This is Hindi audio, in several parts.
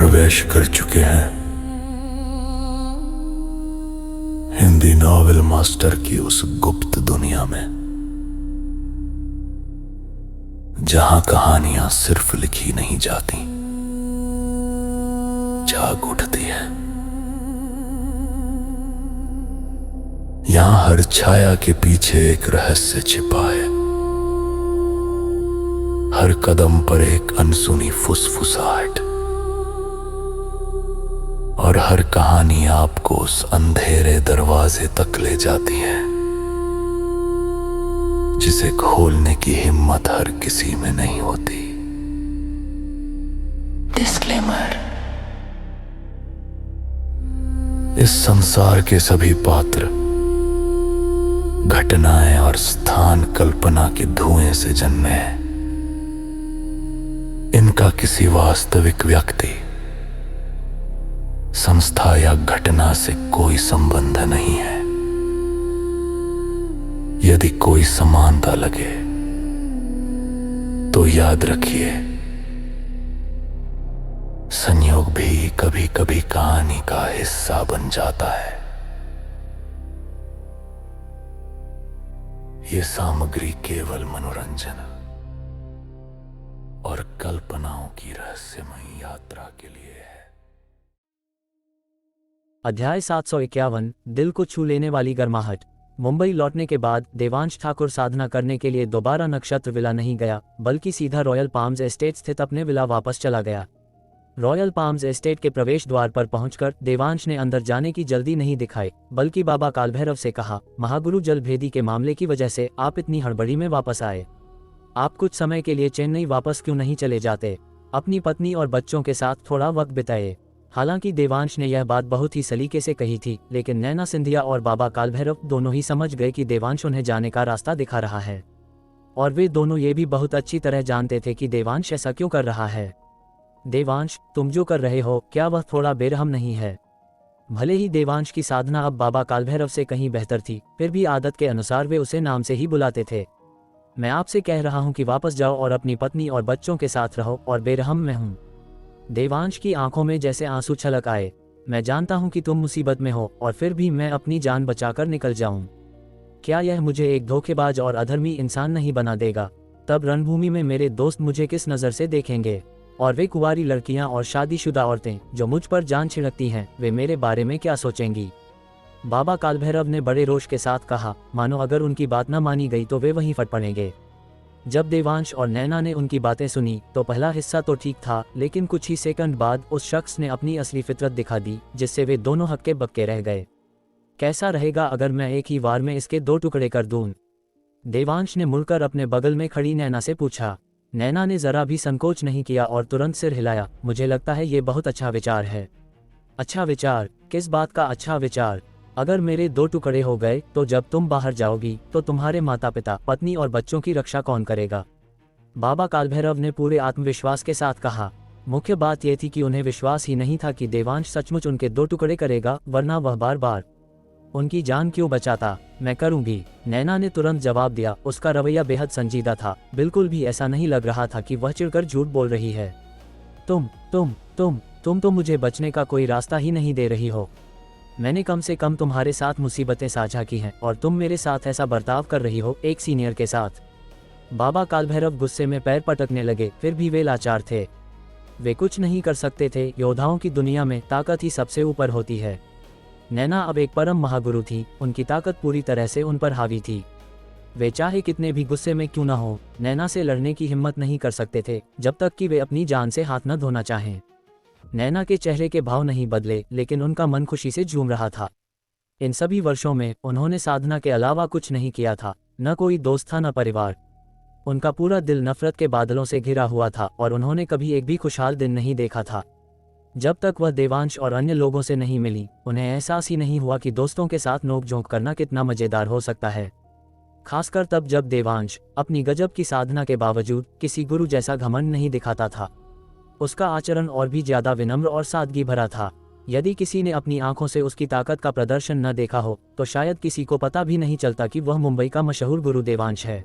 प्रवेश कर चुके हैं हिंदी नॉवेल मास्टर की उस गुप्त दुनिया में, जहां कहानियां सिर्फ लिखी नहीं जाती, जाग उठती है। यहां हर छाया के पीछे एक रहस्य छिपा है, हर कदम पर एक अनसुनी फुसफुसाहट, और हर कहानी आपको उस अंधेरे दरवाजे तक ले जाती है जिसे खोलने की हिम्मत हर किसी में नहीं होती। डिस्क्लेमर: इस संसार के सभी पात्र, घटनाएं और स्थान कल्पना के धुएं से जन्मे हैं। इनका किसी वास्तविक व्यक्ति, संस्था या घटना से कोई संबंध नहीं है। यदि कोई समानता लगे तो याद रखिए, संयोग भी कभी कभी कहानी का हिस्सा बन जाता है। ये सामग्री केवल मनोरंजन और कल्पनाओं की रहस्यमयी यात्रा के लिए है। अध्याय 751, दिल को छू लेने वाली गर्माहट। मुंबई लौटने के बाद देवांश ठाकुर साधना करने के लिए दोबारा नक्षत्र विला नहीं गया, बल्कि सीधा रॉयल पाम्स एस्टेट स्थित अपने विला वापस चला गया। रॉयल पाम्स एस्टेट के प्रवेश द्वार पर पहुंचकर देवांश ने अंदर जाने की जल्दी नहीं दिखाई, बल्कि बाबा कालभैरव से कहा, महागुरु जलभेदी के मामले की वजह से आप इतनी हड़बड़ी में वापस आए। आप कुछ समय के लिए चेन्नई वापस क्यों नहीं चले जाते? अपनी पत्नी और बच्चों के साथ थोड़ा वक्त बिताए। हालांकि देवांश ने यह बात बहुत ही सलीके से कही थी, लेकिन नैना सिंधिया और बाबा कालभैरव दोनों ही समझ गए कि देवांश उन्हें जाने का रास्ता दिखा रहा है, और वे दोनों ये भी बहुत अच्छी तरह जानते थे कि देवांश ऐसा क्यों कर रहा है। देवांश, तुम जो कर रहे हो, क्या वह थोड़ा बेरहम नहीं है? भले ही देवांश की साधना अब बाबा कालभैरव से कहीं बेहतर थी, फिर भी आदत के अनुसार वे उसे नाम से ही बुलाते थे। मैं आपसे कह रहा हूं कि वापस जाओ और अपनी पत्नी और बच्चों के साथ रहो, और बेरहम मैं हूं। देवांश की आंखों में जैसे आंसू छलक आए। मैं जानता हूं कि तुम मुसीबत में हो, और फिर भी मैं अपनी जान बचाकर निकल जाऊं। क्या यह मुझे एक धोखेबाज और अधर्मी इंसान नहीं बना देगा? तब रणभूमि में मेरे दोस्त मुझे किस नज़र से देखेंगे? और वे कुंवारी लड़कियां और शादीशुदा औरतें जो मुझ पर जान छिड़कती हैं, वे मेरे बारे में क्या सोचेंगी? बाबा कालभैरव ने बड़े रोष के साथ कहा, मानो अगर उनकी बात न मानी गई तो वे वहीं फट पड़ेंगे। जब देवांश और नैना ने उनकी बातें सुनी तो पहला हिस्सा तो ठीक था, लेकिन कुछ ही सेकंड बाद उस शख्स ने अपनी असली फितरत दिखा दी, जिससे वे दोनों हक्के बक्के रह गए। कैसा रहेगा अगर मैं एक ही वार में इसके 2 टुकड़े कर दूं? देवांश ने मुड़कर अपने बगल में खड़ी नैना से पूछा। नैना ने जरा भी संकोच नहीं किया और तुरंत सिर हिलाया। मुझे लगता है ये बहुत अच्छा विचार है। अच्छा विचार? किस बात का अच्छा विचार? अगर मेरे 2 टुकड़े हो गए तो जब तुम बाहर जाओगी तो तुम्हारे माता पिता, पत्नी और बच्चों की रक्षा कौन करेगा? बाबा कालभैरव ने पूरे आत्मविश्वास के साथ कहा। मुख्य बात यह थी कि उन्हें विश्वास ही नहीं था कि देवांश सचमुच उनके 2 टुकड़े करेगा, वरना वह बार बार उनकी जान क्यों बचाता? मैं करूंगी, नैना ने तुरंत जवाब दिया। उसका रवैया बेहद संजीदा था, बिल्कुल भी ऐसा नहीं लग रहा था कि वह चिढ़कर झूठ बोल रही है। तुम तो मुझे बचने का कोई रास्ता ही नहीं दे रही हो। मैंने कम से कम तुम्हारे साथ मुसीबतें साझा की हैं, और तुम मेरे साथ ऐसा बर्ताव कर रही हो एक सीनियर के साथ। बाबा कालभैरव गुस्से में पैर पटकने लगे, फिर भी वे लाचार थे। वे कुछ नहीं कर सकते थे। योद्धाओं की दुनिया में ताकत ही सबसे ऊपर होती है। नैना अब एक परम महागुरु थी, उनकी ताकत पूरी तरह से उन पर हावी थी। वे चाहे कितने भी गुस्से में क्यों न हो, नैना से लड़ने की हिम्मत नहीं कर सकते थे, जब तक कि वे अपनी जान से हाथ न धोना चाहें। नैना के चेहरे के भाव नहीं बदले, लेकिन उनका मन खुशी से झूम रहा था। इन सभी वर्षों में उन्होंने साधना के अलावा कुछ नहीं किया था, न कोई दोस्त था न परिवार। उनका पूरा दिल नफरत के बादलों से घिरा हुआ था, और उन्होंने कभी एक भी खुशहाल दिन नहीं देखा था। जब तक वह देवांश और अन्य लोगों से नहीं मिली, उन्हें एहसास ही नहीं हुआ कि दोस्तों के साथ नोक-झोंक करना कितना मजेदार हो सकता है। खासकर तब जब देवांश अपनी गजब की साधना के बावजूद किसी गुरु जैसा घमंड नहीं दिखाता था। उसका आचरण और भी ज्यादा विनम्र और सादगी भरा था। यदि किसी ने अपनी आंखों से उसकी ताकत का प्रदर्शन न देखा हो, तो शायद किसी को पता भी नहीं चलता कि वह मुंबई का मशहूर गुरु देवांश है।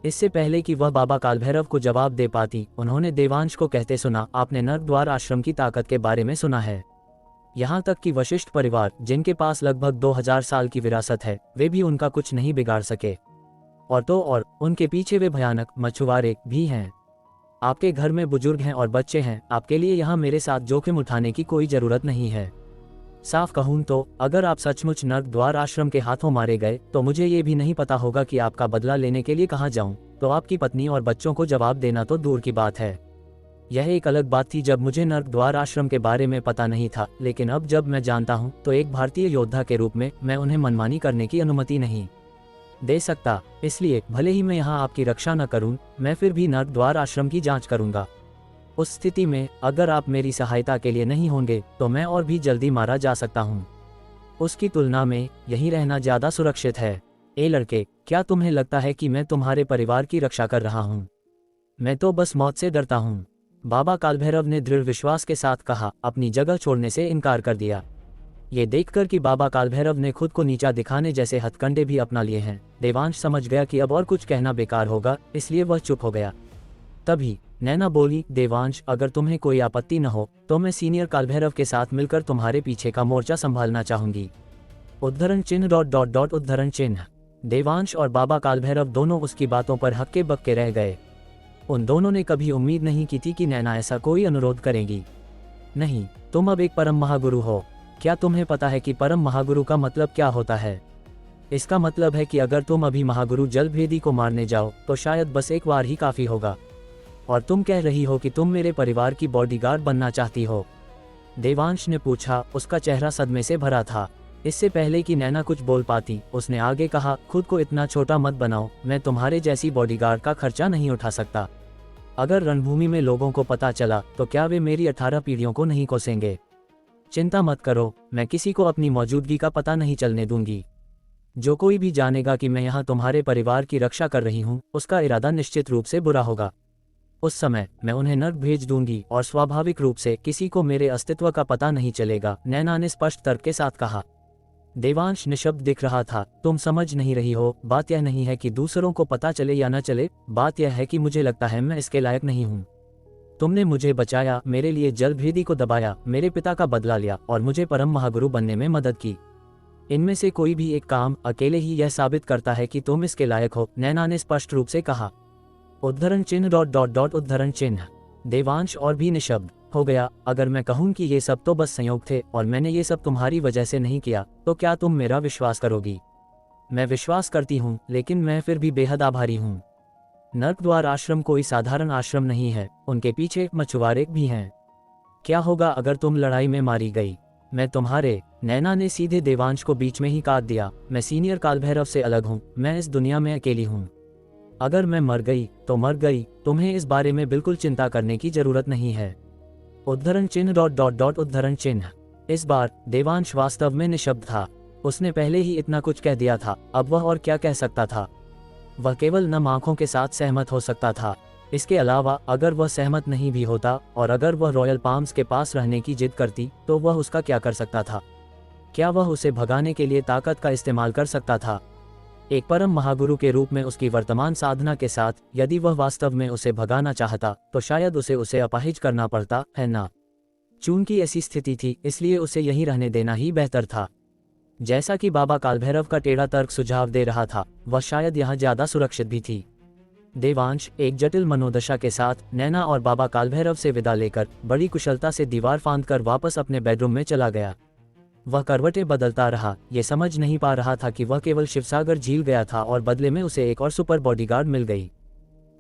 इससे पहले कि वह बाबा कालभैरव को जवाब दे पाती, उन्होंने देवांश को कहते सुना, आपने नर्क द्वार आश्रम की ताकत के बारे में सुना है। यहाँ तक कि वशिष्ठ परिवार, जिनके पास लगभग 2000 साल की विरासत है, वे भी उनका कुछ नहीं बिगाड़ सके। और तो और उनके पीछे वे भयानक मछुआरे भी हैं। आपके घर में बुजुर्ग हैं और बच्चे हैं, आपके लिए यहाँ मेरे साथ जोखिम उठाने की कोई जरूरत नहीं है। साफ कहूँ तो अगर आप सचमुच नर्क द्वार आश्रम के हाथों मारे गए तो मुझे ये भी नहीं पता होगा कि आपका बदला लेने के लिए कहाँ जाऊँ, तो आपकी पत्नी और बच्चों को जवाब देना तो दूर की बात है। यह एक अलग बात थी जब मुझे नर्क द्वार आश्रम के बारे में पता नहीं था, लेकिन अब जब मैं जानता हूँ तो एक भारतीय योद्धा के रूप में मैं उन्हें मनमानी करने की अनुमति नहीं दे सकता। इसलिए भले ही मैं यहाँ आपकी रक्षा न करूँ, मैं फिर भी नर्क द्वार आश्रम की जांच करूँगा। उस स्थिति में अगर आप मेरी सहायता के लिए नहीं होंगे तो मैं और भी जल्दी मारा जा सकता हूँ। उसकी तुलना में यहीं रहना ज़्यादा सुरक्षित है। ए लड़के, क्या तुम्हें लगता है कि मैं तुम्हारे परिवार की रक्षा कर रहा हूँ? मैं तो बस मौत से डरता हूँ। बाबा कालभैरव ने दृढ़ विश्वास के साथ कहा, अपनी जगह छोड़ने से इनकार कर दिया। ये देखकर कि बाबा कालभैरव ने खुद को नीचा दिखाने जैसे हथकंडे भी अपना लिए हैं, देवांश समझ गया कि अब और कुछ कहना बेकार होगा, इसलिए वह चुप हो गया। तभी नैना बोली, देवांश, अगर तुम्हें कोई आपत्ति न हो तो मैं सीनियर कालभैरव के साथ मिलकर तुम्हारे पीछे का मोर्चा संभालना चाहूंगी। उद्धरण चिन्ह ... उद्धरण चिन्ह। देवांश और बाबा कालभैरव दोनों उसकी बातों पर हक्के बक्के रह गए। उन दोनों ने कभी उम्मीद नहीं की थी कि नैना ऐसा कोई अनुरोध करेगी। नहीं, तुम अब एक परम महागुरु हो। क्या तुम्हें पता है कि परम महागुरु का मतलब क्या होता है? इसका मतलब है कि अगर तुम अभी महागुरु जलभेदी को मारने जाओ तो शायद बस एक बार ही काफी होगा। और तुम कह रही हो कि तुम मेरे परिवार की बॉडीगार्ड बनना चाहती हो? देवांश ने पूछा। उसका चेहरा सदमे से भरा था। इससे पहले कि नैना कुछ बोल पाती, उसने आगे कहा, खुद को इतना छोटा मत बनाओ, मैं तुम्हारे जैसी बॉडीगार्ड का खर्चा नहीं उठा सकता। अगर रणभूमि में लोगों को पता चला तो क्या वे मेरी 18 पीढ़ियों को नहीं कोसेंगे? चिंता मत करो, मैं किसी को अपनी मौजूदगी का पता नहीं चलने दूंगी। जो कोई भी जानेगा कि मैं यहाँ तुम्हारे परिवार की रक्षा कर रही हूँ, उसका इरादा निश्चित रूप से बुरा होगा। उस समय मैं उन्हें नर्क भेज दूंगी और स्वाभाविक रूप से किसी को मेरे अस्तित्व का पता नहीं चलेगा, नैना ने स्पष्ट तर्क के साथ कहा। देवांश निशब्द दिख रहा था। तुम समझ नहीं रही हो, बात यह नहीं है कि दूसरों को पता चले या न चले, बात यह है कि मुझे लगता है मैं इसके लायक नहीं हूँ। तुमने मुझे बचाया, मेरे लिए जलभेदी को दबाया, मेरे पिता का बदला लिया और मुझे परम महागुरु बनने में मदद की। इनमें से कोई भी एक काम अकेले ही यह साबित करता है कि तुम इसके लायक हो, नैना ने स्पष्ट रूप से कहा। उद्धरण चिन्ह ... उद्धरण चिन्ह। देवांश और भी निशब्द हो गया। अगर मैं कहूं कि ये सब तो बस संयोग थे और मैंने ये सब तुम्हारी वजह से नहीं किया, तो क्या तुम मेरा विश्वास करोगी? मैं विश्वास करती हूँ, लेकिन मैं फिर भी बेहद आभारी हूँ। नर्क द्वार आश्रम कोई साधारण आश्रम नहीं है, उनके पीछे मछुआरे भी हैं। क्या होगा अगर तुम लड़ाई में मारी गई? मैं तुम्हारे... नैना ने सीधे देवांश को बीच में ही काट दिया। मैं सीनियर कालभैरव से अलग हूँ, मैं इस दुनिया में अकेली हूँ। अगर मैं मर गई तो मर गई, तुम्हें इस बारे में बिल्कुल चिंता करने की जरूरत नहीं है। उद्धरण चिन्ह ... उद्धरण चिन्ह। इस बार देवांश वास्तव में निशब्द था। उसने पहले ही इतना कुछ कह दिया था, अब वह और क्या कह सकता था? वह केवल नम आंखों के साथ सहमत हो सकता था। इसके अलावा अगर वह सहमत नहीं भी होता और अगर वह रॉयल पाम्स के पास रहने की जिद करती तो वह उसका क्या कर सकता था? क्या वह उसे भगाने के लिए ताकत का इस्तेमाल कर सकता था? एक परम महागुरु के रूप में उसकी वर्तमान साधना के साथ यदि वह वास्तव में उसे भगाना चाहता तो शायद उसे अपाहिज करना पड़ता, है ना? चूंकि ऐसी स्थिति थी, इसलिए उसे यहीं रहने देना ही बेहतर था। जैसा कि बाबा कालभैरव का टेढ़ा तर्क सुझाव दे रहा था, वह शायद यहाँ ज्यादा सुरक्षित भी थी। देवांश एक जटिल मनोदशा के साथ नैना और बाबा कालभैरव से विदा लेकर बड़ी कुशलता से दीवार फांदकर वापस अपने बेडरूम में चला गया। वह करवटें बदलता रहा, ये समझ नहीं पा रहा था कि वह केवल शिवसागर झील गया था और बदले में उसे एक और सुपर बॉडीगार्ड मिल गई,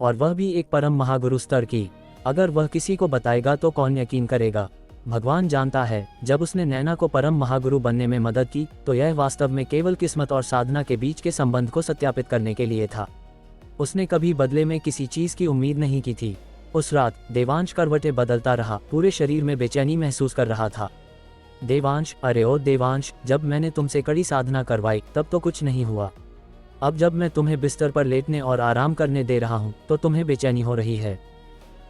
और वह भी एक परम महागुरु स्तर की। अगर वह किसी को बताएगा तो कौन यकीन करेगा? भगवान जानता है, जब उसने नैना को परम महागुरु बनने में मदद की तो यह वास्तव में केवल किस्मत और साधना के बीच के संबंध को सत्यापित करने के लिए था। उसने कभी बदले में किसी चीज की उम्मीद नहीं की थी। उस रात देवांश करवटें बदलता रहा, पूरे शरीर में बेचैनी महसूस कर रहा था। देवांश, अरे ओ देवांश, जब मैंने तुमसे कड़ी साधना करवाई तब तो कुछ नहीं हुआ। अब जब मैं तुम्हें बिस्तर पर लेटने और आराम करने दे रहा हूँ तो तुम्हें बेचैनी हो रही है।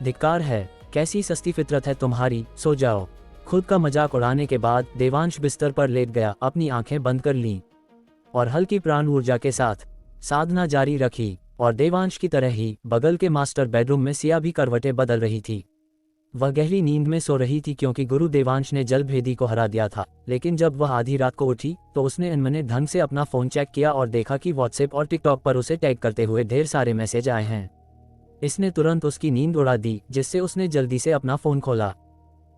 धिक्कार है, कैसी सस्ती फितरत है तुम्हारी, सो जाओ। खुद का मजाक उड़ाने के बाद देवांश बिस्तर पर लेट गया, अपनी आंखें बंद कर लीं और हल्की प्राण ऊर्जा के साथ साधना जारी रखी। और देवांश की तरह ही बगल के मास्टर बेडरूम में सिया भी करवटें बदल रही थी। वह गहरी नींद में सो रही थी क्योंकि गुरु देवांश ने जलभेदी को हरा दिया था, लेकिन जब वह आधी रात को उठी तो उसने अनमने ढंग से अपना फ़ोन चेक किया और देखा कि व्हाट्सएप और टिकटॉक पर उसे टैग करते हुए ढेर सारे मैसेज आए हैं। इसने तुरंत उसकी नींद उड़ा दी, जिससे उसने जल्दी से अपना फ़ोन खोला।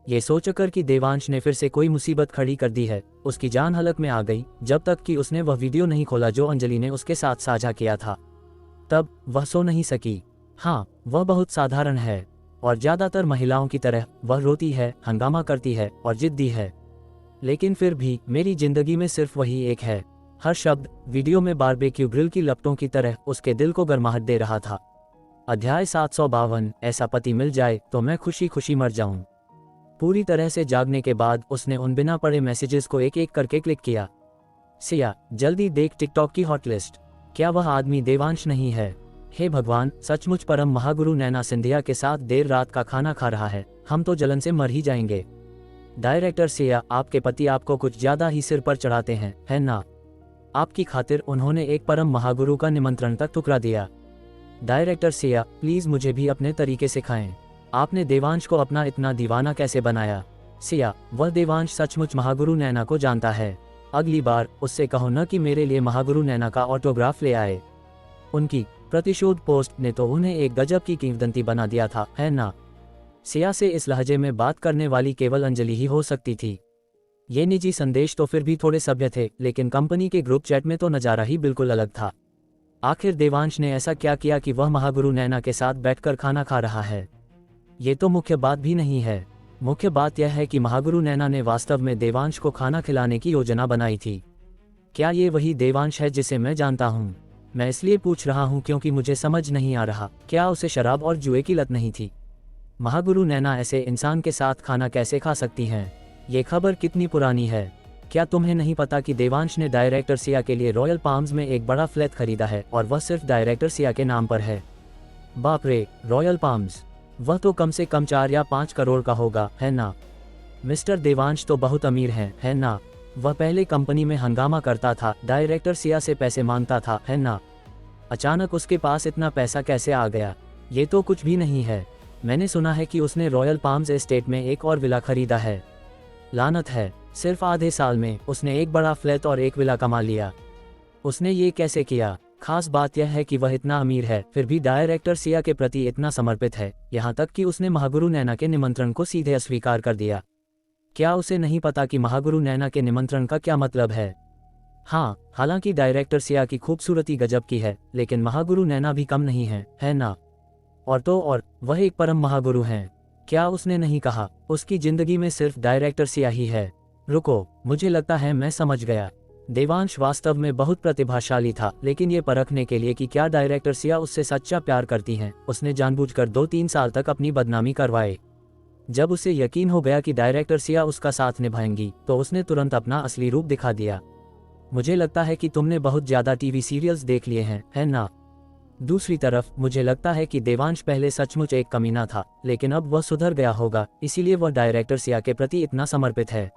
ये सोचकर कि देवांश ने फिर से कोई मुसीबत खड़ी कर दी है, उसकी जान हलक में आ गई, जब तक कि उसने वह वीडियो नहीं खोला जो अंजलि ने उसके साथ साझा किया था। तब वह सो नहीं सकी। हाँ, वह बहुत साधारण है और ज़्यादातर महिलाओं की तरह वह रोती है, हंगामा करती है और जिद्दी है। लेकिन फिर भी मेरी जिंदगी में सिर्फ वही एक है। हर शब्द वीडियो में बारबेक्यू ग्रिल की लपटों की तरह उसके दिल को गर्माहट दे रहा था। अध्याय 752, ऐसा पति मिल जाए तो मैं खुशी खुशी मर जाऊं। पूरी तरह से जागने के बाद उसने उन बिना पढ़े मैसेजेस को एक एक करके क्लिक किया। सिया, जल्दी देख टिकटॉक की हॉट लिस्ट। क्या वह आदमी देवांश नहीं है? हे भगवान, सचमुच परम महागुरु नैना सिंधिया के साथ देर रात का खाना खा रहा है। हम तो जलन से मर ही जाएंगे। डायरेक्टर सिया, आपके पति आपको कुछ ज्यादा ही सिर पर चढ़ाते हैं, है ना? आपकी खातिर उन्होंने एक परम महागुरु का निमंत्रण तक ठुकरा दिया। डायरेक्टर सिया, प्लीज मुझे भी अपने तरीके सिखाएं। आपने देवांश को अपना इतना दीवाना कैसे बनाया? सिया, वह देवांश सचमुच महागुरु नैना को जानता है। अगली बार उससे कहो न कि मेरे लिए महागुरु नैना का ऑटोग्राफ ले आए। उनकी प्रतिशोध पोस्ट ने तो उन्हें एक गजब की किंवदंती बना दिया था, है ना? सिया से इस लहजे में बात करने वाली केवल अंजलि ही हो सकती थी। ये निजी संदेश तो फिर भी थोड़े सभ्य थे, लेकिन कंपनी के ग्रुप चैट में तो नज़ारा ही बिल्कुल अलग था। आखिर देवांश ने ऐसा क्या किया कि वह महागुरु नैना के साथ बैठकर खाना खा रहा है? ये तो मुख्य बात भी नहीं है। मुख्य बात यह है कि महागुरु नैना ने वास्तव में देवांश को खाना खिलाने की योजना बनाई थी। क्या ये वही देवांश है जिसे मैं जानता हूँ? मैं इसलिए पूछ रहा हूँ क्योंकि मुझे समझ नहीं आ रहा, क्या उसे शराब और जुए की लत नहीं थी? महागुरु नैना ऐसे इंसान के साथ खाना कैसे खा सकती हैं? ये खबर कितनी पुरानी है? क्या तुम्हें नहीं पता कि देवांश ने डायरेक्टर सिया के लिए रॉयल पाम्स में एक बड़ा फ्लैट खरीदा है और वह सिर्फ डायरेक्टर सिया के नाम पर है? बाप रे, रॉयल पाम्स! वह तो कम से कम 4 या 5 करोड़ का होगा, है ना? मिस्टर देवांश तो बहुत अमीर हैं, है ना? वह पहले कंपनी में हंगामा करता था, डायरेक्टर सिया से पैसे मांगता था, है ना? अचानक उसके पास इतना पैसा कैसे आ गया? ये तो कुछ भी नहीं है। मैंने सुना है कि उसने रॉयल पाम्स एस्टेट में एक और विला खरीदा है। लानत है, सिर्फ आधे साल में उसने एक बड़ा फ्लैट और एक विला कमा लिया। उसने ये कैसे किया? खास बात यह है कि वह इतना अमीर है, फिर भी डायरेक्टर सिया के प्रति इतना समर्पित है, यहाँ तक कि उसने महागुरु नैना के निमंत्रण को सीधे अस्वीकार कर दिया। क्या उसे नहीं पता कि महागुरु नैना के निमंत्रण का क्या मतलब है? हाँ, हालांकि डायरेक्टर सिया की खूबसूरती गजब की है, लेकिन महागुरु नैना भी कम नहीं है ना? और तो और वह एक परम महागुरु हैं। क्या उसने नहीं कहा उसकी जिंदगी में सिर्फ डायरेक्टर सिया ही है? रुको, मुझे लगता है मैं समझ गया। देवांश वास्तव में बहुत प्रतिभाशाली था, लेकिन ये परखने के लिए कि क्या डायरेक्टर सिया उससे सच्चा प्यार करती हैं, उसने जानबूझकर 2-3 साल तक अपनी बदनामी करवाए। जब उसे यकीन हो गया कि डायरेक्टर सिया उसका साथ निभाएंगी, तो उसने तुरंत अपना असली रूप दिखा दिया। मुझे लगता है कि तुमने बहुत ज्यादा टीवी सीरियल्स देख लिए हैं, है ना? दूसरी तरफ मुझे लगता है कि देवांश पहले सचमुच एक कमीना था, लेकिन अब वह सुधर गया होगा, इसीलिए वह डायरेक्टर सिया के प्रति इतना समर्पित है।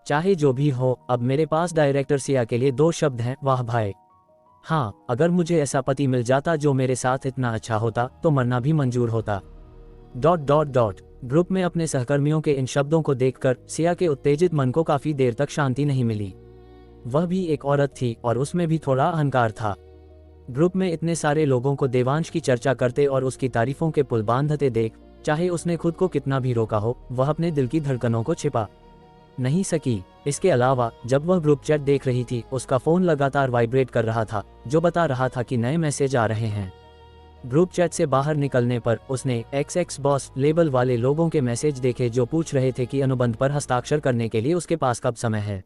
चाहे जो भी हो, अब मेरे पास डायरेक्टर सिया के लिए 2 शब्द हैं, वाह भाई। हाँ, अगर मुझे ऐसा पति मिल जाता जो मेरे साथ इतना अच्छा होता, तो मरना भी मंजूर होता। ... ग्रुप में अपने सहकर्मियों के इन शब्दों को देखकर सिया के उत्तेजित मन को काफी देर तक शांति नहीं मिली। वह भी एक औरत थी और उसमें भी थोड़ा अहंकार था। ग्रुप में इतने सारे लोगों को देवांश की चर्चा करते और उसकी तारीफों के पुल बांधते देख, चाहे उसने खुद को कितना भी रोका हो, वह अपने दिल की धड़कनों को छिपा नहीं सकी। इसके अलावा जब वह ग्रुप चैट देख रही थी, उसका फोन लगातार वाइब्रेट कर रहा था, जो बता रहा था कि नए मैसेज आ रहे हैं। ग्रुप चैट से बाहर निकलने पर उसने XX बॉस लेबल वाले लोगों के मैसेज देखे जो पूछ रहे थे कि अनुबंध पर हस्ताक्षर करने के लिए उसके पास कब समय है।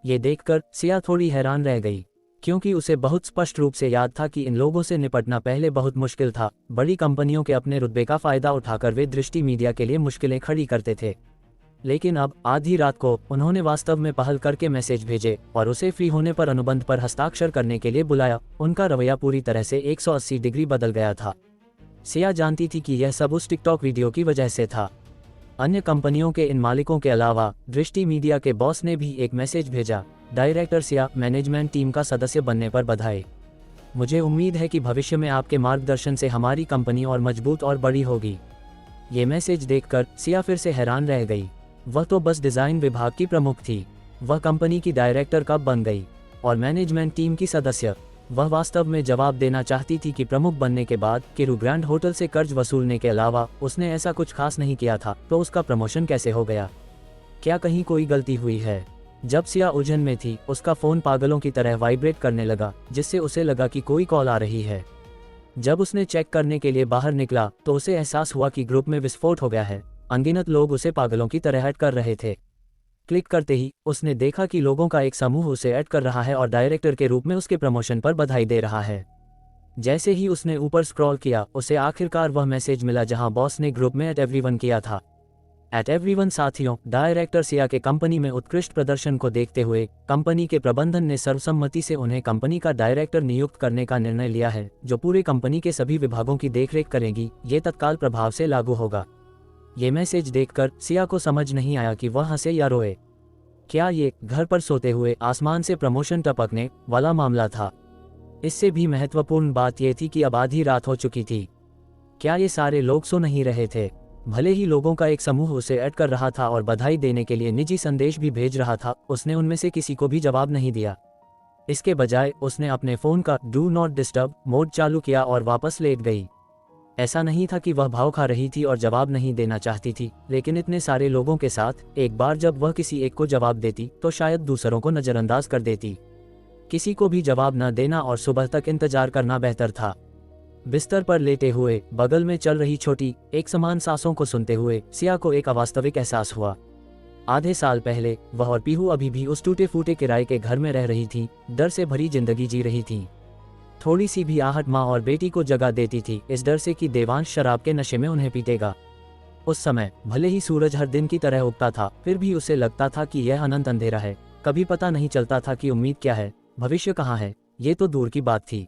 ये देखकर सिया थोड़ी हैरान रह गई, क्योंकि उसे बहुत स्पष्ट रूप से याद था कि इन लोगों से निपटना पहले बहुत मुश्किल था। बड़ी कंपनियों के अपने रुतबे का फायदा उठाकर वे दृष्टि मीडिया के लिए मुश्किलें खड़ी करते थे, लेकिन अब आधी रात को उन्होंने वास्तव में पहल करके मैसेज भेजे और उसे फ्री होने पर अनुबंध पर हस्ताक्षर करने के लिए बुलाया। उनका रवैया पूरी तरह से 180 डिग्री बदल गया था। सिया जानती थी कि यह सब उस टिकटॉक वीडियो की वजह से था। अन्य कंपनियों के इन मालिकों के अलावा दृष्टि मीडिया के बॉस ने भी एक मैसेज भेजा, डायरेक्टर सिया, मैनेजमेंट टीम का सदस्य बनने पर बधाई। मुझे उम्मीद है कि भविष्य में आपके मार्गदर्शन से हमारी कंपनी और मजबूत और बड़ी होगी। ये मैसेज देखकर सिया फिर से हैरान रह गई। वह तो बस डिज़ाइन विभाग की प्रमुख थी, वह कंपनी की डायरेक्टर कब बन गई और मैनेजमेंट टीम की सदस्य। वह वास्तव में जवाब देना चाहती थी कि प्रमुख बनने के बाद किरू ग्रैंड होटल से कर्ज वसूलने के अलावा उसने ऐसा कुछ खास नहीं किया था, तो उसका प्रमोशन कैसे हो गया? क्या कहीं कोई गलती हुई है? जब सिया उलझन में थी, उसका फ़ोन पागलों की तरह वाइब्रेट करने लगा, जिससे उसे लगा कि कोई कॉल आ रही है। जब उसने चेक करने के लिए बाहर निकला तो उसे एहसास हुआ कि ग्रुप में विस्फोट हो गया है। अनगिनत लोग उसे पागलों की तरह ऐड कर रहे थे। क्लिक करते ही उसने देखा कि लोगों का एक समूह उसे ऐड कर रहा है और डायरेक्टर के रूप में उसके प्रमोशन पर बधाई दे रहा है। जैसे ही उसने ऊपर स्क्रॉल किया, उसे आखिरकार वह मैसेज मिला जहां बॉस ने ग्रुप में @everyone किया था। @everyone साथियों, डायरेक्टर सिया के कंपनी में उत्कृष्ट प्रदर्शन को देखते हुए कंपनी के प्रबंधन ने सर्वसम्मति से उन्हें कंपनी का डायरेक्टर नियुक्त करने का निर्णय लिया है, जो पूरे कंपनी के सभी विभागों की देखरेख करेगी। ये तत्काल प्रभाव से लागू होगा। ये मैसेज देखकर सिया को समझ नहीं आया कि वह हंसे या रोए। क्या ये घर पर सोते हुए आसमान से प्रमोशन टपकने वाला मामला था? इससे भी महत्वपूर्ण बात यह थी कि अब आधी रात हो चुकी थी। क्या ये सारे लोग सो नहीं रहे थे? भले ही लोगों का एक समूह उसे ऐड कर रहा था और बधाई देने के लिए निजी संदेश भी भेज रहा था, उसने उनमें से किसी को भी जवाब नहीं दिया। इसके बजाय उसने अपने फ़ोन का डू नॉट डिस्टर्ब मोड चालू किया और वापस लेट गई। ऐसा नहीं था कि वह भाव खा रही थी और जवाब नहीं देना चाहती थी, लेकिन इतने सारे लोगों के साथ एक बार जब वह किसी एक को जवाब देती तो शायद दूसरों को नज़रअंदाज कर देती। किसी को भी जवाब न देना और सुबह तक इंतजार करना बेहतर था। बिस्तर पर लेटे हुए बगल में चल रही छोटी एक समान सांसों को सुनते हुए सिया को एक अवास्तविक एहसास हुआ। आधे साल पहले वह और पीहू अभी भी उस टूटे फूटे किराए के घर में रह रही थी, डर से भरी जिंदगी जी रही थी। थोड़ी सी भी आहट माँ और बेटी को जगा देती थी, इस डर से कि देवांश शराब के नशे में उन्हें पीटेगा। उस समय भले ही सूरज हर दिन की तरह उगता था, फिर भी उसे लगता था कि यह अनंत अंधेरा है। कभी पता नहीं चलता था कि उम्मीद क्या है, भविष्य कहाँ है, ये तो दूर की बात थी।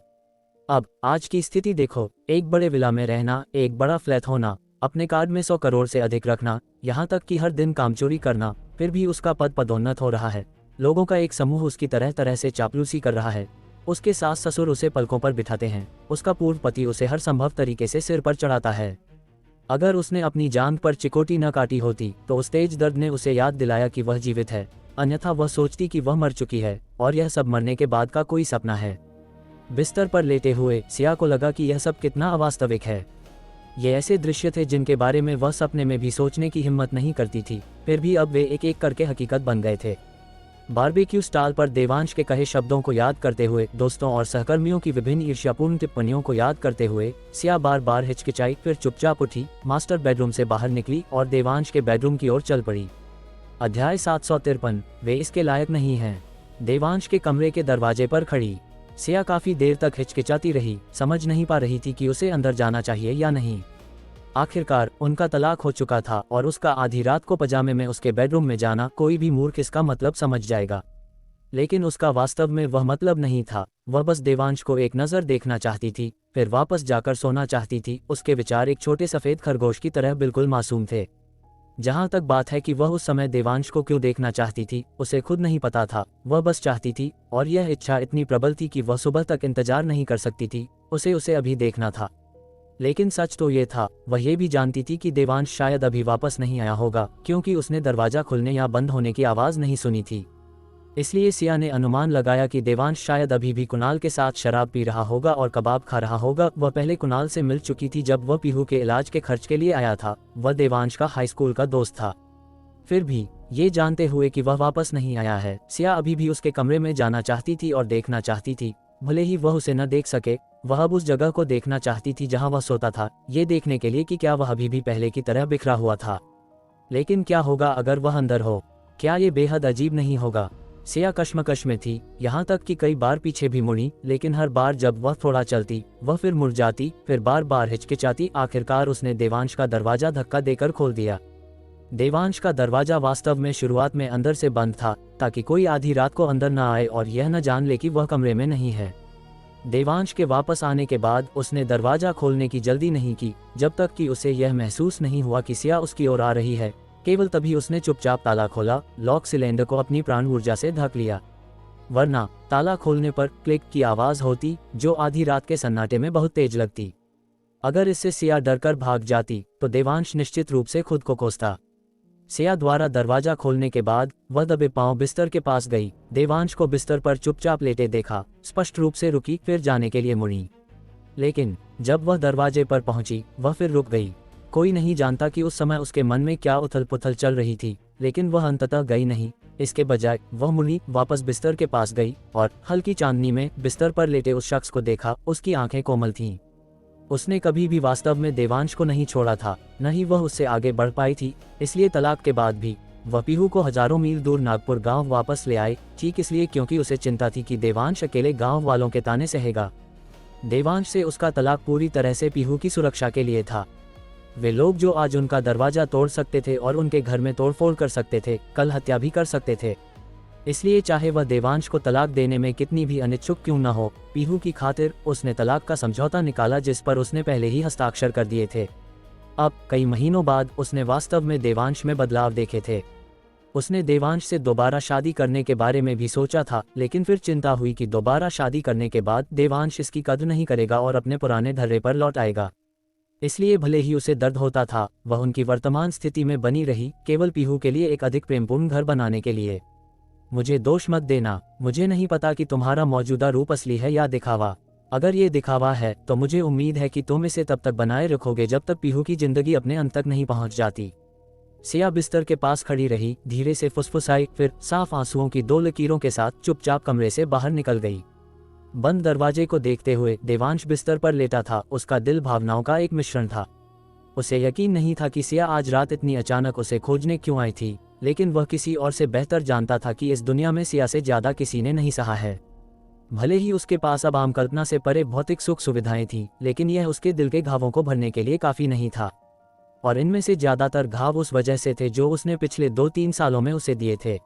अब आज की स्थिति देखो, एक बड़े विला में रहना, एक बड़ा फ्लैट होना, अपने कार्ड में 100 करोड़ से अधिक रखना, यहाँ तक कि हर दिन कामचोरी करना, फिर भी उसका पदोन्नत हो रहा है। लोगों का एक समूह उसकी तरह तरह से चापलूसी कर रहा है। उसके सास ससुर उसे पलकों पर बिठाते हैं, उसका पूर्व पति उसे हर संभव तरीके से सिर पर चढ़ाता है। अगर उसने अपनी जांघ पर चिकोटी न काटी होती तो उस तेज दर्द ने उसे याद दिलाया कि वह जीवित है, अन्यथा वह सोचती कि वह मर चुकी है और यह सब मरने के बाद का कोई सपना है। बिस्तर पर लेटे हुए सिया को लगा कि यह सब कितना अवास्तविक है। ये ऐसे दृश्य थे जिनके बारे में वह सपने में भी सोचने की हिम्मत नहीं करती थी, फिर भी अब वे एक एक करके हकीकत बन गए थे। बारबेक्यू स्टॉल पर देवांश के कहे शब्दों को याद करते हुए, दोस्तों और सहकर्मियों की विभिन्न ईर्ष्यापूर्ण टिप्पणियों को याद करते हुए सिया बार बार हिचकिचाई, फिर चुपचाप उठी, मास्टर बेडरूम से बाहर निकली और देवांश के बेडरूम की ओर चल पड़ी। अध्याय 753, वे इसके लायक नहीं हैं। देवांश के कमरे के दरवाजे पर खड़ी सिया काफी देर तक हिचकिचाती रही, समझ नहीं पा रही थी कि उसे अंदर जाना चाहिए या नहीं। आखिरकार उनका तलाक हो चुका था और उसका आधी रात को पजामे में उसके बेडरूम में जाना कोई भी मूर्ख इसका मतलब समझ जाएगा। लेकिन उसका वास्तव में वह मतलब नहीं था। वह बस देवांश को एक नज़र देखना चाहती थी, फिर वापस जाकर सोना चाहती थी। उसके विचार एक छोटे सफ़ेद खरगोश की तरह बिल्कुल मासूम थे। जहाँ तक बात है कि वह उस समय देवांश को क्यों देखना चाहती थी, उसे खुद नहीं पता था। वह बस चाहती थी और यह इच्छा इतनी प्रबल थी कि वह सुबह तक इंतजार नहीं कर सकती थी। उसे अभी देखना था। लेकिन सच तो ये था, वह ये भी जानती थी कि देवांश शायद अभी वापस नहीं आया होगा, क्योंकि उसने दरवाजा खुलने या बंद होने की आवाज़ नहीं सुनी थी। इसलिए सिया ने अनुमान लगाया कि देवांश शायद अभी भी कुणाल के साथ शराब पी रहा होगा और कबाब खा रहा होगा। वह पहले कुणाल से मिल चुकी थी जब वह पीहू के इलाज के खर्च के लिए आया था। वह देवांश का हाई स्कूल का दोस्त था। फिर भी ये जानते हुए कि वह वापस नहीं आया है, सिया अभी भी उसके कमरे में जाना चाहती थी और देखना चाहती थी। भले ही वह उसे न देख सके, वह अब उस जगह को देखना चाहती थी जहां वह सोता था, ये देखने के लिए कि क्या वह अभी भी पहले की तरह बिखरा हुआ था। लेकिन क्या होगा अगर वह अंदर हो? क्या ये बेहद अजीब नहीं होगा? सिया कश्मकश में थी, यहाँ तक कि कई बार पीछे भी मुड़ी, लेकिन हर बार जब वह थोड़ा चलती, वह फिर मुड़ जाती, फिर बार बार हिचकिचाती। आखिरकार उसने देवांश का दरवाजा धक्का देकर खोल दिया। देवांश का दरवाजा वास्तव में शुरुआत में अंदर से बंद था, ताकि कोई आधी रात को अंदर न आए और यह न जान ले कि वह कमरे में नहीं है। देवांश के वापस आने के बाद उसने दरवाजा खोलने की जल्दी नहीं की, जब तक कि उसे यह महसूस नहीं हुआ कि सिया उसकी ओर आ रही है। केवल तभी उसने चुपचाप ताला खोला, लॉक सिलेंडर को अपनी प्राण ऊर्जा से ढक लिया। वरना ताला खोलने पर क्लिक की आवाज होती, जो आधी रात के सन्नाटे में बहुत तेज लगती। अगर इससे सिया डरकर भाग जाती तो देवांश निश्चित रूप से खुद को कोसता। सिया द्वारा दरवाजा खोलने के बाद वह दबे पांव बिस्तर के पास गई, देवांश को बिस्तर पर चुपचाप लेटे देखा, स्पष्ट रूप से रुकी, फिर जाने के लिए मुड़ी। लेकिन जब वह दरवाजे पर पहुंची, वह फिर रुक गई। कोई नहीं जानता कि उस समय उसके मन में क्या उथल पुथल चल रही थी, लेकिन वह अंततः गई नहीं। इसके बजाय वह मुड़ी, वापस बिस्तर के पास गई और हल्की चांदनी में बिस्तर पर लेटे उस शख्स को देखा। उसकी आंखें कोमल थीं। उसने कभी भी वास्तव में देवांश को नहीं छोड़ा था, न ही वह उससे आगे बढ़ पाई थी। इसलिए तलाक के बाद भी वह पीहू को हजारों मील दूर नागपुर गांव वापस ले आई, ठीक इसलिए क्योंकि उसे चिंता थी कि देवांश अकेले गांव वालों के ताने सहेगा। देवांश से उसका तलाक पूरी तरह से पीहू की सुरक्षा के लिए था। वे लोग जो आज उनका दरवाजा तोड़ सकते थे और उनके घर में तोड़फोड़ कर सकते थे, कल हत्या भी कर सकते थे। इसलिए चाहे वह देवांश को तलाक देने में कितनी भी अनिच्छुक क्यों न हो, पीहू की खातिर उसने तलाक का समझौता निकाला जिस पर उसने पहले ही हस्ताक्षर कर दिए थे। अब कई महीनों बाद उसने वास्तव में देवांश में बदलाव देखे थे। उसने देवांश से दोबारा शादी करने के बारे में भी सोचा था, लेकिन फिर चिंता हुई कि दोबारा शादी करने के बाद देवांश इसकी कद्र नहीं करेगा और अपने पुराने धर्रे पर लौट आएगा। इसलिए भले ही उसे दर्द होता था, वह उनकी वर्तमान स्थिति में बनी रही, केवल पीहू के लिए एक अधिक प्रेमपूर्ण घर बनाने के लिए। मुझे दोष मत देना, मुझे नहीं पता कि तुम्हारा मौजूदा रूप असली है या दिखावा। अगर ये दिखावा है तो मुझे उम्मीद है कि तुम इसे तब तक बनाए रखोगे जब तक पीहू की जिंदगी अपने अंत तक नहीं पहुंच जाती। सिया बिस्तर के पास खड़ी रही, धीरे से फुसफुसाई, फिर साफ आंसुओं की 2 लकीरों के साथ चुपचाप कमरे से बाहर निकल गई। बंद दरवाजे को देखते हुए देवांश बिस्तर पर लेटा था। उसका दिल भावनाओं का एक मिश्रण था। उसे यकीन नहीं था कि सिया आज रात इतनी अचानक उसे खोजने क्यों आई थी, लेकिन वह किसी और से बेहतर जानता था कि इस दुनिया में सिया से ज्यादा किसी ने नहीं सहा है। भले ही उसके पास अब आम कल्पना से परे भौतिक सुख सुविधाएं थीं, लेकिन यह उसके दिल के घावों को भरने के लिए काफी नहीं था। और इनमें से ज्यादातर घाव उस वजह से थे जो उसने पिछले 2-3 सालों में उसे दिए थे।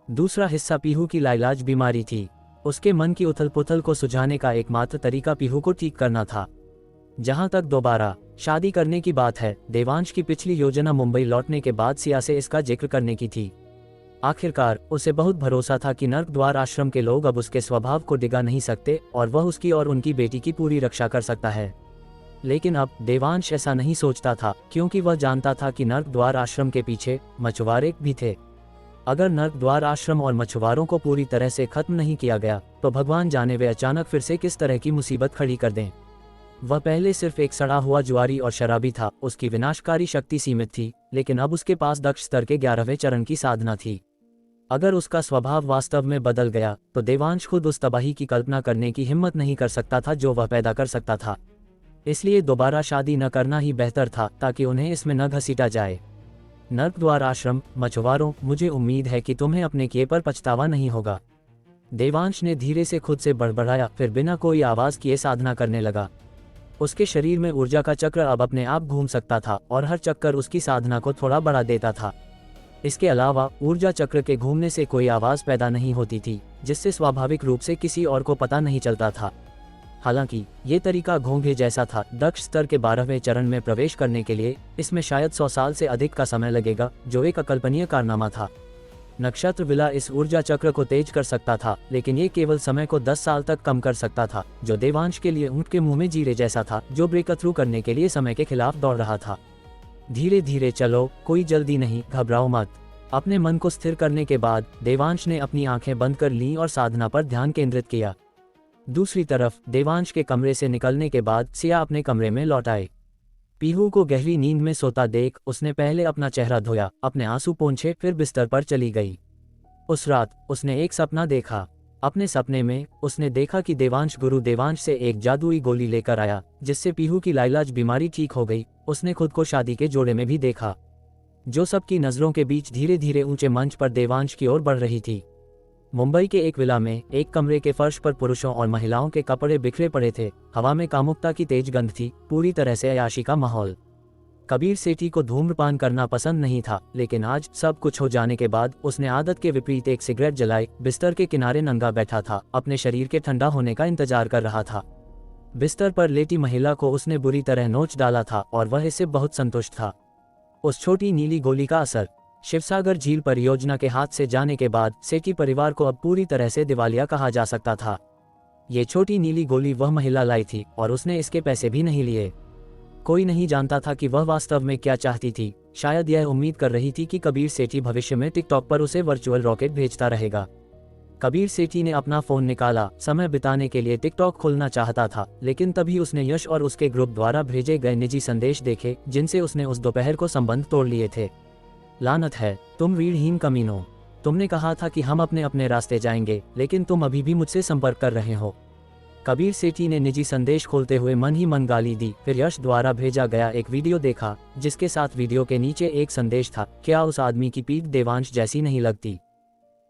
दूसरा हिस्सा पीहू की लाइलाज बीमारी थी। उसके मन की उथल पुथल को सुझाने का एकमात्र तरीका पीहू को ठीक करना था। जहां तक दोबारा शादी करने की बात है, देवांश की पिछली योजना मुंबई लौटने के बाद सिया से इसका जिक्र करने की थी। आखिरकार उसे बहुत भरोसा था कि नर्क द्वार आश्रम के लोग अब उसके स्वभाव को डिगा नहीं सकते और वह उसकी और उनकी बेटी की पूरी रक्षा कर सकता है। लेकिन अब देवांश ऐसा नहीं सोचता था, क्योंकि वह जानता था कि नर्क द्वार आश्रम के पीछे मछुआरे भी थे। अगर नर्क द्वार आश्रम और मछुआरों को पूरी तरह से खत्म नहीं किया गया तो भगवान जाने वे अचानक फिर से किस तरह की मुसीबत खड़ी कर दें। वह पहले सिर्फ एक सड़ा हुआ जुआरी और शराबी था, उसकी विनाशकारी शक्ति सीमित थी, लेकिन अब उसके पास दक्ष स्तर के 11वें चरण की साधना थी। अगर उसका स्वभाव वास्तव में बदल गया तो देवांश खुद उस तबाही की कल्पना करने की हिम्मत नहीं कर सकता था जो वह पैदा कर सकता था। इसलिए दोबारा शादी न करना ही बेहतर था, ताकि उन्हें इसमें न घसीटा जाए। नर्क द्वार आश्रम, मछुआरों, मुझे उम्मीद है कि तुम्हें अपने किए पर पछतावा नहीं होगा। देवांश ने धीरे से खुद से बड़बड़ाया, फिर बिना कोई आवाज किए साधना करने लगा। उसके शरीर में ऊर्जा का चक्र अब अपने आप घूम सकता था और हर चक्कर उसकी साधना को थोड़ा बढ़ा देता था। इसके अलावा ऊर्जा चक्र के घूमने से कोई आवाज पैदा नहीं होती थी, जिससे स्वाभाविक रूप से किसी और को पता नहीं चलता था। हालांकि ये तरीका घोंघे जैसा था। दक्ष स्तर के 12वें चरण में प्रवेश करने के लिए इसमें शायद 100 साल से अधिक का समय लगेगा, जो एक अकल्पनीय कारनामा था। नक्षत्र विला इस ऊर्जा चक्र को तेज कर सकता था, लेकिन ये केवल समय को 10 साल तक कम कर सकता था, जो देवांश के लिए ऊंट के मुंह में जीरे जैसा था, जो ब्रेक थ्रू करने के लिए समय के खिलाफ दौड़ रहा था। धीरे धीरे चलो, कोई जल्दी नहीं, घबराओ मत। अपने मन को स्थिर करने के बाद देवांश ने अपनी आंखें बंद कर लीं और साधना पर ध्यान केंद्रित किया। दूसरी तरफ देवांश के कमरे से निकलने के बाद सिया अपने कमरे में लौट आए। पीहू को गहरी नींद में सोता देख उसने पहले अपना चेहरा धोया, अपने आंसू पोंछे, फिर बिस्तर पर चली गई। उस रात उसने एक सपना देखा। अपने सपने में उसने देखा कि देवांश गुरु देवांश से एक जादुई गोली लेकर आया, जिससे पीहू की लाइलाज बीमारी ठीक हो गई। उसने खुद को शादी के जोड़े में भी देखा, जो सबकी नजरों के बीच धीरे धीरे ऊंचे मंच पर देवांश की ओर बढ़ रही थी। मुंबई के एक विला में एक कमरे के फर्श पर पुरुषों और महिलाओं के कपड़े बिखरे पड़े थे। हवा में कामुकता की तेज गंध थी, पूरी तरह से अयाशी का माहौल। कबीर सेठी को धूम्रपान करना पसंद नहीं था, लेकिन आज सब कुछ हो जाने के बाद उसने आदत के विपरीत एक सिगरेट जलाई। बिस्तर के किनारे नंगा बैठा था, अपने शरीर के ठंडा होने का इंतजार कर रहा था। बिस्तर पर लेटी महिला को उसने बुरी तरह नोच डाला था और वह इससे बहुत संतुष्ट था। उस छोटी नीली गोली का असर शिवसागर झील परियोजना के हाथ से जाने के बाद सेठी परिवार को अब पूरी तरह से दिवालिया कहा जा सकता था। ये छोटी नीली गोली वह महिला लाई थी और उसने इसके पैसे भी नहीं लिए। कोई नहीं जानता था कि वह वास्तव में क्या चाहती थी। शायद यह उम्मीद कर रही थी कि कबीर सेठी भविष्य में टिकटॉक पर उसे वर्चुअल रॉकेट भेजता रहेगा। कबीर सेठी ने अपना फोन निकाला, समय बिताने के लिए टिकटॉक खोलना चाहता था, लेकिन तभी उसने यश और उसके ग्रुप द्वारा भेजे गए निजी संदेश देखे जिनसे उसने उस दोपहर को संबंध तोड़ लिए थे। लानत है, तुम रीढ़हीन कमीनो। तुमने कहा था कि हम अपने अपने रास्ते जाएंगे, लेकिन तुम अभी भी मुझसे संपर्क कर रहे हो। कबीर सेठी ने निजी संदेश खोलते हुए मन ही मन गाली दी। फिर यश द्वारा भेजा गया एक वीडियो देखा, जिसके साथ वीडियो के नीचे एक संदेश था, क्या उस आदमी की पीठ देवांश जैसी नहीं लगती?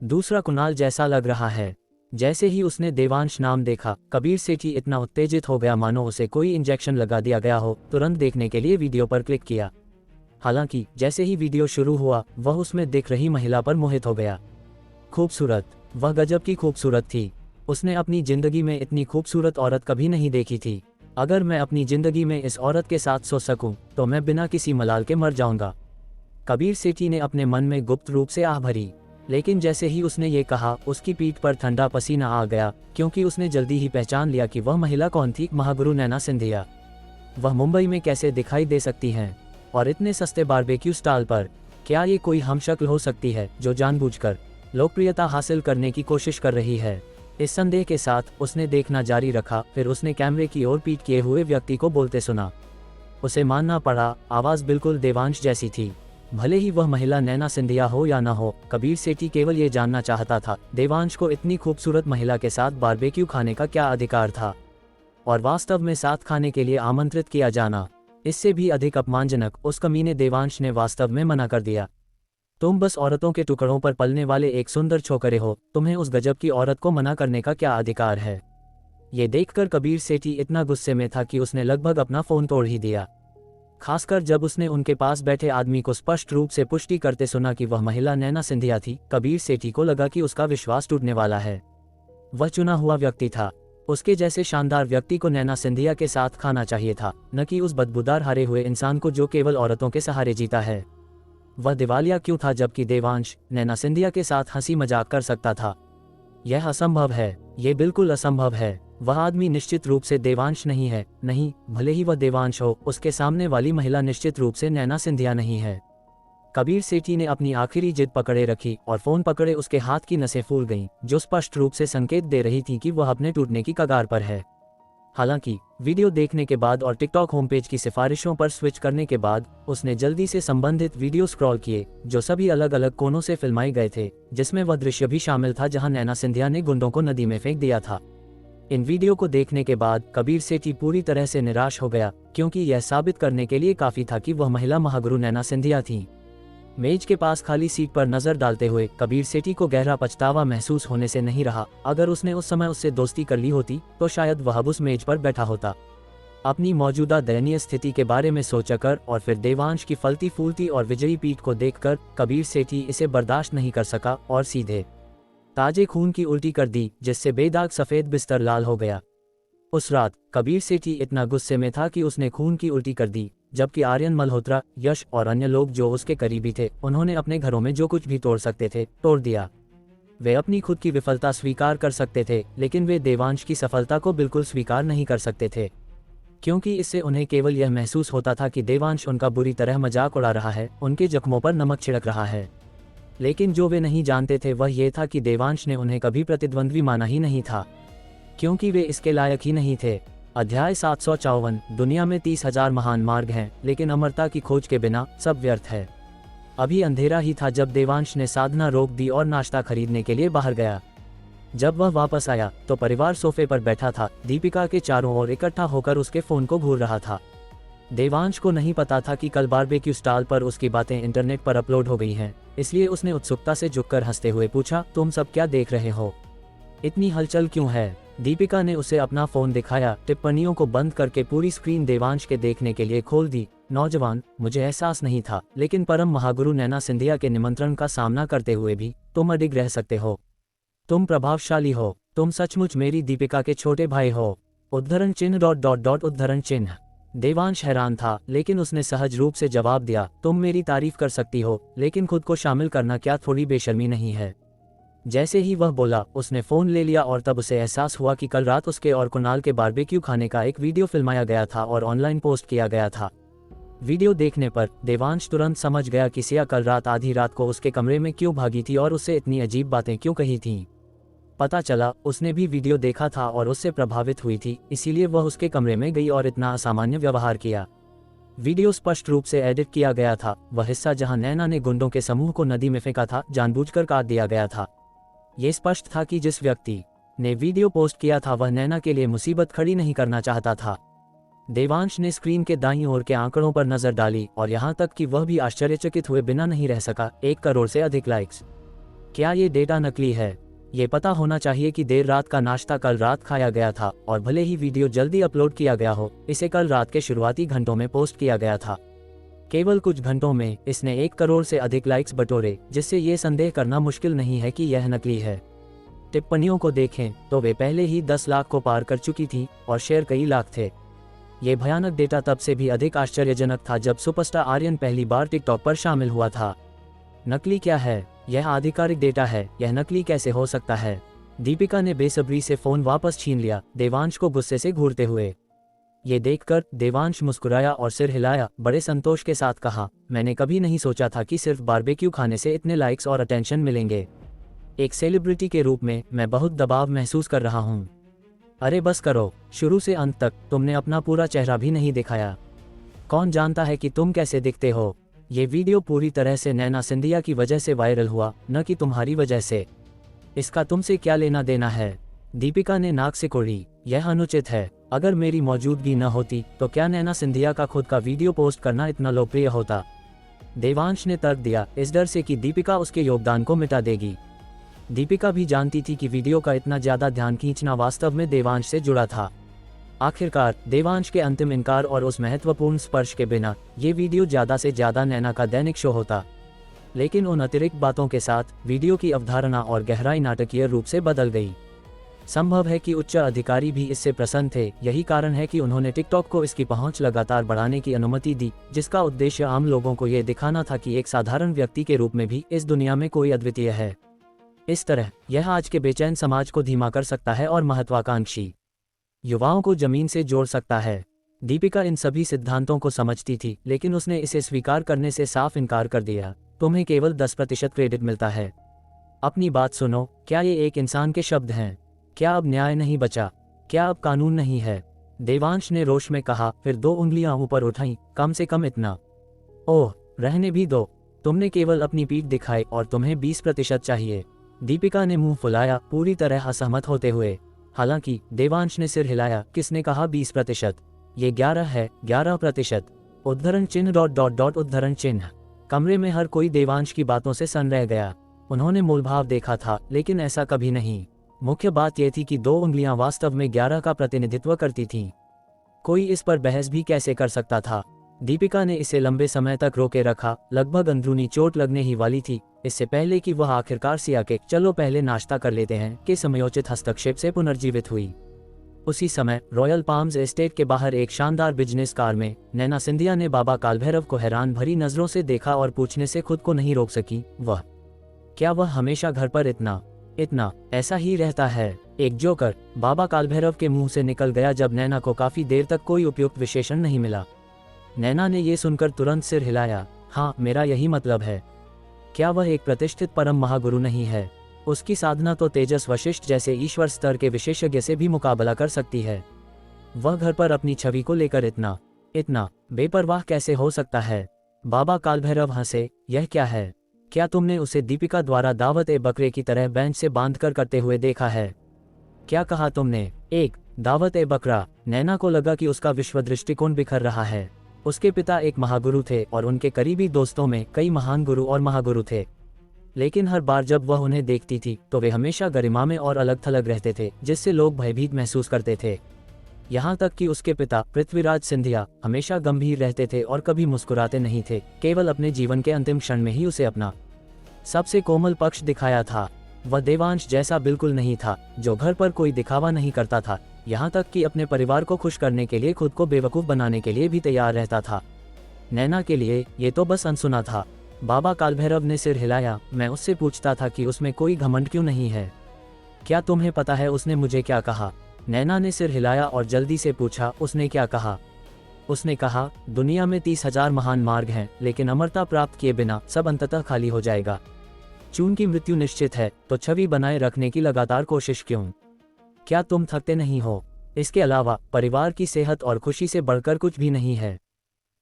दूसरा कुणाल जैसा लग रहा है। जैसे ही उसने देवांश नाम देखा, कबीर सेठी इतना उत्तेजित हो गया मानो उसे कोई इंजेक्शन लगा दिया गया हो। तुरंत देखने के लिए वीडियो पर क्लिक किया। हालांकि जैसे ही वीडियो शुरू हुआ, वह उसमें दिख रही महिला पर मोहित हो गया। खूबसूरत, वह गजब की खूबसूरत थी। उसने अपनी जिंदगी में इतनी खूबसूरत औरत कभी नहीं देखी थी। अगर मैं अपनी जिंदगी में इस औरत के साथ सो सकूं, तो मैं बिना किसी मलाल के मर जाऊंगा। कबीर सेठी ने अपने मन में गुप्त रूप से आह भरी, लेकिन जैसे ही उसने ये कहा, उसकी पीठ पर ठंडा पसीना आ गया, क्योंकि उसने जल्दी ही पहचान लिया कि वह महिला कौन थी। महागुरु नैना सिंधिया। वह मुंबई में कैसे दिखाई दे सकती हैं, और इतने सस्ते बारबेक्यू स्टॉल पर? क्या ये कोई हमशक्ल हो सकती है जो जानबूझकर लोकप्रियता हासिल करने की कोशिश कर रही है? इस संदेह के साथ उसने देखना जारी रखा। फिर उसने कैमरे की ओर पीठ किए हुए व्यक्ति को बोलते सुना। उसे मानना पड़ा, आवाज़ बिल्कुल देवांश जैसी थी। भले ही वह महिला नैना सिंधिया हो या ना हो, कबीर सेठी केवल ये जानना चाहता था, देवांश को इतनी खूबसूरत महिला के साथ बारबेक्यू खाने का क्या अधिकार था, और वास्तव में साथ खाने के लिए आमंत्रित किया जाना, इससे भी अधिक अपमानजनक। उस कमीने देवांश ने वास्तव में मना कर दिया। तुम बस औरतों के टुकड़ों पर पलने वाले एक सुंदर छोकरे हो, तुम्हें उस गजब की औरत को मना करने का क्या अधिकार है? ये देखकर कबीर सेठी इतना गुस्से में था कि उसने लगभग अपना फोन तोड़ ही दिया। खासकर जब उसने उनके पास बैठे आदमी को स्पष्ट रूप से पुष्टि करते सुना कि वह महिला नैना सिंधिया थी। कबीर सेठी को लगा कि उसका विश्वास टूटने वाला है। वह चुना हुआ व्यक्ति था। उसके जैसे शानदार व्यक्ति को नैना सिंधिया के साथ खाना चाहिए था, न कि उस बदबूदार हारे हुए इंसान को जो केवल औरतों के सहारे जीता है। वह दिवालिया क्यों था जबकि देवांश नैना सिंधिया के साथ हंसी मजाक कर सकता था? यह असंभव है, ये बिल्कुल असंभव है। वह आदमी निश्चित रूप से देवांश नहीं है। नहीं, भले ही वह देवांश हो, उसके सामने वाली महिला निश्चित रूप से नैना सिंधिया नहीं है। कबीर सेठी ने अपनी आखिरी जिद पकड़े रखी और फोन पकड़े उसके हाथ की नसें फूल गईं, जो स्पष्ट रूप से संकेत दे रही थी कि वह अपने टूटने की कगार पर है। हालांकि वीडियो देखने के बाद और टिकटॉक होम पेज की सिफारिशों पर स्विच करने के बाद उसने जल्दी से संबंधित वीडियो स्क्रॉल किए, जो सभी अलग अलग कोनों से फिल्माए गए थे, जिसमें वह दृश्य भी शामिल था जहां नैना सिंधिया ने गुंडों को नदी में फेंक दिया था। इन वीडियो को देखने के बाद कबीर सेठी पूरी तरह से निराश हो गया, क्योंकि यह साबित करने के लिए काफी था कि वह महिला महागुरु नैना सिंधिया थी। मेज के पास खाली सीट पर नजर डालते हुए कबीर सेठी को गहरा पछतावा महसूस होने से नहीं रहा। अगर उसने उस समय उससे दोस्ती कर ली होती, तो शायद वह अब उस मेज पर बैठा होता। अपनी मौजूदा दयनीय स्थिति के बारे में सोचकर और फिर देवांश की फलती फूलती और विजयी पीठ को देखकर कबीर सेठी इसे बर्दाश्त नहीं कर सका और सीधे ताजे खून की उल्टी कर दी, जिससे बेदाग सफेद बिस्तर लाल हो गया। उस रात कबीर सेठी इतना गुस्से में था कि उसने खून की उल्टी कर दी, जबकि आर्यन मल्होत्रा, यश और अन्य लोग जो उसके करीबी थे, उन्होंने अपने घरों में जो कुछ भी तोड़ सकते थे तोड़ दिया। वे अपनी खुद की विफलता स्वीकार कर सकते थे, लेकिन वे देवांश की सफलता को बिल्कुल स्वीकार नहीं कर सकते थे, क्योंकि इससे उन्हें केवल यह महसूस होता था कि देवांश उनका बुरी तरह मजाक उड़ा रहा है, उनके जख्मों पर नमक छिड़क रहा है। लेकिन जो वे नहीं जानते थे वह ये था कि देवांश ने उन्हें कभी प्रतिद्वंद्वी माना ही नहीं था, क्योंकि वे इसके लायक ही नहीं थे। अध्याय 754। दुनिया में 30,000 महान मार्ग हैं, लेकिन अमरता की खोज के बिना सब व्यर्थ है। अभी अंधेरा ही था जब देवांश ने साधना रोक दी और नाश्ता खरीदने के लिए बाहर गया। जब वह वापस आया तो परिवार सोफे पर बैठा था, दीपिका के चारों ओर इकट्ठा होकर उसके फोन को घूर रहा था। देवांश को नहीं पता था कि कल बारबेक्यू स्टॉल पर उसकी बातें इंटरनेट पर अपलोड हो गई हैं, इसलिए उसने उत्सुकता से झुककर हंसते हुए पूछा, तुम सब क्या देख रहे हो? इतनी हलचल क्यों है? दीपिका ने उसे अपना फोन दिखाया। टिप्पणियों को बंद करके पूरी स्क्रीन देवांश के देखने के लिए खोल दी। नौजवान, मुझे एहसास नहीं था, लेकिन परम महागुरु नैना सिंधिया के निमंत्रण का सामना करते हुए भी तुम अडिग रह सकते हो। तुम प्रभावशाली हो, तुम सचमुच मेरी दीपिका के छोटे भाई हो। उद्धरण चिन्ह .. उद्धरण चिन्ह। देवांश हैरान था, लेकिन उसने सहज रूप से जवाब दिया, तुम मेरी तारीफ कर सकती हो, लेकिन खुद को शामिल करना क्या थोड़ी बेशर्मी नहीं है। जैसे ही वह बोला, उसने फ़ोन ले लिया और तब उसे एहसास हुआ कि कल रात उसके और कुणाल के बारबेक्यू खाने का एक वीडियो फिल्माया गया था और ऑनलाइन पोस्ट किया गया था। वीडियो देखने पर देवांश तुरंत समझ गया कि सिया कल रात आधी रात को उसके कमरे में क्यों भागी थी और उससे इतनी अजीब बातें क्यों कही थीं। पता चला उसने भी वीडियो देखा था और उससे प्रभावित हुई थी, इसीलिए वह उसके कमरे में गई और इतना असामान्य व्यवहार किया। वीडियो स्पष्ट रूप से एडिट किया गया था। वह हिस्सा जहां नैना ने गुंडों के समूह को नदी में फेंका था जानबूझकर काट दिया गया था। ये स्पष्ट था कि जिस व्यक्ति ने वीडियो पोस्ट किया था वह नैना के लिए मुसीबत खड़ी नहीं करना चाहता था। देवांश ने स्क्रीन के दाईं ओर के आंकड़ों पर नजर डाली और यहाँ तक कि वह भी आश्चर्यचकित हुए बिना नहीं रह सका। 1 करोड़ से अधिक लाइक्स। क्या ये डेटा नकली है? ये पता होना चाहिए कि देर रात का नाश्ता कल रात खाया गया था और भले ही वीडियो जल्दी अपलोड किया गया हो, इसे कल रात के शुरुआती घंटों में पोस्ट किया गया था। केवल कुछ घंटों में इसने 1 करोड़ से अधिक लाइक्स बटोरे, जिससे ये संदेह करना मुश्किल नहीं है कि यह नकली है। टिप्पणियों को देखें तो वे पहले ही 10 लाख को पार कर चुकी थी और शेयर कई लाख थे। ये भयानक डेटा तब से भी अधिक आश्चर्यजनक था जब सुपरस्टार आर्यन पहली बार टिकटॉक पर शामिल हुआ था। नकली क्या है? यह आधिकारिक डेटा है, यह नकली कैसे हो सकता है? दीपिका ने बेसब्री से फोन वापस छीन लिया, देवांश को गुस्से से घूरते हुए। ये देखकर देवांश मुस्कुराया और सिर हिलाया, बड़े संतोष के साथ कहा, मैंने कभी नहीं सोचा था कि सिर्फ बारबेक्यू खाने से इतने लाइक्स और अटेंशन मिलेंगे। एक सेलिब्रिटी के रूप में मैं बहुत दबाव महसूस कर रहा हूँ। अरे बस करो, शुरू से अंत तक तुमने अपना पूरा चेहरा भी नहीं दिखाया। कौन जानता है कि तुम कैसे दिखते हो। ये वीडियो पूरी तरह से नैना सिंधिया की वजह से वायरल हुआ, न कि तुम्हारी वजह से। इसका तुमसे क्या लेना देना है? दीपिका ने नाक सिकोड़ी, यह अनुचित है। अगर मेरी मौजूदगी न होती तो क्या नैना सिंधिया का खुद का वीडियो पोस्ट करना इतना लोकप्रिय होता? देवांश ने तर्क दिया, इस डर से कि दीपिका उसके योगदान को मिटा देगी। दीपिका भी जानती थी कि वीडियो का इतना ज्यादा ध्यान खींचना वास्तव में देवांश से जुड़ा था। आखिरकार देवांश के अंतिम इनकार और उस महत्वपूर्ण स्पर्श के बिना ये वीडियो ज्यादा से ज्यादा नैना का दैनिक शो होता। लेकिन उन अतिरिक्त बातों के साथ वीडियो की अवधारणा और गहराई नाटकीय रूप से बदल गई। संभव है कि उच्च अधिकारी भी इससे प्रसन्न थे। यही कारण है कि उन्होंने टिकटॉक को इसकी पहुंच लगातार बढ़ाने की अनुमति दी, जिसका उद्देश्य आम लोगों को यह दिखाना था कि एक साधारण व्यक्ति के रूप में भी इस दुनिया में कोई अद्वितीय है। इस तरह यह आज के बेचैन समाज को धीमा कर सकता है और महत्वाकांक्षी युवाओं को जमीन से जोड़ सकता है। दीपिका इन सभी सिद्धांतों को समझती थी, लेकिन उसने इसे स्वीकार करने से साफ इनकार कर दिया। तुम्हें केवल 10% क्रेडिट मिलता है। अपनी बात सुनो, क्या ये एक इंसान के शब्द हैं? क्या अब न्याय नहीं बचा? क्या अब कानून नहीं है? देवांश ने रोष में कहा, फिर 2 उंगलियां ऊपर उठाईं, कम से कम इतना। ओह, रहने भी दो, तुमने केवल अपनी पीठ दिखाई और तुम्हें 20% चाहिए। दीपिका ने मुंह फुलाया, पूरी तरह असहमत होते हुए। हालांकि देवांश ने सिर हिलाया, किसने कहा 20%? ये 11 है, 11%। उद्धरण चिन्ह ... उद्धरण चिन्ह। कमरे में हर कोई देवांश की बातों से सन्न रह गया। उन्होंने मूलभाव देखा था, लेकिन ऐसा कभी नहीं। मुख्य बात यह थी कि 2 उंगलियां वास्तव में 11 का प्रतिनिधित्व करती थीं। कोई इस पर बहस भी कैसे कर सकता था? दीपिका ने इसे लंबे समय तक रोके रखा, लगभग अंदरूनी चोट लगने ही वाली थी, इससे पहले कि वह आखिरकार सिया के चलो पहले नाश्ता कर लेते हैं के समयोचित हस्तक्षेप से पुनर्जीवित हुई। उसी समय रॉयल पाम्स एस्टेट के बाहर एक शानदार बिजनेस कार में नैना सिंधिया ने बाबा कालभैरव को हैरान भरी नजरों से देखा और पूछने से खुद को नहीं रोक सकी, क्या वह हमेशा घर पर इतना ऐसा ही रहता है? एक जोकर बाबा कालभैरव के मुंह से निकल गया जब नैना को काफी देर तक कोई उपयुक्त विशेषण नहीं मिला। नैना ने यह सुनकर तुरंत सिर हिलाया, हाँ, मेरा यही मतलब है। क्या वह एक प्रतिष्ठित परम महागुरु नहीं है? उसकी साधना तो तेजस वशिष्ठ जैसे ईश्वर स्तर के विशेषज्ञ से भी मुकाबला कर सकती है। वह घर पर अपनी छवि को लेकर इतना बेपरवाह कैसे हो सकता है? बाबा कालभैरव हंसे, यह क्या है? क्या तुमने उसे दीपिका द्वारा दावत ए बकरे की तरह बेंच से बांधकर करते हुए देखा है? क्या कहा तुमने? एक दावत ए बकरा। नैना को लगा कि उसका विश्व दृष्टिकोण बिखर रहा है। उसके पिता एक महागुरु थे और उनके करीबी दोस्तों में कई महान गुरु और महागुरु थे, लेकिन हर बार जब वह उन्हें देखती थी तो वे हमेशा गरिमा में और अलग थलग रहते थे, जिससे लोग भयभीत महसूस करते थे। यहाँ तक कि उसके पिता पृथ्वीराज सिंधिया हमेशा गंभीर रहते थे और कभी मुस्कुराते नहीं थे, केवल अपने जीवन के अंतिम क्षण में ही उसे अपना सबसे कोमल पक्ष दिखाया था। वह देवांश जैसा बिल्कुल नहीं था, जो घर पर कोई दिखावा नहीं करता था, यहाँ तक कि अपने परिवार को खुश करने के लिए खुद को बेवकूफ़ बनाने के लिए भी तैयार रहता था। नैना के लिए ये तो बस अनसुना था। बाबा कालभैरव ने सिर हिलाया। मैं उससे पूछता था कि उसमें कोई घमंड क्यों नहीं है। क्या तुम्हें पता है उसने मुझे क्या कहा? नैना ने सिर हिलाया और जल्दी से पूछा, उसने क्या कहा? उसने कहा, दुनिया में 30,000 महान मार्ग हैं, लेकिन अमरता प्राप्त किए बिना सब अंततः खाली हो जाएगा। चून की मृत्यु निश्चित है, तो छवि बनाए रखने की लगातार कोशिश क्यों? क्या तुम थकते नहीं हो? इसके अलावा परिवार की सेहत और खुशी से बढ़कर कुछ भी नहीं है।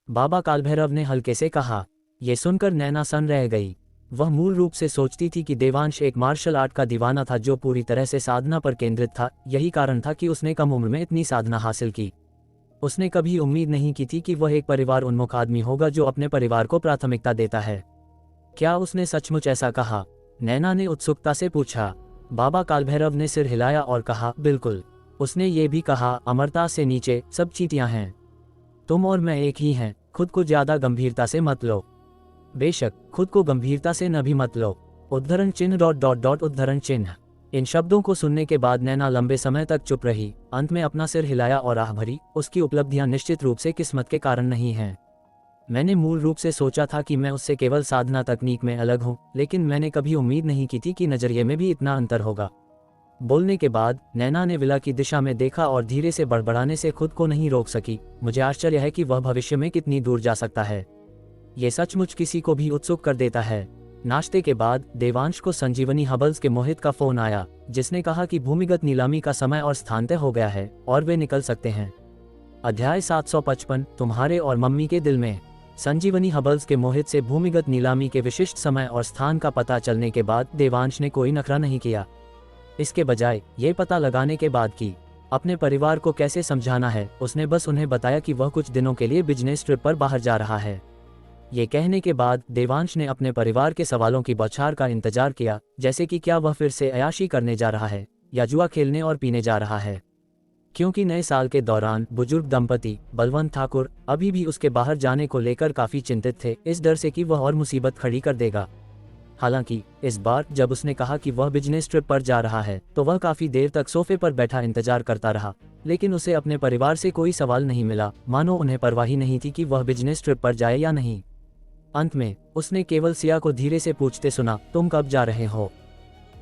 बाबा कालभैरव ने हल्के से कहा। ये सुनकर नैना सन रह गई। वह मूल रूप से सोचती थी कि देवांश एक मार्शल आर्ट का दीवाना था जो पूरी तरह से साधना पर केंद्रित था। यही कारण था कि उसने कम उम्र में इतनी साधना हासिल की। उसने कभी उम्मीद नहीं की थी कि वह एक परिवार उन्मुख आदमी होगा जो अपने परिवार को प्राथमिकता देता है। क्या उसने सचमुच ऐसा कहा? नैना ने उत्सुकता से पूछा। बाबा कालभैरव ने सिर हिलाया और कहा, बिल्कुल। उसने ये भी कहा, अमरता से नीचे सब चींटियां हैं। तुम और मैं एक ही हैं। खुद को ज्यादा गंभीरता से मत लो। बेशक, खुद को गंभीरता से न भी मत लो। उद्धरण चिन्ह ... उद्धरण चिन्ह। इन शब्दों को सुनने के बाद नैना लंबे समय तक चुप रही। अंत में अपना सिर हिलाया और आह भरी। उसकी उपलब्धियां निश्चित रूप से किस्मत के कारण नहीं हैं। मैंने मूल रूप से सोचा था कि मैं उससे केवल साधना तकनीक में अलग हूं, लेकिन मैंने कभी उम्मीद नहीं की थी कि नजरिए में भी इतना अंतर होगा। बोलने के बाद नैना ने विला की दिशा में देखा और धीरे से बड़बड़ाने से खुद को नहीं रोक सकी। मुझे आश्चर्य है कि वह भविष्य में कितनी दूर जा सकता है। ये सचमुच किसी को भी उत्सुक कर देता है। नाश्ते के बाद देवांश को संजीवनी हबल्स के मोहित का फोन आया, जिसने कहा कि भूमिगत नीलामी का समय और स्थान तय हो गया है और वे निकल सकते हैं। अध्याय 755, तुम्हारे और मम्मी के दिल में। संजीवनी हबल्स के मोहित से भूमिगत नीलामी के विशिष्ट समय और स्थान का पता चलने के बाद देवांश ने कोई नखरा नहीं किया। इसके बजाय ये पता लगाने के बाद कि अपने परिवार को कैसे समझाना है, उसने बस उन्हें बताया कि वह कुछ दिनों के लिए बिजनेस ट्रिप पर बाहर जा रहा है। ये कहने के बाद देवांश ने अपने परिवार के सवालों की बौछार का इंतजार किया, जैसे कि क्या वह फिर से अय्याशी करने जा रहा है या जुआ खेलने और पीने जा रहा है। क्योंकि नए साल के दौरान बुजुर्ग दंपति बलवंत ठाकुर अभी भी उसके बाहर जाने को लेकर काफी चिंतित थे, इस डर से कि वह और मुसीबत खड़ी कर देगा। हालांकि इस बार जब उसने कहा कि वह बिजनेस ट्रिप पर जा रहा है, तो वह काफी देर तक सोफे पर बैठा इंतजार करता रहा, लेकिन उसे अपने परिवार से कोई सवाल नहीं मिला, मानो उन्हें परवाह ही नहीं थी कि वह बिजनेस ट्रिप पर जाए या नहीं। अंत में उसने केवल सिया को धीरे से पूछते सुना, तुम कब जा रहे हो?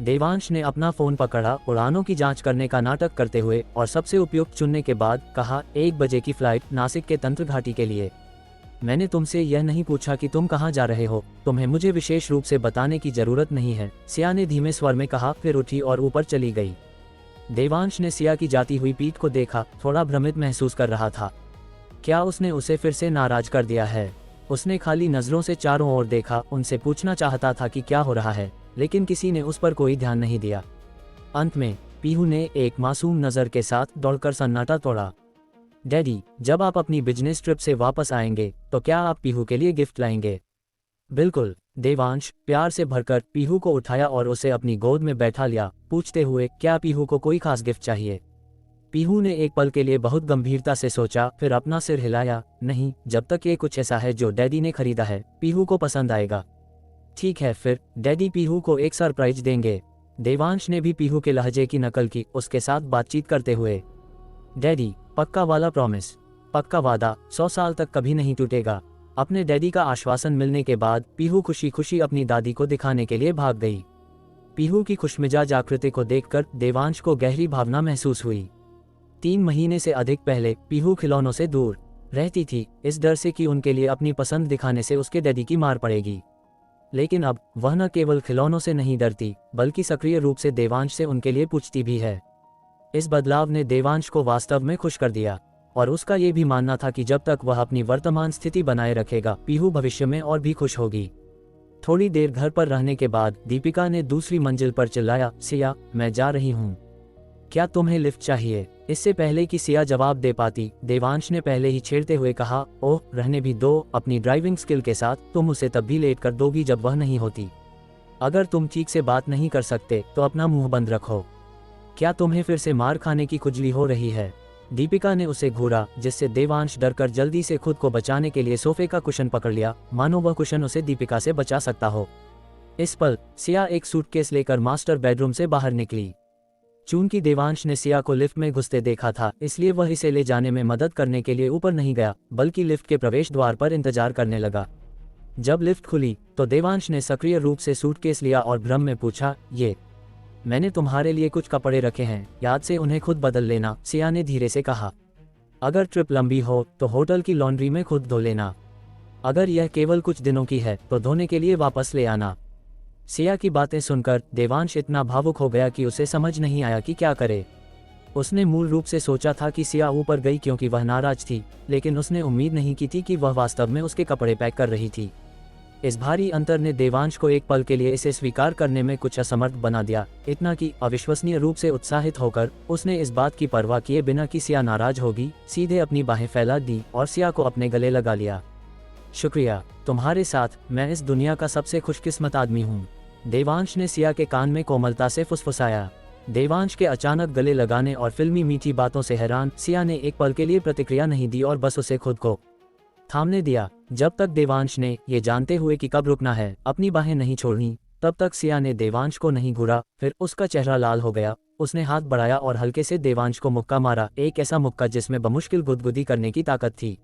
देवांश ने अपना फोन पकड़ा, उड़ानों की जांच करने का नाटक करते हुए और सबसे उपयुक्त चुनने के बाद कहा, 1 बजे की फ्लाइट नासिक के तंत्र घाटी के लिए। मैंने तुमसे यह नहीं पूछा कि तुम कहाँ जा रहे हो, तुम्हें मुझे विशेष रूप से बताने की जरूरत नहीं है, सिया ने धीमे स्वर में कहा, फिर उठी और ऊपर चली गई। देवांश ने सिया की जाती हुई पीठ को देखा, थोड़ा भ्रमित महसूस कर रहा था। क्या उसने उसे फिर से नाराज कर दिया है? उसने खाली नजरों से चारों ओर देखा, उनसे पूछना चाहता था कि क्या हो रहा है, लेकिन किसी ने उस पर कोई ध्यान नहीं दिया। अंत में पीहू ने एक मासूम नजर के साथ दौड़कर सन्नाटा तोड़ा। डैडी, जब आप अपनी बिजनेस ट्रिप से वापस आएंगे तो क्या आप पीहू के लिए गिफ्ट लाएंगे? बिल्कुल। देवांश प्यार से भरकर पीहू को उठाया और उसे अपनी गोद में बैठा लिया, पूछते हुए, क्या पीहू को कोई खास गिफ्ट चाहिए? पीहू ने एक पल के लिए बहुत गंभीरता से सोचा, फिर अपना सिर हिलाया, नहीं, जब तक ये कुछ ऐसा है जो डैडी ने खरीदा है, पीहू को पसंद आएगा। ठीक है, फिर डैडी पीहू को एक सरप्राइज देंगे। देवांश ने भी पीहू के लहजे की नकल की, उसके साथ बातचीत करते हुए। डैडी, पक्का वाला प्रॉमिस? पक्का वादा 100 साल तक कभी नहीं टूटेगा। अपने डैडी का आश्वासन मिलने के बाद पीहू खुशी खुशी अपनी दादी को दिखाने के लिए भाग गई। पीहू की खुशमिजाज आकृति को देखकर देवांश को गहरी भावना महसूस हुई। 3 महीने से अधिक पहले पीहू खिलौनों से दूर रहती थी, इस डर से कि उनके लिए अपनी पसंद दिखाने से उसके डैडी की मार पड़ेगी। लेकिन अब वह न केवल खिलौनों से नहीं डरती, बल्कि सक्रिय रूप से देवांश से उनके लिए पूछती भी है। इस बदलाव ने देवांश को वास्तव में खुश कर दिया, और उसका ये भी मानना था कि जब तक वह अपनी वर्तमान स्थिति बनाए रखेगा, पीहू भविष्य में और भी खुश होगी। थोड़ी देर घर पर रहने के बाद दीपिका ने दूसरी मंजिल पर चिल्लाया, सिया, मैं जा रही हूँ। क्या तुम्हें लिफ्ट चाहिए? इससे पहले कि सिया जवाब दे पाती, देवांश ने पहले ही छेड़ते हुए कहा, ओह, रहने भी दो, अपनी ड्राइविंग स्किल के साथ तुम उसे तब भी लेट कर दोगी जब वह नहीं होती। अगर तुम ठीक से बात नहीं कर सकते तो अपना मुंह बंद रखो। क्या तुम्हें फिर से मार खाने की खुजली हो रही है? दीपिका ने उसे घूरा, जिससे देवांश डरकर जल्दी से खुद को बचाने के लिए सोफे का कुशन पकड़ लिया, मानो वह कुशन उसे दीपिका से बचा सकता हो। इस पल सिया एक सूटकेस लेकर मास्टर बेडरूम से बाहर निकली। चूंकि देवांश ने सिया को लिफ्ट में घुसते देखा था, इसलिए वह इसे ले जाने में मदद करने के लिए ऊपर नहीं गया, बल्कि लिफ्ट के प्रवेश द्वार पर इंतजार करने लगा। जब लिफ्ट खुली तो देवांश ने सक्रिय रूप से सूटकेस लिया और भ्रम में पूछा, ये मैंने तुम्हारे लिए कुछ कपड़े रखे हैं, याद से उन्हें खुद बदल लेना, सिया ने धीरे से कहा। अगर ट्रिप लंबी हो तो होटल की लॉन्ड्री में खुद धो लेना। अगर यह केवल कुछ दिनों की है तो धोने के लिए वापस ले आना। सिया की बातें सुनकर देवांश इतना भावुक हो गया कि उसे समझ नहीं आया कि क्या करे। उसने मूल रूप से सोचा था कि सिया ऊपर गई क्योंकि वह नाराज थी, लेकिन उसने उम्मीद नहीं की थी कि वह वास्तव में उसके कपड़े पैक कर रही थी। इस भारी अंतर ने देवांश को एक पल के लिए इसे स्वीकार करने में कुछ असमर्थ बना दिया, इतना कि अविश्वसनीय रूप से उत्साहित होकर उसने इस बात की परवाह किए बिना कि सिया नाराज होगी, सीधे अपनी बाहें फैला दी और सिया को अपने गले लगा लिया। शुक्रिया, तुम्हारे साथ मैं इस दुनिया का सबसे खुशकिस्मत आदमी हूँ, देवांश ने सिया के कान में कोमलता से फुसफुसाया। देवांश के अचानक गले लगाने और फिल्मी मीठी बातों से हैरान सिया ने एक पल के लिए प्रतिक्रिया नहीं दी और बस उसे खुद को थामने दिया। जब तक देवांश ने, ये जानते हुए कि कब रुकना है, अपनी बाहें नहीं छोड़नी, तब तक सिया ने देवांश को नहीं घूरा। फिर उसका चेहरा लाल हो गया, उसने हाथ बढ़ाया और हल्के से देवांश को मुक्का मारा, एक ऐसा मुक्का जिसमें बमुश्किल गुदगुदी करने की ताकत थी।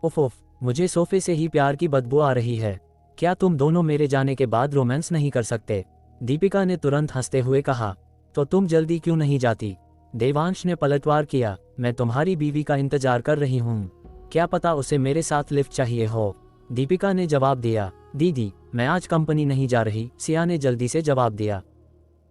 उफ उफ, मुझे सोफे से ही प्यार की बदबू आ रही है। क्या तुम दोनों मेरे जाने के बाद रोमांस नहीं कर सकते? दीपिका ने तुरंत हंसते हुए कहा। तो तुम जल्दी क्यों नहीं जाती? देवांश ने पलटवार किया। मैं तुम्हारी बीवी का इंतजार कर रही हूँ, क्या पता उसे मेरे साथ लिफ्ट चाहिए हो, दीपिका ने जवाब दिया। दीदी, मैं आज कंपनी नहीं जा रही, सिया ने जल्दी से जवाब दिया।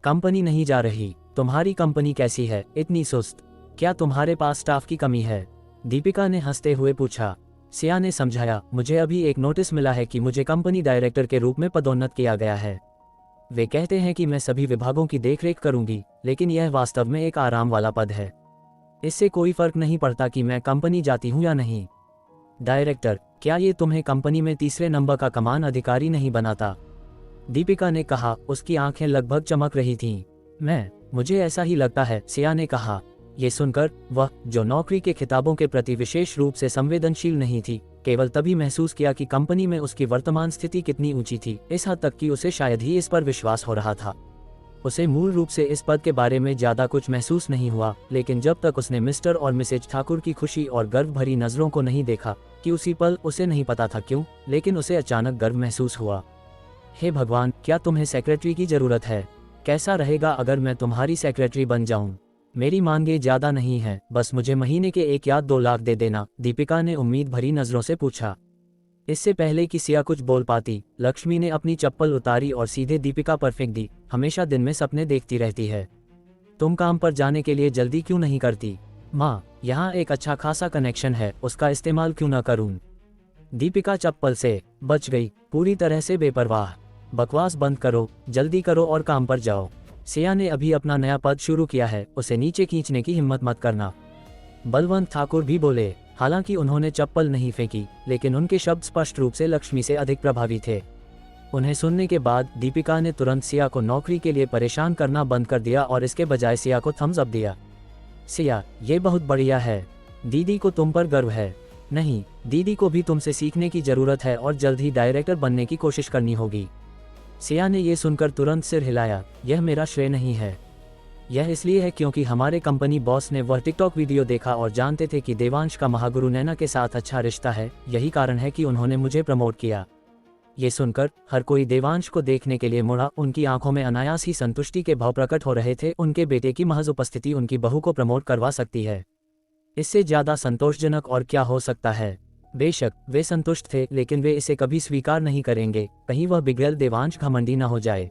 कंपनी नहीं जा रही? तुम्हारी कंपनी कैसी है, इतनी सुस्त? क्या तुम्हारे पास स्टाफ की कमी है? दीपिका ने हंसते हुए पूछा। सिया ने समझाया, मुझे अभी एक नोटिस मिला है कि मुझे कंपनी डायरेक्टर के रूप में पदोन्नत किया गया है। वे कहते हैं कि मैं सभी विभागों की देखरेख करूंगी, लेकिन यह वास्तव में एक आराम वाला पद है। इससे कोई फर्क नहीं पड़ता कि मैं कंपनी जाती हूँ या नहीं। डायरेक्टर, क्या ये तुम्हें कंपनी में तीसरे नंबर का कमान अधिकारी नहीं बनाता? दीपिका ने कहा, उसकी आंखें लगभग चमक रही थीं। मुझे ऐसा ही लगता है, सिया ने कहा। ये सुनकर वह, जो नौकरी के खिताबों के प्रति विशेष रूप से संवेदनशील नहीं थी, केवल तभी महसूस किया कि कंपनी में उसकी वर्तमान स्थिति कितनी ऊंची थी, इस हद तक कि उसे शायद ही इस पर विश्वास हो रहा था। उसे मूल रूप से इस पद के बारे में ज्यादा कुछ महसूस नहीं हुआ, लेकिन जब तक उसने मिस्टर और मिसेज ठाकुर की खुशी और गर्व भरी नजरों को नहीं देखा कि उसी पल, उसे नहीं पता था क्यों, लेकिन उसे अचानक गर्व महसूस हुआ। हे भगवान, क्या तुम्हें सेक्रेटरी की जरूरत है? कैसा रहेगा अगर मैं तुम्हारी सेक्रेटरी बन जाऊं? मेरी मांगे ज्यादा नहीं है, बस मुझे महीने के 1 या 2 लाख दे देना, दीपिका ने उम्मीद भरी नजरों से पूछा। इससे पहले कि सिया कुछ बोल पाती, लक्ष्मी ने अपनी चप्पल उतारी और सीधे दीपिका पर फेंक दी। हमेशा दिन में सपने देखती रहती है, तुम काम पर जाने के लिए जल्दी क्यों नहीं करती? माँ, यहाँ एक अच्छा खासा कनेक्शन है, उसका इस्तेमाल क्यों न करूँ? दीपिका चप्पल से बच गई, पूरी तरह से बेपरवाह। बकवास बंद करो, जल्दी करो और काम पर जाओ। सिया ने अभी अपना नया पद शुरू किया है, उसे नीचे खींचने की हिम्मत मत करना। बलवंत ठाकुर भी बोले। हालांकि उन्होंने चप्पल नहीं फेंकी, लेकिन उनके शब्द स्पष्ट रूप से लक्ष्मी से अधिक प्रभावी थे। उन्हें सुनने के बाद दीपिका ने तुरंत सिया को नौकरी के लिए परेशान करना बंद कर दिया और इसके बजाय सिया को थम्स अप दिया। सिया, ये बहुत बढ़िया है, दीदी को तुम पर गर्व है। नहीं, दीदी को भी तुमसे सीखने की जरूरत है और जल्द ही डायरेक्टर बनने की कोशिश करनी होगी। सिया ने यह सुनकर तुरंत सिर हिलाया। यह मेरा श्रेय नहीं है, यह इसलिए है क्योंकि हमारे कंपनी बॉस ने वह टिकटॉक वीडियो देखा और जानते थे कि देवांश का महागुरु नैना के साथ अच्छा रिश्ता है, यही कारण है कि उन्होंने मुझे प्रमोट किया। ये सुनकर हर कोई देवांश को देखने के लिए मुड़ा, उनकी आंखों में अनायास ही संतुष्टि के भाव प्रकट हो रहे थे। उनके बेटे की महज उपस्थिति उनकी बहू को प्रमोट करवा सकती है, इससे ज्यादा संतोषजनक और क्या हो सकता है? बेशक वे संतुष्ट थे, लेकिन वे इसे कभी स्वीकार नहीं करेंगे, कहीं वह बिगड़ल देवांश घमंडी न हो जाए।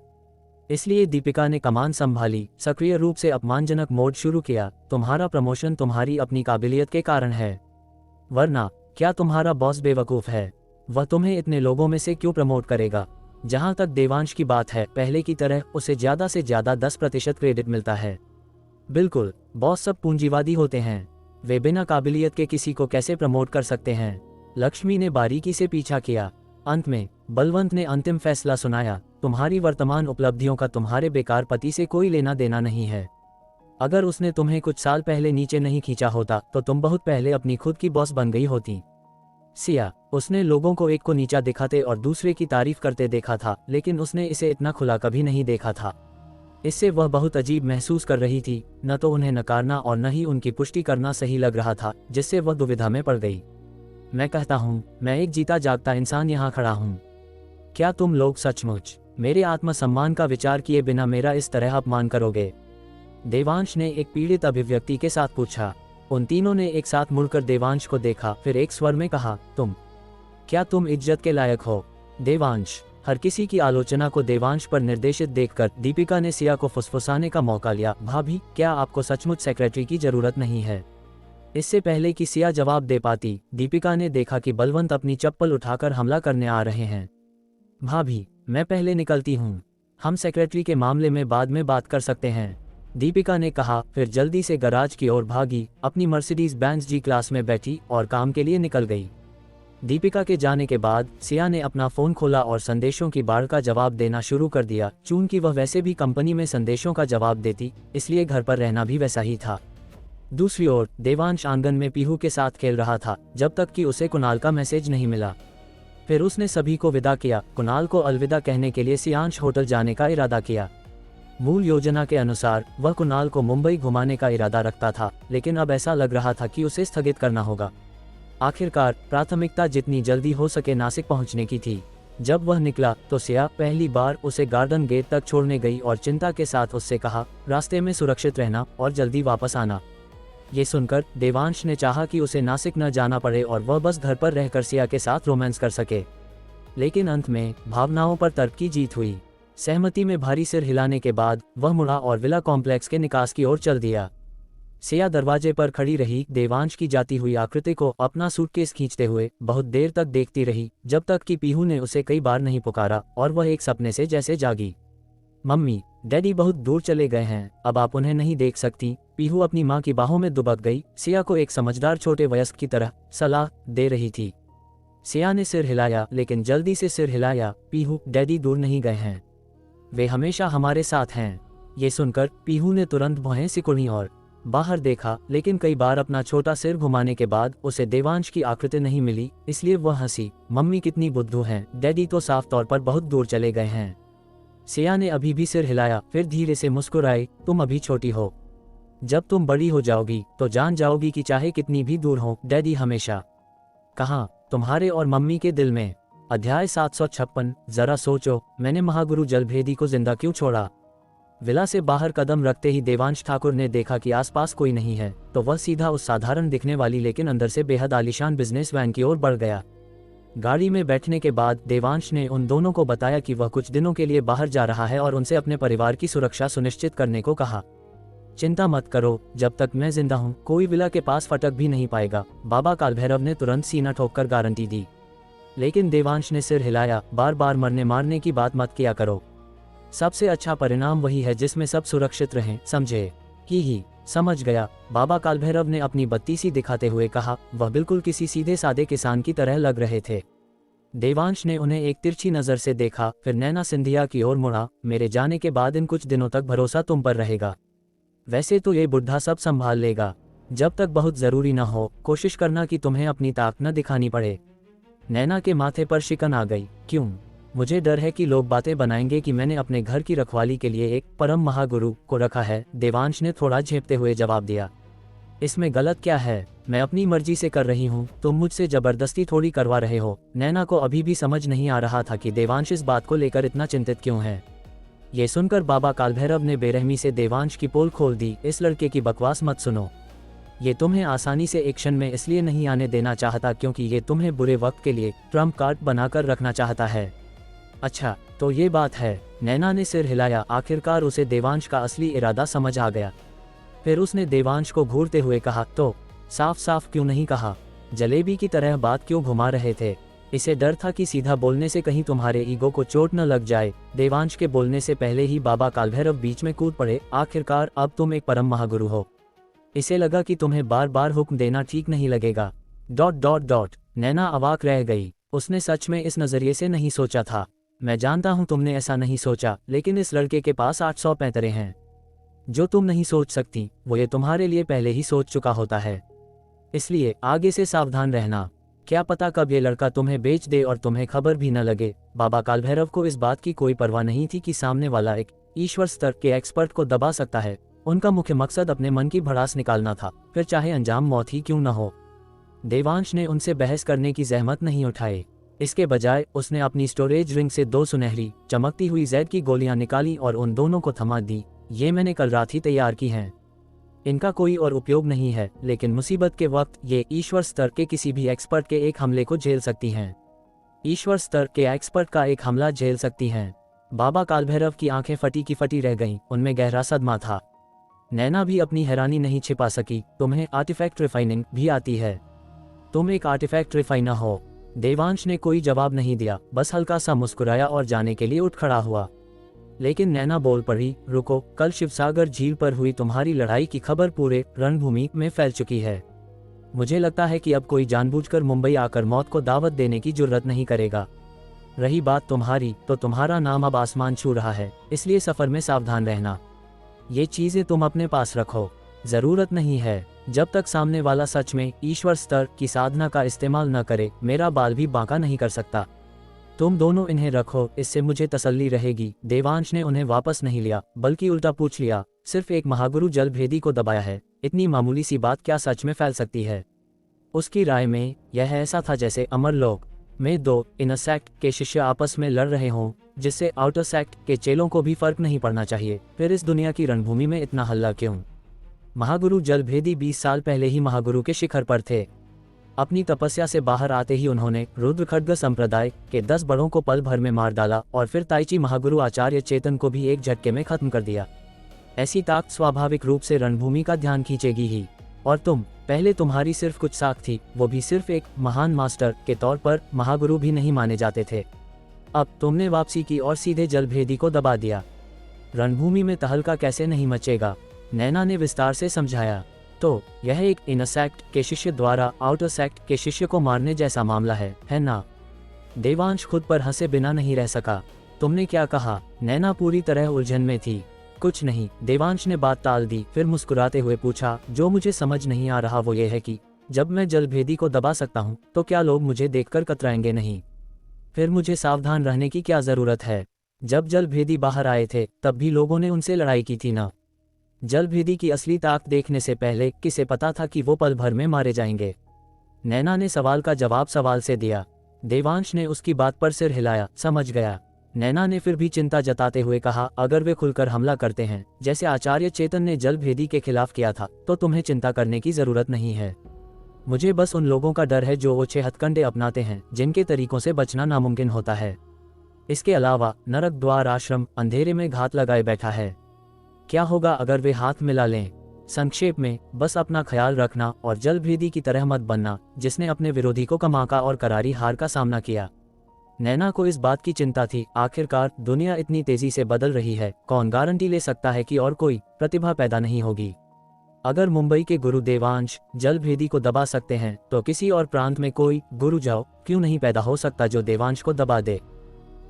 इसलिए दीपिका ने कमान संभाली, सक्रिय रूप से अपमानजनक मोड शुरू किया। तुम्हारा प्रमोशन तुम्हारी अपनी काबिलियत के कारण है, वरना क्या तुम्हारा बॉस बेवकूफ है? वह तुम्हें इतने लोगों में से क्यों प्रमोट करेगा? जहां तक देवांश की बात है, पहले की तरह उसे ज्यादा से ज्यादा 10% क्रेडिट मिलता है। बिल्कुल, बॉस सब पूंजीवादी होते हैं, वे बिना काबिलियत के किसी को कैसे प्रमोट कर सकते हैं? लक्ष्मी ने बारीकी से पीछा किया। अंत में बलवंत ने अंतिम फैसला सुनाया। तुम्हारी वर्तमान उपलब्धियों का तुम्हारे बेकार पति से कोई लेना देना नहीं है। अगर उसने तुम्हें कुछ साल पहले नीचे नहीं खींचा होता तो तुम बहुत पहले अपनी खुद की बॉस बन गई होती। सिया, उसने लोगों को एक को नीचा दिखाते और दूसरे की तारीफ करते देखा था, लेकिन उसने इसे इतना खुला कभी नहीं देखा था। इससे वह बहुत अजीब महसूस कर रही थी, न तो उन्हें नकारना और न ही उनकी पुष्टि करना सही लग रहा था, जिससे वह दुविधा में पड़ गई। मैं कहता हूँ, मैं एक जीता जागता इंसान यहाँ खड़ा हूँ। क्या तुम लोग सचमुच मेरे आत्मसम्मान का विचार किए बिना मेरा इस तरह अपमान करोगे? देवांश ने एक पीड़ित अभिव्यक्ति के साथ पूछा। उन तीनों ने एक साथ मुड़कर देवांश को देखा, फिर एक स्वर में कहा, क्या तुम इज्जत के लायक हो? देवांश। हर किसी की आलोचना को देवांश पर निर्देशित देखकर दीपिका ने सिया को फुसफुसाने का मौका लिया। भाभी, क्या आपको सचमुच सेक्रेटरी की जरूरत नहीं है? इससे पहले कि सिया जवाब दे पाती, दीपिका ने देखा कि बलवंत अपनी चप्पल उठाकर हमला करने आ रहे हैं। भाभी, मैं पहले निकलती हूँ, हम सेक्रेटरी के मामले में बाद में बात कर सकते हैं, दीपिका ने कहा। फिर जल्दी से गराज की ओर भागी, अपनी मर्सिडीज बेंज जी क्लास में बैठी और काम के लिए निकल गई। दीपिका के जाने के बाद सिया ने अपना फोन खोला और संदेशों की बाढ़ का जवाब देना शुरू कर दिया। चूंकि वह वैसे भी कंपनी में संदेशों का जवाब देती, इसलिए घर पर रहना भी वैसा ही था। दूसरी ओर देवांश आंगन में पीहू के साथ खेल रहा था, जब तक कि उसे कुणाल का मैसेज नहीं मिला। फिर उसने सभी को विदा किया। कुणाल को अलविदा कहने के लिए सियांश होटल जाने का इरादा किया। मूल योजना के अनुसार वह कुणाल को मुंबई घुमाने का इरादा रखता था, लेकिन अब ऐसा लग रहा था कि उसे स्थगित करना होगा। आखिरकार प्राथमिकता जितनी जल्दी हो सके नासिक पहुंचने की थी। जब वह निकला तो सिया पहली बार उसे गार्डन गेट तक छोड़ने गई और चिंता के साथ उससे कहा, रास्ते में सुरक्षित रहना और जल्दी वापस आना। ये सुनकर देवांश ने चाहा कि उसे नासिक न जाना पड़े और वह बस घर पर रहकर सिया के साथ रोमांस कर सके। लेकिन अंत में भावनाओं पर तर्क की जीत हुई। सहमति में भारी सिर हिलाने के बाद वह मुड़ा और विला कॉम्प्लेक्स के निकास की ओर चल दिया। सिया दरवाजे पर खड़ी रही, देवांश की जाती हुई आकृति को अपना सूटकेस खींचते हुए बहुत देर तक देखती रही, जब तक कि पीहू ने उसे कई बार नहीं पुकारा और वह एक सपने से जैसे जागी। मम्मी, डैडी बहुत दूर चले गए हैं, अब आप उन्हें नहीं देख सकती। पीहू अपनी माँ की बाहों में दुबक गई, सिया को एक समझदार छोटे वयस्क की तरह सलाह दे रही थी। सिया ने सिर हिलाया, लेकिन जल्दी से सिर हिलाया। पीहू, डैडी दूर नहीं गए हैं, वे हमेशा हमारे साथ हैं। ये सुनकर पीहू ने तुरंत भौहें सिकुड़ी और बाहर देखा, लेकिन कई बार अपना छोटा सिर घुमाने के बाद उसे देवांश की आकृति नहीं मिली, इसलिए वह हंसी। मम्मी कितनी बुद्धू हैं, डैडी तो साफ तौर पर बहुत दूर चले गए हैं। सिया ने अभी भी सिर हिलाया, फिर धीरे से मुस्कुराई, तुम अभी छोटी हो, जब तुम बड़ी हो जाओगी तो जान जाओगी कि चाहे कितनी भी दूर हो, डैडी हमेशा कहाँ, तुम्हारे और मम्मी के दिल में। अध्याय 756। जरा सोचो, मैंने महागुरु जलभेदी को जिंदा क्यों छोड़ा? विला से बाहर कदम रखते ही देवांश ठाकुर ने देखा कि आसपास कोई नहीं है, तो वह सीधा उस साधारण दिखने वाली लेकिन अंदर से बेहद आलीशान बिजनेस वैन की ओर बढ़ गया। गाड़ी में बैठने के बाद देवांश ने उन दोनों को बताया कि वह कुछ दिनों के लिए बाहर जा रहा है और उनसे अपने परिवार की सुरक्षा सुनिश्चित करने को कहा। चिंता मत करो, जब तक मैं जिंदा हूँ कोई विला के पास फटक भी नहीं पाएगा, बाबा कालभैरव ने तुरंत सीना ठोककर गारंटी दी। लेकिन देवांश ने सिर हिलाया, बार बार मरने मारने की बात मत किया करो, सबसे अच्छा परिणाम वही है जिसमें सब सुरक्षित रहें, समझे? ही समझ गया, बाबा कालभैरव ने अपनी बत्ती सी दिखाते हुए कहा। वह बिल्कुल किसी सीधे सादे किसान की तरह लग रहे थे। देवांश ने उन्हें एक तिरछी नजर से देखा, फिर नैना सिंधिया की ओर मुड़ा। मेरे जाने के बाद इन कुछ दिनों तक भरोसा तुम पर रहेगा, वैसे तो ये बुढ़ा सब संभाल लेगा, जब तक बहुत जरूरी ना हो कोशिश करना कि तुम्हें अपनी ताकत न दिखानी पड़े। नैना के माथे पर शिकन आ गई। क्यों? मुझे डर है कि लोग बातें बनाएंगे कि मैंने अपने घर की रखवाली के लिए एक परम महागुरु को रखा है, देवांश ने थोड़ा झेपते हुए जवाब दिया। इसमें गलत क्या है? मैं अपनी मर्जी से कर रही हूँ, तुम मुझसे जबरदस्ती थोड़ी करवा रहे हो। नैना को अभी भी समझ नहीं आ रहा था कि देवांश इस बात को लेकर इतना चिंतित क्यों है। ये सुनकर बाबा कालभैरव ने बेरहमी से देवांश की पोल खोल दी। इस लड़के की बकवास मत सुनो, ये तुम्हें आसानी से एक्शन में इसलिए नहीं आने देना चाहता क्योंकि ये तुम्हें बुरे वक्त के लिए ट्रम्प कार्ड बनाकर रखना चाहता है। अच्छा, तो ये बात है। नैना ने सिर हिलाया, आखिरकार उसे देवांश का असली इरादा समझ आ गया। फिर उसने देवांश को घूरते हुए कहा, तो साफ साफ क्यों नहीं कहा? जलेबी की तरह बात क्यों घुमा रहे थे? इसे डर था कि सीधा बोलने से कहीं तुम्हारे ईगो को चोट न लग जाए। देवांश के बोलने से पहले ही बाबा कालभैरव बीच में कूद पड़े। आखिरकार अब तुम एक परम महागुरु हो, इसे लगा कि तुम्हें बार बार हुक्म देना ठीक नहीं लगेगा। ... नैना अवाक रह गई, उसने सच में इस नजरिए से नहीं सोचा था। मैं जानता हूं तुमने ऐसा नहीं सोचा, लेकिन इस लड़के के पास 800 पैंतरे हैं। जो तुम नहीं सोच सकती वो ये तुम्हारे लिए पहले ही सोच चुका होता है, इसलिए आगे से सावधान रहना। क्या पता कब ये लड़का तुम्हें बेच दे और तुम्हें खबर भी न लगे। बाबा कालभैरव को इस बात की कोई परवाह नहीं थी कि सामने वाला एक ईश्वर स्तर के एक्सपर्ट को दबा सकता है। उनका मुख्य मकसद अपने मन की भड़ास निकालना था, फिर चाहे अंजाम मौत ही क्यों न हो। देवांश ने उनसे बहस करने की जहमत नहीं उठाई। इसके बजाय उसने अपनी स्टोरेज रिंग से 2 सुनहरी चमकती हुई जैद की गोलियां निकाली और उन दोनों को थमा दी। ये मैंने कल रात ही तैयार की हैं। इनका कोई और उपयोग नहीं है, लेकिन मुसीबत के वक्त ये ईश्वर स्तर के किसी भी एक्सपर्ट के एक हमले को झेल सकती हैं। ईश्वर स्तर के एक्सपर्ट का एक हमला झेल सकती हैं। बाबा कालभैरव की आंखें फटी की फटी रह गईं, उनमें गहरा सदमा था। नैना भी अपनी हैरानी नहीं छिपा सकी। तुम्हें आर्टिफैक्ट रिफाइनिंग भी आती है? तुम एक आर्टिफैक्ट रिफाइनर हो? देवांश ने कोई जवाब नहीं दिया, बस हल्का सा मुस्कुराया और जाने के लिए उठ खड़ा हुआ। लेकिन नैना बोल पड़ी, रुको, कल शिवसागर झील पर हुई तुम्हारी लड़ाई की खबर पूरे रणभूमि में फैल चुकी है। मुझे लगता है कि अब कोई जानबूझकर मुंबई आकर मौत को दावत देने की जुर्रत नहीं करेगा। रही बात तुम्हारी, तो तुम्हारा नाम अब आसमान छू रहा है, इसलिए सफर में सावधान रहना। ये चीजें तुम अपने पास रखो, जरूरत नहीं है। जब तक सामने वाला सच में ईश्वर स्तर की साधना का इस्तेमाल न करे, मेरा बाल भी बांका नहीं कर सकता। तुम दोनों इन्हें रखो, इससे मुझे तसल्ली रहेगी। देवांश ने उन्हें वापस नहीं लिया, बल्कि उल्टा पूछ लिया, सिर्फ एक महागुरु जलभेदी को दबाया है, इतनी मामूली सी बात क्या सच में फैल सकती है? उसकी राय में यह ऐसा था जैसे अमरलोक में 2 इनर सेक्ट के शिष्य आपस में लड़ रहे हों, जिससे आउटर सेक्ट के चेलों को भी फर्क नहीं पड़ना चाहिए। फिर इस दुनिया की रणभूमि में इतना हल्ला क्यों? महागुरु जलभेदी 20 साल पहले ही महागुरु के शिखर पर थे। अपनी तपस्या से बाहर आते ही उन्होंने रुद्र खड्ग संप्रदाय के 10 बड़ों को पल भर में मार डाला और फिर ताइची महागुरु आचार्य चेतन को भी एक झटके में खत्म कर दिया। ऐसी ताकत स्वाभाविक रूप से रणभूमि का ध्यान खींचेगी ही। और तुम, पहले तुम्हारी सिर्फ कुछ साख थी, वो भी सिर्फ एक महान मास्टर के तौर पर, महागुरु भी नहीं माने जाते थे। अब तुमने वापसी की और सीधे जलभेदी को दबा दिया। रणभूमि में तहलका कैसे नहीं मचेगा? नैना ने विस्तार से समझाया। तो यह एक इनर सेक्ट के शिष्य द्वारा आउटर सेक्ट के शिष्य को मारने जैसा मामला है ना? देवांश खुद पर हंसे बिना नहीं रह सका। तुमने क्या कहा? नैना पूरी तरह उलझन में थी। कुछ नहीं, देवांश ने बात टाल दी, फिर मुस्कुराते हुए पूछा, जो मुझे समझ नहीं आ रहा वो ये है कि जब मैं जलभेदी को दबा सकता हूँ, तो क्या लोग मुझे देखकर कतराएंगे नहीं? फिर मुझे सावधान रहने की क्या जरूरत है? जब जलभेदी बाहर आए थे, तब भी लोगों ने उनसे लड़ाई की थी ना? जलभेदी की असली ताकत देखने से पहले किसे पता था कि वो पल भर में मारे जाएंगे? नैना ने सवाल का जवाब सवाल से दिया। देवांश ने उसकी बात पर सिर हिलाया, समझ गया। नैना ने फिर भी चिंता जताते हुए कहा, अगर वे खुलकर हमला करते हैं, जैसे आचार्य चेतन ने जलभेदी के खिलाफ किया था, तो तुम्हें चिंता करने की जरूरत नहीं है। मुझे बस उन लोगों का डर है जो ओछे हथकंडे अपनाते हैं, जिनके तरीकों से बचना नामुमकिन होता है। इसके अलावा नरक द्वार आश्रम अंधेरे में घात लगाए बैठा है। क्या होगा अगर वे हाथ मिला लें? संक्षेप में, बस अपना ख्याल रखना और जलभेदी की तरह मत बनना, जिसने अपने विरोधी को कमाका और करारी हार का सामना किया। नैना को इस बात की चिंता थी, आखिरकार दुनिया इतनी तेजी से बदल रही है, कौन गारंटी ले सकता है कि और कोई प्रतिभा पैदा नहीं होगी? अगर मुंबई के गुरु देवांश जलभेदी को दबा सकते हैं, तो किसी और प्रांत में कोई गुरु जाओ क्यों नहीं पैदा हो सकता जो देवांश को दबा दे?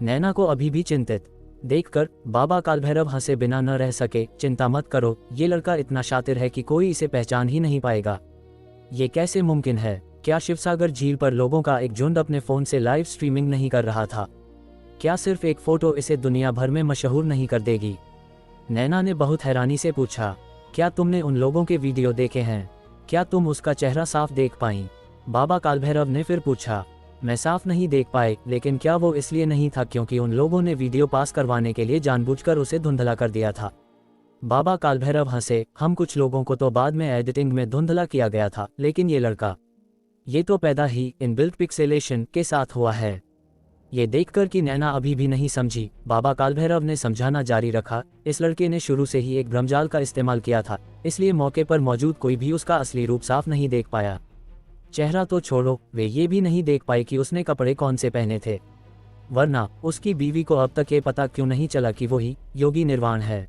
नैना को अभी भी चिंतित देखकर बाबा कालभैरव हंसे बिना न रह सके। चिंता मत करो, ये लड़का इतना शातिर है कि कोई इसे पहचान ही नहीं पाएगा। ये कैसे मुमकिन है? क्या शिवसागर झील पर लोगों का एक झुंड अपने फोन से लाइव स्ट्रीमिंग नहीं कर रहा था? क्या सिर्फ एक फोटो इसे दुनिया भर में मशहूर नहीं कर देगी? नैना ने बहुत हैरानी से पूछा, क्या तुमने उन लोगों के वीडियो देखे हैं? क्या तुम उसका चेहरा साफ देख पाई? बाबा कालभैरव ने फिर पूछा। मैं साफ नहीं देख पाए, लेकिन क्या वो इसलिए नहीं था क्योंकि उन लोगों ने वीडियो पास करवाने के लिए जानबूझकर उसे धुंधला कर दिया था? बाबा कालभैरव हंसे, हम कुछ लोगों को तो बाद में एडिटिंग में धुंधला किया गया था, लेकिन ये लड़का, ये तो पैदा ही इनबिल्ट पिक्सेलेशन के साथ हुआ है। ये देखकर कि नैना अभी भी नहीं समझी, बाबा कालभैरव ने समझाना जारी रखा, इस लड़के ने शुरू से ही एक भ्रमजाल का इस्तेमाल किया था, इसलिए मौके पर मौजूद कोई भी उसका असली रूप साफ नहीं देख पाया। चेहरा तो छोड़ो, वे ये भी नहीं देख पाए कि उसने कपड़े कौन से पहने थे। वरना उसकी बीवी को अब तक ये पता क्यों नहीं चला कि वही योगी निर्वाण है। ...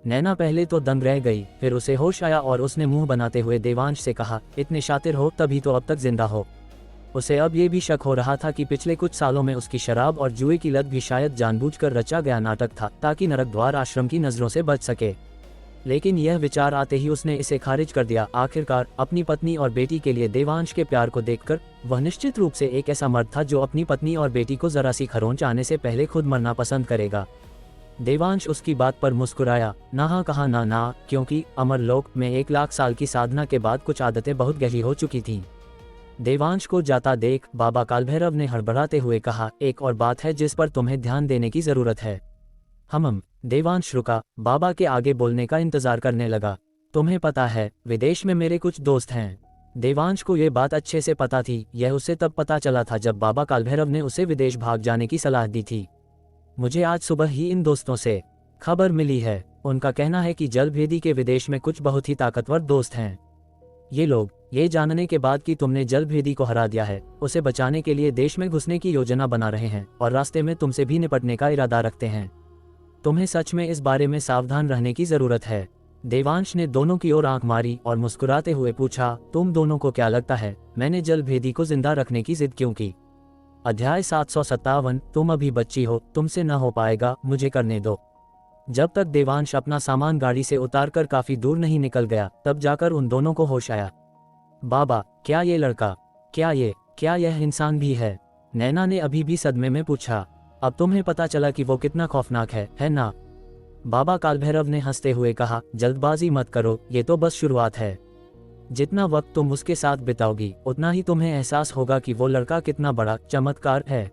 नैना पहले तो दंग रह गई, फिर उसे होश आया और उसने मुंह बनाते हुए देवांश से कहा, इतने शातिर हो तभी तो अब तक जिंदा हो। उसे अब ये भी शक हो रहा था कि पिछले कुछ सालों में उसकी शराब और जुए की लत भी शायद जानबूझकर रचा गया नाटक था, ताकि नरक द्वार आश्रम की नजरों से बच सके। लेकिन यह विचार आते ही उसने इसे खारिज कर दिया। आखिरकार अपनी पत्नी और बेटी के लिए देवांश के प्यार को देखकर वह निश्चित रूप से एक ऐसा मर्द था जो अपनी पत्नी और बेटी को जरा सी खरोंच आने से पहले खुद मरना पसंद करेगा। देवांश उसकी बात पर मुस्कुराया। ना कहा ना, क्योंकि अमरलोक में 1 लाख साल की साधना के बाद कुछ आदतें बहुत गहरी हो चुकी थीं। देवांश को जाता देख बाबा कालभैरव ने हड़बड़ाते हुए कहा, एक और बात है जिस पर तुम्हें ध्यान देने की जरूरत है। देवांश रुका, बाबा के आगे बोलने का इंतजार करने लगा। तुम्हें पता है, विदेश में मेरे कुछ दोस्त हैं। देवांश को यह बात अच्छे से पता थी। यह उसे तब पता चला था जब बाबा कालभैरव ने उसे विदेश भाग जाने की सलाह दी थी। मुझे आज सुबह ही इन दोस्तों से खबर मिली है। उनका कहना है कि जलभेदी के विदेश में कुछ बहुत ही ताकतवर दोस्त हैं। ये लोग ये जानने के बाद कि तुमने जलभेदी को हरा दिया है, उसे बचाने के लिए देश में घुसने की योजना बना रहे हैं और रास्ते में तुमसे भी निपटने का इरादा रखते हैं। तुम्हें सच में इस बारे में सावधान रहने की जरूरत है। देवांश ने दोनों की ओर आंख मारी और मुस्कुराते हुए पूछा, तुम दोनों को क्या लगता है मैंने जलभेदी को जिंदा रखने की जिद क्यों की? अध्याय 757। तुम अभी बच्ची हो, तुमसे न हो पाएगा, मुझे करने दो। जब तक देवांश अपना सामान गाड़ी से उतारकर काफी दूर नहीं निकल गया, तब जाकर उन दोनों को होश आया। बाबा, क्या ये लड़का, क्या यह इंसान भी है? नैना ने अभी भी सदमे में पूछा। अब तुम्हें पता चला कि वो कितना खौफनाक है ना? बाबा कालभैरव ने हंसते हुए कहा, जल्दबाजी मत करो, ये तो बस शुरुआत है। जितना वक्त तुम उसके साथ बिताओगी, उतना ही तुम्हें एहसास होगा कि वो लड़का कितना बड़ा चमत्कार है।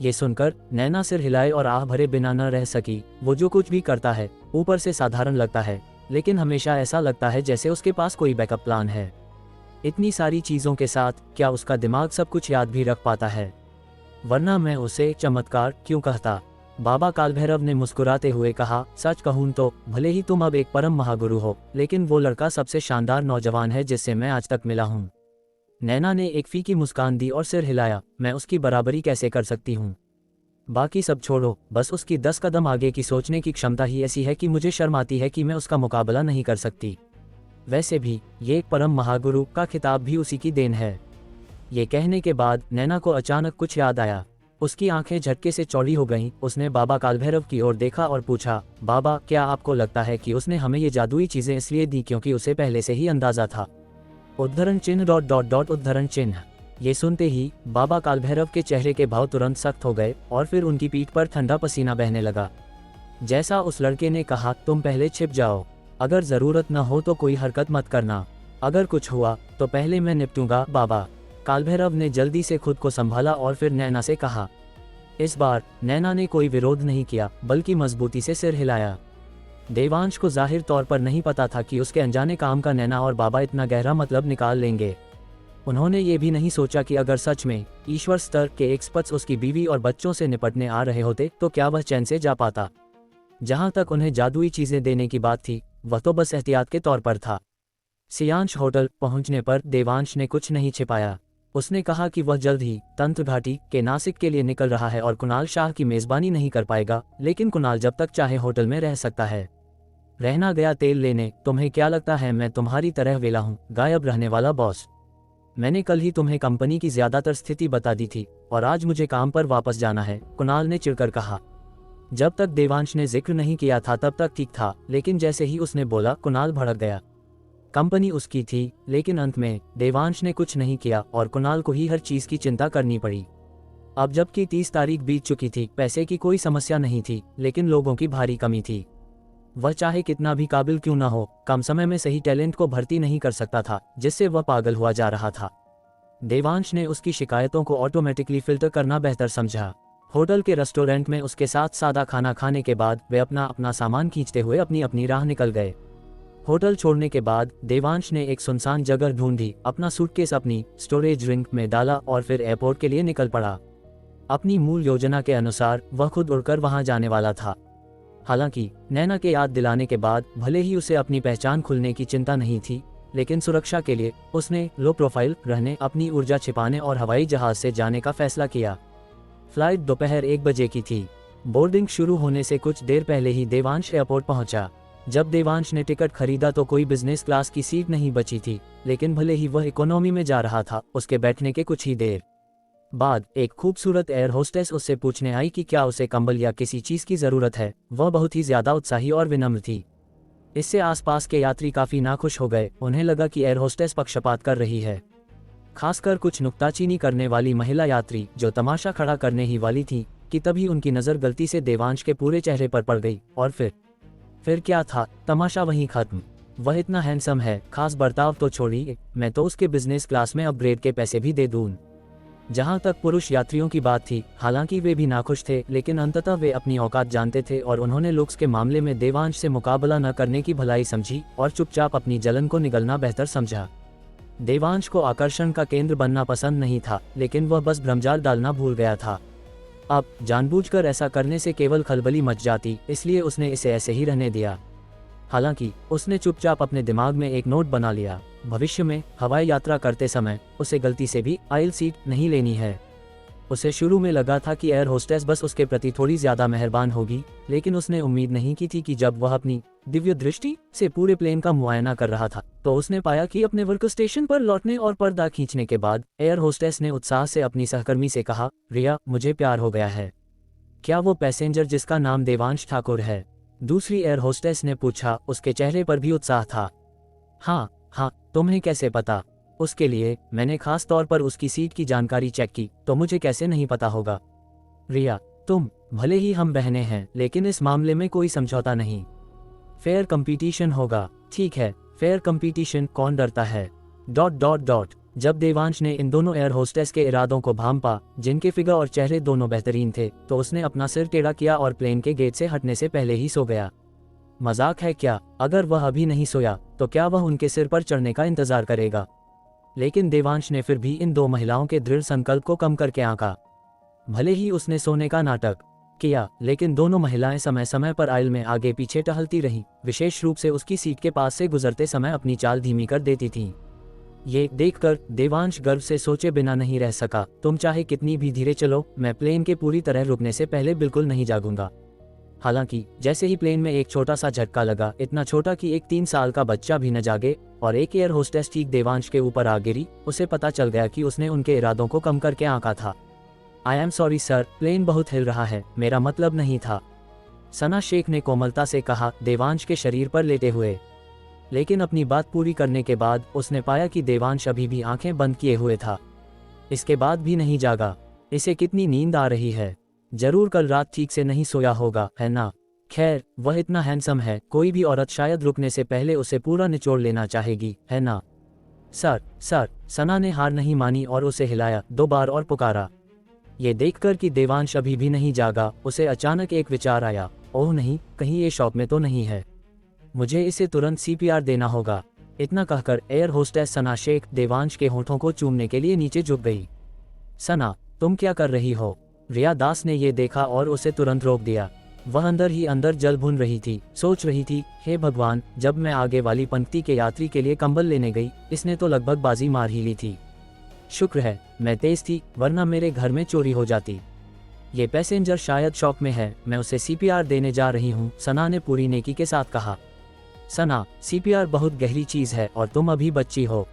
ये सुनकर नैना सिर हिलाए और आह भरे बिना न रह सकी। वो जो कुछ भी करता है ऊपर से साधारण लगता है, लेकिन हमेशा ऐसा लगता है जैसे उसके पास कोई बैकअप प्लान है। इतनी सारी चीजों के साथ क्या उसका दिमाग सब कुछ याद भी रख पाता है? वरना मैं उसे चमत्कार क्यों कहता? बाबा कालभैरव ने मुस्कुराते हुए कहा, सच कहूं तो भले ही तुम अब एक परम महागुरु हो, लेकिन वो लड़का सबसे शानदार नौजवान है जिससे मैं आज तक मिला हूँ। नैना ने एक फीकी मुस्कान दी और सिर हिलाया। मैं उसकी बराबरी कैसे कर सकती हूँ? बाकी सब छोड़ो, बस उसकी 10 कदम आगे की सोचने की क्षमता ही ऐसी है कि मुझे शर्म आती है कि मैं उसका मुकाबला नहीं कर सकती। वैसे भी ये एक परम महागुरु का खिताब भी उसी की देन है। ये कहने के बाद नैना को अचानक कुछ याद आया। उसकी आंखें झटके से चौड़ी हो गईं। उसने बाबा कालभैरव की ओर देखा और पूछा, बाबा, क्या आपको लगता है कि उसने हमें ये जादुई चीजें इसलिए दी क्योंकि उसे पहले से ही अंदाजा था? उद्धरण चिन्ह ... उद्धरण चिन्ह। ये सुनते ही बाबा कालभैरव के चेहरे के भाव तुरंत सख्त हो गए और फिर उनकी पीठ पर ठंडा पसीना बहने लगा। जैसा उस लड़के ने कहा, तुम पहले छिप जाओ। अगर जरूरत न हो तो कोई हरकत मत करना। अगर कुछ हुआ तो पहले मैं निपटूंगा। बाबा कालभैरव ने जल्दी से खुद को संभाला और फिर नैना से कहा। इस बार नैना ने कोई विरोध नहीं किया, बल्कि मजबूती से सिर हिलाया। देवांश को जाहिर तौर पर नहीं पता था कि उसके अनजाने काम का नैना और बाबा इतना गहरा मतलब निकाल लेंगे। उन्होंने ये भी नहीं सोचा कि अगर सच में ईश्वर स्तर के एक्सपर्ट्स उसकी बीवी और बच्चों से निपटने आ रहे होते तो क्या वह चैन से जा पाता। जहां तक उन्हें जादुई चीजें देने की बात थी, वह तो बस एहतियात के तौर पर था। सियांश होटल पहुंचने पर देवांश ने कुछ नहीं छिपाया। उसने कहा कि वह जल्द ही तंत्र घाटी के नासिक के लिए निकल रहा है और कुणाल शाह की मेजबानी नहीं कर पाएगा, लेकिन कुणाल जब तक चाहे होटल में रह सकता है। रहना गया तेल लेने। तुम्हें क्या लगता है मैं तुम्हारी तरह वेला हूँ, गायब रहने वाला बॉस? मैंने कल ही तुम्हें कंपनी की ज्यादातर स्थिति बता दी थी और आज मुझे काम पर वापस जाना है, कुणाल ने चिढ़कर कहा। जब तक देवांश ने जिक्र नहीं किया था तब तक ठीक था, लेकिन जैसे ही उसने बोला, कुणाल भड़क गया। कंपनी उसकी थी, लेकिन अंत में देवांश ने कुछ नहीं किया और कुणाल को ही हर चीज की चिंता करनी पड़ी। अब जबकि 30 तारीख बीत चुकी थी, पैसे की कोई समस्या नहीं थी, लेकिन लोगों की भारी कमी थी। वह चाहे कितना भी काबिल क्यों ना हो, कम समय में सही टैलेंट को भर्ती नहीं कर सकता था, जिससे वह पागल हुआ जा रहा था। देवांश ने उसकी शिकायतों को ऑटोमेटिकली फिल्टर करना बेहतर समझा। होटल के रेस्टोरेंट में उसके साथ सादा खाना खाने के बाद वे अपना सामान खींचते हुए अपनी अपनी राह निकल गए। होटल छोड़ने के बाद देवांश ने एक सुनसान जगह ढूंढी, अपना सूटकेस अपनी स्टोरेज रिंग में डाला और फिर एयरपोर्ट के लिए निकल पड़ा। अपनी मूल योजना के अनुसार वह खुद उड़कर वहां जाने वाला था। हालांकि नैना के याद दिलाने के बाद भले ही उसे अपनी पहचान खुलने की चिंता नहीं थी, लेकिन सुरक्षा के लिए उसने लो प्रोफाइल रहने, अपनी ऊर्जा छिपाने और हवाई जहाज से जाने का फैसला किया। फ्लाइट दोपहर 1 बजे की थी। बोर्डिंग शुरू होने से कुछ देर पहले ही देवांश एयरपोर्ट पहुंचा। जब देवांश ने टिकट खरीदा तो कोई बिजनेस क्लास की सीट नहीं बची थी, लेकिन भले ही वह इकोनॉमी में जा रहा था, उसके बैठने के कुछ ही देर बाद एक खूबसूरत एयर होस्टेस उससे पूछने आई कि क्या उसे कंबल या किसी चीज की जरूरत है। वह बहुत ही ज्यादा उत्साही और विनम्र थी। इससे आसपास के यात्री काफी नाखुश हो गए। उन्हें लगा कि एयर होस्टेस पक्षपात कर रही है, खासकर कुछ नुक्ताचीनी करने वाली महिला यात्री जो तमाशा खड़ा करने ही वाली थी कि तभी उनकी नज़र गलती से देवांश के पूरे चेहरे पर पड़ गई। और फिर क्या था, तमाशा वहीं खत्म। वह इतना हैंडसम है, खास बर्ताव तो छोड़िए, मैं तो उसके बिजनेस क्लास में अपग्रेड के पैसे भी दे दूं। जहां तक पुरुष यात्रियों की बात थी, हालांकि वे भी नाखुश थे, लेकिन अंततः वे अपनी औकात जानते थे और उन्होंने लुक्स के मामले में देवांश से मुकाबला न करने की भलाई समझी और चुपचाप अपनी जलन को निगलना बेहतर समझा। देवांश को आकर्षण का केंद्र बनना पसंद नहीं था, लेकिन वह बस भ्रमजाल डालना भूल गया था। अब जानबूझकर ऐसा करने से केवल खलबली मच जाती, इसलिए उसने इसे ऐसे ही रहने दिया। हालांकि उसने चुपचाप अपने दिमाग में एक नोट बना लिया, भविष्य में हवाई यात्रा करते समय उसे गलती से भी आइल सीट नहीं लेनी है। उसे शुरू में लगा था कि एयर होस्टेस बस उसके प्रति थोड़ी ज्यादा मेहरबान होगी, लेकिन उसने उम्मीद नहीं की थी कि जब वह अपनी दिव्य दृष्टि से पूरे प्लेन का मुआयना कर रहा था, तो उसने पाया कि अपने वर्क स्टेशन पर लौटने और पर्दा खींचने के बाद एयर होस्टेस ने उत्साह से अपनी सहकर्मी से कहा, रिया, मुझे प्यार हो गया है। क्या वो पैसेंजर जिसका नाम देवांश ठाकुर है? दूसरी एयर होस्टेस ने पूछा। उसके चेहरे पर भी उत्साह था। हाँ, तुम्हें कैसे पता? उसके लिए मैंने खास तौर पर उसकी सीट की जानकारी चेक की, तो मुझे कैसे नहीं पता होगा। रिया, तुम, भले ही हम बहनें हैं, लेकिन इस मामले में कोई समझौता नहीं। फेयर कंपटीशन होगा। ठीक है, फेयर कंपटीशन, कौन डरता है? ... जब देवांश ने इन दोनों एयर होस्टेस के इरादों को भांपा, जिनके फिगर और चेहरे दोनों बेहतरीन थे, तो उसने अपना सिर टेढ़ा किया और प्लेन के गेट से हटने से पहले ही सो गया। मजाक है क्या? अगर वह अभी नहीं सोया, तो क्या वह उनके सिर पर चढ़ने का इंतजार करेगा? लेकिन देवांश ने फिर भी इन दो महिलाओं के दृढ़ संकल्प को कम करके आंका। भले ही उसने सोने का नाटक किया, लेकिन दोनों महिलाएं समय समय पर आइल में आगे पीछे टहलती रहीं, विशेष रूप से उसकी सीट के पास से गुजरते समय अपनी चाल धीमी कर देती थीं। ये देखकर देवांश गर्व से सोचे बिना नहीं रह सका। तुम चाहे कितनी भी धीरे चलो, मैं प्लेन के पूरी तरह रुकने से पहले बिल्कुल नहीं जागूंगा। हालांकि जैसे ही प्लेन में एक छोटा सा झटका लगा, इतना छोटा कि एक 3 साल का बच्चा भी न जागे, और एक एयर होस्टेस ठीक देवांश के ऊपर आ गिरी, उसे पता चल गया कि उसने उनके इरादों को कम करके आंका था। I am sorry sir, plane बहुत हिल रहा है, मेरा मतलब नहीं था, सना शेख ने कोमलता से कहा, देवांश के शरीर पर लेटे हुए। लेकिन अपनी बात पूरी करने के बाद उसने पाया कि देवांश अभी भी आंखें बंद किए हुए था। इसके बाद भी नहीं जागा। इसे कितनी नींद आ रही है। जरूर कल रात ठीक से नहीं सोया होगा, है ना? खैर, वह इतना हैंडसम है, कोई भी औरत शायद रुकने से पहले उसे पूरा निचोड़ लेना चाहेगी, है ना? सर, सना ने हार नहीं मानी और उसे हिलाया 2 बार और पुकारा। ये देखकर कि देवांश अभी भी नहीं जागा, उसे अचानक एक विचार आया। ओह नहीं, कहीं ये शौक में तो नहीं है? मुझे इसे तुरंत CPR देना होगा। इतना कहकर एयर होस्टेस सना शेख देवांश के होठों को चूमने के लिए नीचे झुक गई। सना, तुम क्या कर रही हो? रिया दास ने ये देखा और उसे तुरंत रोक दिया। वह अंदर ही अंदर जल भुन रही थी, सोच रही थी, हे भगवान, जब मैं आगे वाली पंक्ति के यात्री के लिए कंबल लेने गई, इसने तो लगभग बाजी मार ही ली थी। शुक्र है मैं तेज थी, वरना मेरे घर में चोरी हो जाती। ये पैसेंजर शायद शौक में है, मैं उसे CPR देने जा रही हूँ, सना ने पूरी नेकी के साथ कहा। सना, CPR बहुत गहरी चीज है और तुम अभी बच्ची हो,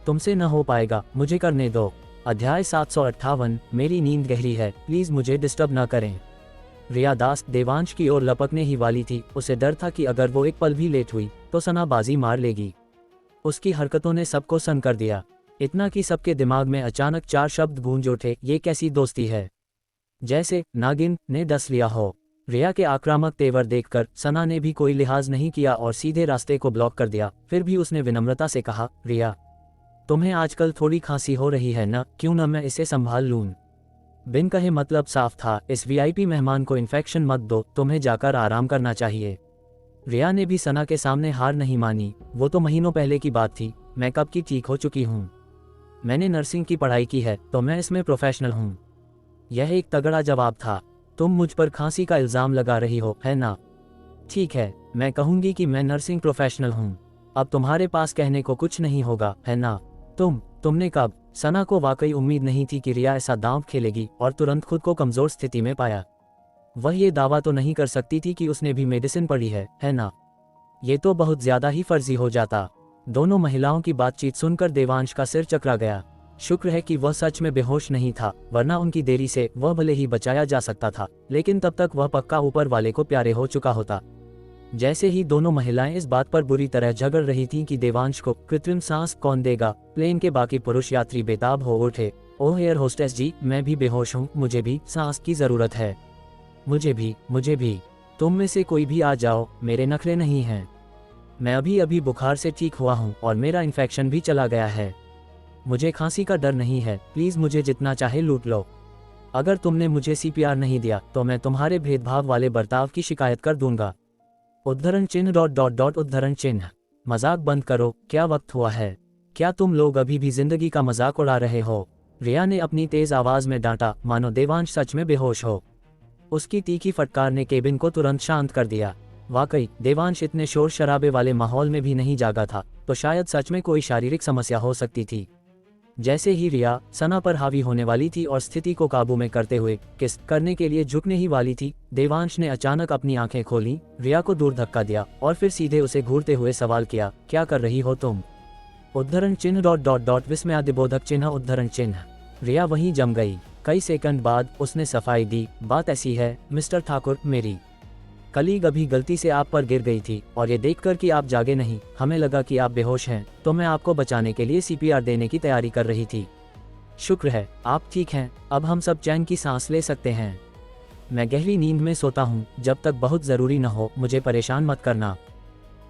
तुमसे न हो पाएगा, मुझे करने दो। अध्याय 758, मेरी नींद गहरी है, प्लीज मुझे डिस्टर्ब न करें। रिया दास देवांश की ओर लपकने ही वाली थी। उसे डर था कि अगर वो एक पल भी लेट हुई तो सना बाजी मार लेगी। उसकी हरकतों ने सबको सन कर दिया, इतना कि सबके दिमाग में अचानक 4 शब्द गूंज उठे, ये कैसी दोस्ती है, जैसे नागिन ने डस लिया हो। रिया के आक्रामक तेवर देखकर सना ने भी कोई लिहाज नहीं किया और सीधे रास्ते को ब्लॉक कर दिया। फिर भी उसने विनम्रता से कहा, रिया, तुम्हें आजकल थोड़ी खांसी हो रही है न, क्यों न मैं इसे संभाल लूं? बिन कहे मतलब साफ था, इस VIP मेहमान को इन्फेक्शन मत दो, तुम्हें जाकर आराम करना चाहिए। रिया ने भी सना के सामने हार नहीं मानी। वो तो महीनों पहले की बात थी, मैं कब की ठीक हो चुकी हूँ। मैंने नर्सिंग की पढ़ाई की है, तो मैं इसमें प्रोफेशनल हूँ। यह एक तगड़ा जवाब था। तुम मुझ पर खांसी का इल्जाम लगा रही हो, है ना? ठीक है, मैं कहूंगी कि मैं नर्सिंग प्रोफेशनल हूँ। अब तुम्हारे पास कहने को कुछ नहीं होगा, है ना? तुमने कब? सना को वाकई उम्मीद नहीं थी कि रिया ऐसा दांव खेलेगी और तुरंत खुद को कमजोर स्थिति में पाया। वह ये दावा तो नहीं कर सकती थी कि उसने भी मेडिसिन पढ़ी है ना? ये तो बहुत ज्यादा ही फर्जी हो जाता। दोनों महिलाओं की बातचीत सुनकर देवांश का सिर चकरा गया। शुक्र है कि वह सच में बेहोश नहीं था, वरना उनकी देरी से वह भले ही बचाया जा सकता था, लेकिन तब तक वह पक्का ऊपर वाले को प्यारे हो चुका होता। जैसे ही दोनों महिलाएं इस बात पर बुरी तरह झगड़ रही थीं कि देवांश को कृत्रिम सांस कौन देगा, प्लेन के बाकी पुरुष यात्री बेताब हो उठे ओह एयर होस्टेस जी, मैं भी बेहोश हूँ, मुझे भी सांस की ज़रूरत है। मुझे भी। तुम में से कोई भी आ जाओ, मेरे नखरे नहीं हैं। मैं अभी अभी बुखार से ठीक हुआ हूँ और मेरा इन्फेक्शन भी चला गया है। मुझे खांसी का डर नहीं है, प्लीज़ मुझे जितना चाहे लूट लो। अगर तुमने मुझे सीपीआर नहीं दिया तो मैं तुम्हारे भेदभाव वाले बर्ताव की शिकायत कर दूंगा। उद्धरण चिन्ह डॉट डॉट डॉट उद्धरण चिन्ह। मजाक बंद करो, क्या वक्त हुआ है? क्या तुम लोग अभी भी जिंदगी का मजाक उड़ा रहे हो? रिया ने अपनी तेज आवाज में डांटा, मानो देवांश सच में बेहोश हो। उसकी तीखी फटकार ने केबिन को तुरंत शांत कर दिया। वाकई देवांश इतने शोर शराबे वाले माहौल में भी नहीं जागा था, तो शायद सच में कोई शारीरिक समस्या हो सकती थी। जैसे ही रिया सना पर हावी होने वाली थी और स्थिति को काबू में करते हुए किस करने के लिए झुकने ही वाली थी, देवांश ने अचानक अपनी आंखें खोली, रिया को दूर धक्का दिया और फिर सीधे उसे घूरते हुए सवाल किया, क्या कर रही हो तुम? उद्धरण चिन्ह डॉट डॉट डॉट विस्मयादिबोधक चिन्ह उद्धरण चिन्ह। रिया वहीं जम गई। कई सेकंड बाद उसने सफाई दी, बात ऐसी है मिस्टर ठाकुर, मेरी कलीग अभी गलती से आप पर गिर गई थी और ये देखकर कि आप जागे नहीं, हमें लगा कि आप बेहोश हैं, तो मैं आपको बचाने के लिए सीपीआर देने की तैयारी कर रही थी। शुक्र है आप ठीक हैं, अब हम सब चैन की सांस ले सकते हैं। मैं गहरी नींद में सोता हूँ, जब तक बहुत ज़रूरी न हो मुझे परेशान मत करना।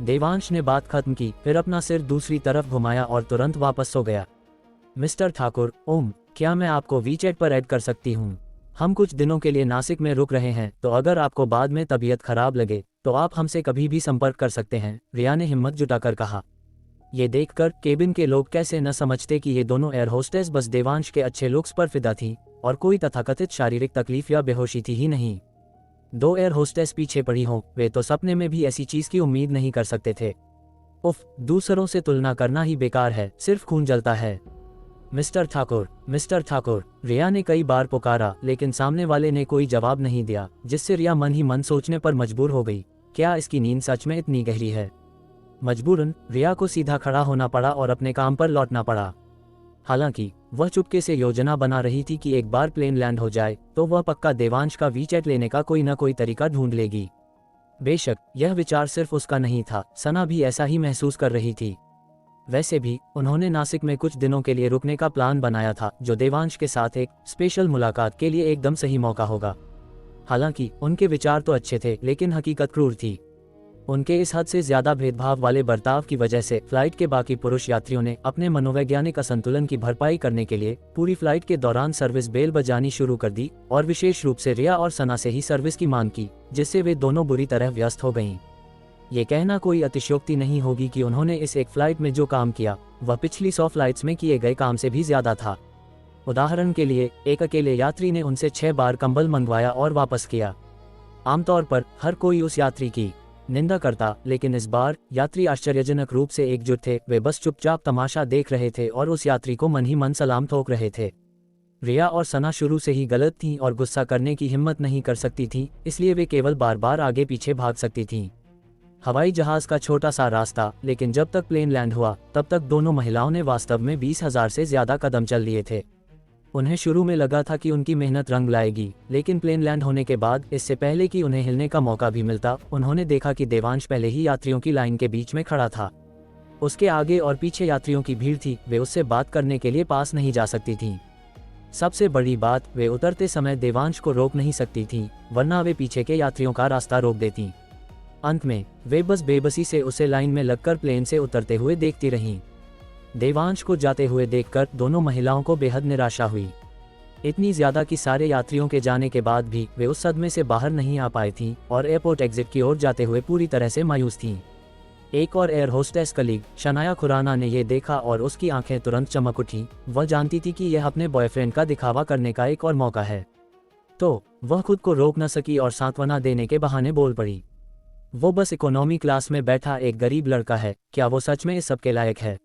देवांश ने बात खत्म की, फिर अपना सिर दूसरी तरफ घुमाया और तुरंत वापस सो गया। मिस्टर ठाकुर, क्या मैं आपको वीचैट पर ऐड कर सकती हूँ? हम कुछ दिनों के लिए नासिक में रुक रहे हैं, तो अगर आपको बाद में तबीयत खराब लगे तो आप हमसे कभी भी संपर्क कर सकते हैं, रिया ने हिम्मत जुटाकर कहा। ये देखकर केबिन के लोग कैसे न समझते कि ये दोनों एयर होस्टेस बस देवांश के अच्छे लुक्स पर फिदा थी और कोई तथाकथित शारीरिक तकलीफ या बेहोशी थी ही नहीं। दो एयर होस्टेस पीछे पड़ी हों, वे तो सपने में भी ऐसी चीज की उम्मीद नहीं कर सकते थे। उफ, दूसरों से तुलना करना ही बेकार है, सिर्फ खून जलता है। मिस्टर ठाकुर, रिया ने कई बार पुकारा, लेकिन सामने वाले ने कोई जवाब नहीं दिया, जिससे रिया मन ही मन सोचने पर मजबूर हो गई, क्या इसकी नींद सच में इतनी गहरी है? मजबूरन रिया को सीधा खड़ा होना पड़ा और अपने काम पर लौटना पड़ा। हालांकि वह चुपके से योजना बना रही थी कि एक बार प्लेन लैंड हो जाए तो वह पक्का देवांश का वीचैट लेने का कोई न कोई तरीका ढूंढ लेगी। बेशक यह विचार सिर्फ उसका नहीं था, सना भी ऐसा ही महसूस कर रही थी। वैसे भी उन्होंने नासिक में कुछ दिनों के लिए रुकने का प्लान बनाया था, जो देवांश के साथ एक स्पेशल मुलाकात के लिए एकदम सही मौका होगा। हालांकि उनके विचार तो अच्छे थे, लेकिन हकीकत क्रूर थी। उनके इस हद से ज्यादा भेदभाव वाले बर्ताव की वजह से फ्लाइट के बाकी पुरुष यात्रियों ने अपने मनोवैज्ञानिक असंतुलन की भरपाई करने के लिए पूरी फ्लाइट के दौरान सर्विस बेल बजानी शुरू कर दी और विशेष रूप से रिया और सना से ही सर्विस की मांग की, जिससे वे दोनों बुरी तरह व्यस्त हो गईं। ये कहना कोई अतिशयोक्ति नहीं होगी कि उन्होंने इस एक फ्लाइट में जो काम किया वह पिछली 100 फ्लाइट्स में किए गए काम से भी ज्यादा था। उदाहरण के लिए एक अकेले यात्री ने उनसे 6 बार कंबल मंगवाया और वापस किया। आमतौर पर हर कोई उस यात्री की निंदा करता, लेकिन इस बार यात्री आश्चर्यजनक रूप से एकजुट थे। वे बस चुपचाप तमाशा देख रहे थे और उस यात्री को मन ही मन सलाम ठोक रहे थे। रिया और सना शुरू से ही गलत थीं और गुस्सा करने की हिम्मत नहीं कर सकती थीं, इसलिए वे केवल बार बार आगे पीछे भाग सकती थीं। हवाई जहाज का छोटा सा रास्ता, लेकिन जब तक प्लेन लैंड हुआ तब तक दोनों महिलाओं ने वास्तव में 20,000 से ज्यादा कदम चल लिए थे। उन्हें शुरू में लगा था कि उनकी मेहनत रंग लाएगी, लेकिन प्लेन लैंड होने के बाद, इससे पहले कि उन्हें हिलने का मौका भी मिलता, उन्होंने देखा कि देवांश पहले ही यात्रियों की लाइन के बीच में खड़ा था। उसके आगे और पीछे यात्रियों की भीड़ थी, वे उससे बात करने के लिए पास नहीं जा सकती थीं। सबसे बड़ी बात, वे उतरते समय देवांश को रोक नहीं सकती थीं, वरना वे पीछे के यात्रियों का रास्ता रोक देतीं। अंत में वे बस बेबसी से उसे लाइन में लगकर प्लेन से उतरते हुए देखती रहीं। देवांश को जाते हुए देखकर दोनों महिलाओं को बेहद निराशा हुई, इतनी ज्यादा कि सारे यात्रियों के जाने के बाद भी वे उस सदमे से बाहर नहीं आ पाई थीं और एयरपोर्ट एग्जिट की ओर जाते हुए पूरी तरह से मायूस थीं। एक और air hostess colleague Shanaya Khurana ने यह देखा और उसकी आंखें तुरंत चमक उठीं। वह जानती थी कि यह अपने बॉयफ्रेंड का दिखावा करने का एक और मौका है, तो वह खुद को रोक न सकी और सांत्वना देने के बहाने बोल पड़ी, वो बस इकोनॉमी क्लास में बैठा एक गरीब लड़का है, क्या वो सच में इस सब के लायक है?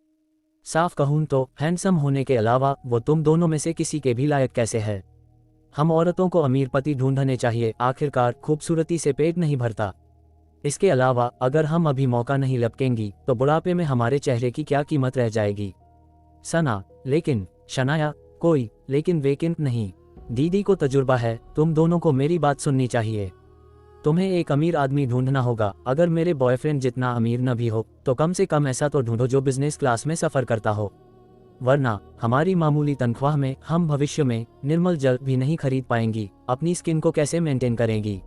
साफ कहूं तो हैंडसम होने के अलावा वो तुम दोनों में से किसी के भी लायक कैसे है? हम औरतों को अमीर पति ढूंढने चाहिए, आखिरकार खूबसूरती से पेट नहीं भरता। इसके अलावा अगर हम अभी मौका नहीं लपकेंगी तो बुढ़ापे में हमारे चेहरे की क्या कीमत रह जाएगी? सना, लेकिन शनाया, कोई लेकिन वेकेंट नहीं। दीदी को तजुर्बा है, तुम दोनों को मेरी बात सुननी चाहिए। तुम्हें एक अमीर आदमी ढूंढना होगा, अगर मेरे बॉयफ्रेंड जितना अमीर न भी हो तो कम से कम ऐसा तो ढूंढो जो बिजनेस क्लास में सफर करता हो। वरना हमारी मामूली तनख्वाह में हम भविष्य में निर्मल जल भी नहीं खरीद पाएंगी, अपनी स्किन को कैसे मेंटेन करेंगी।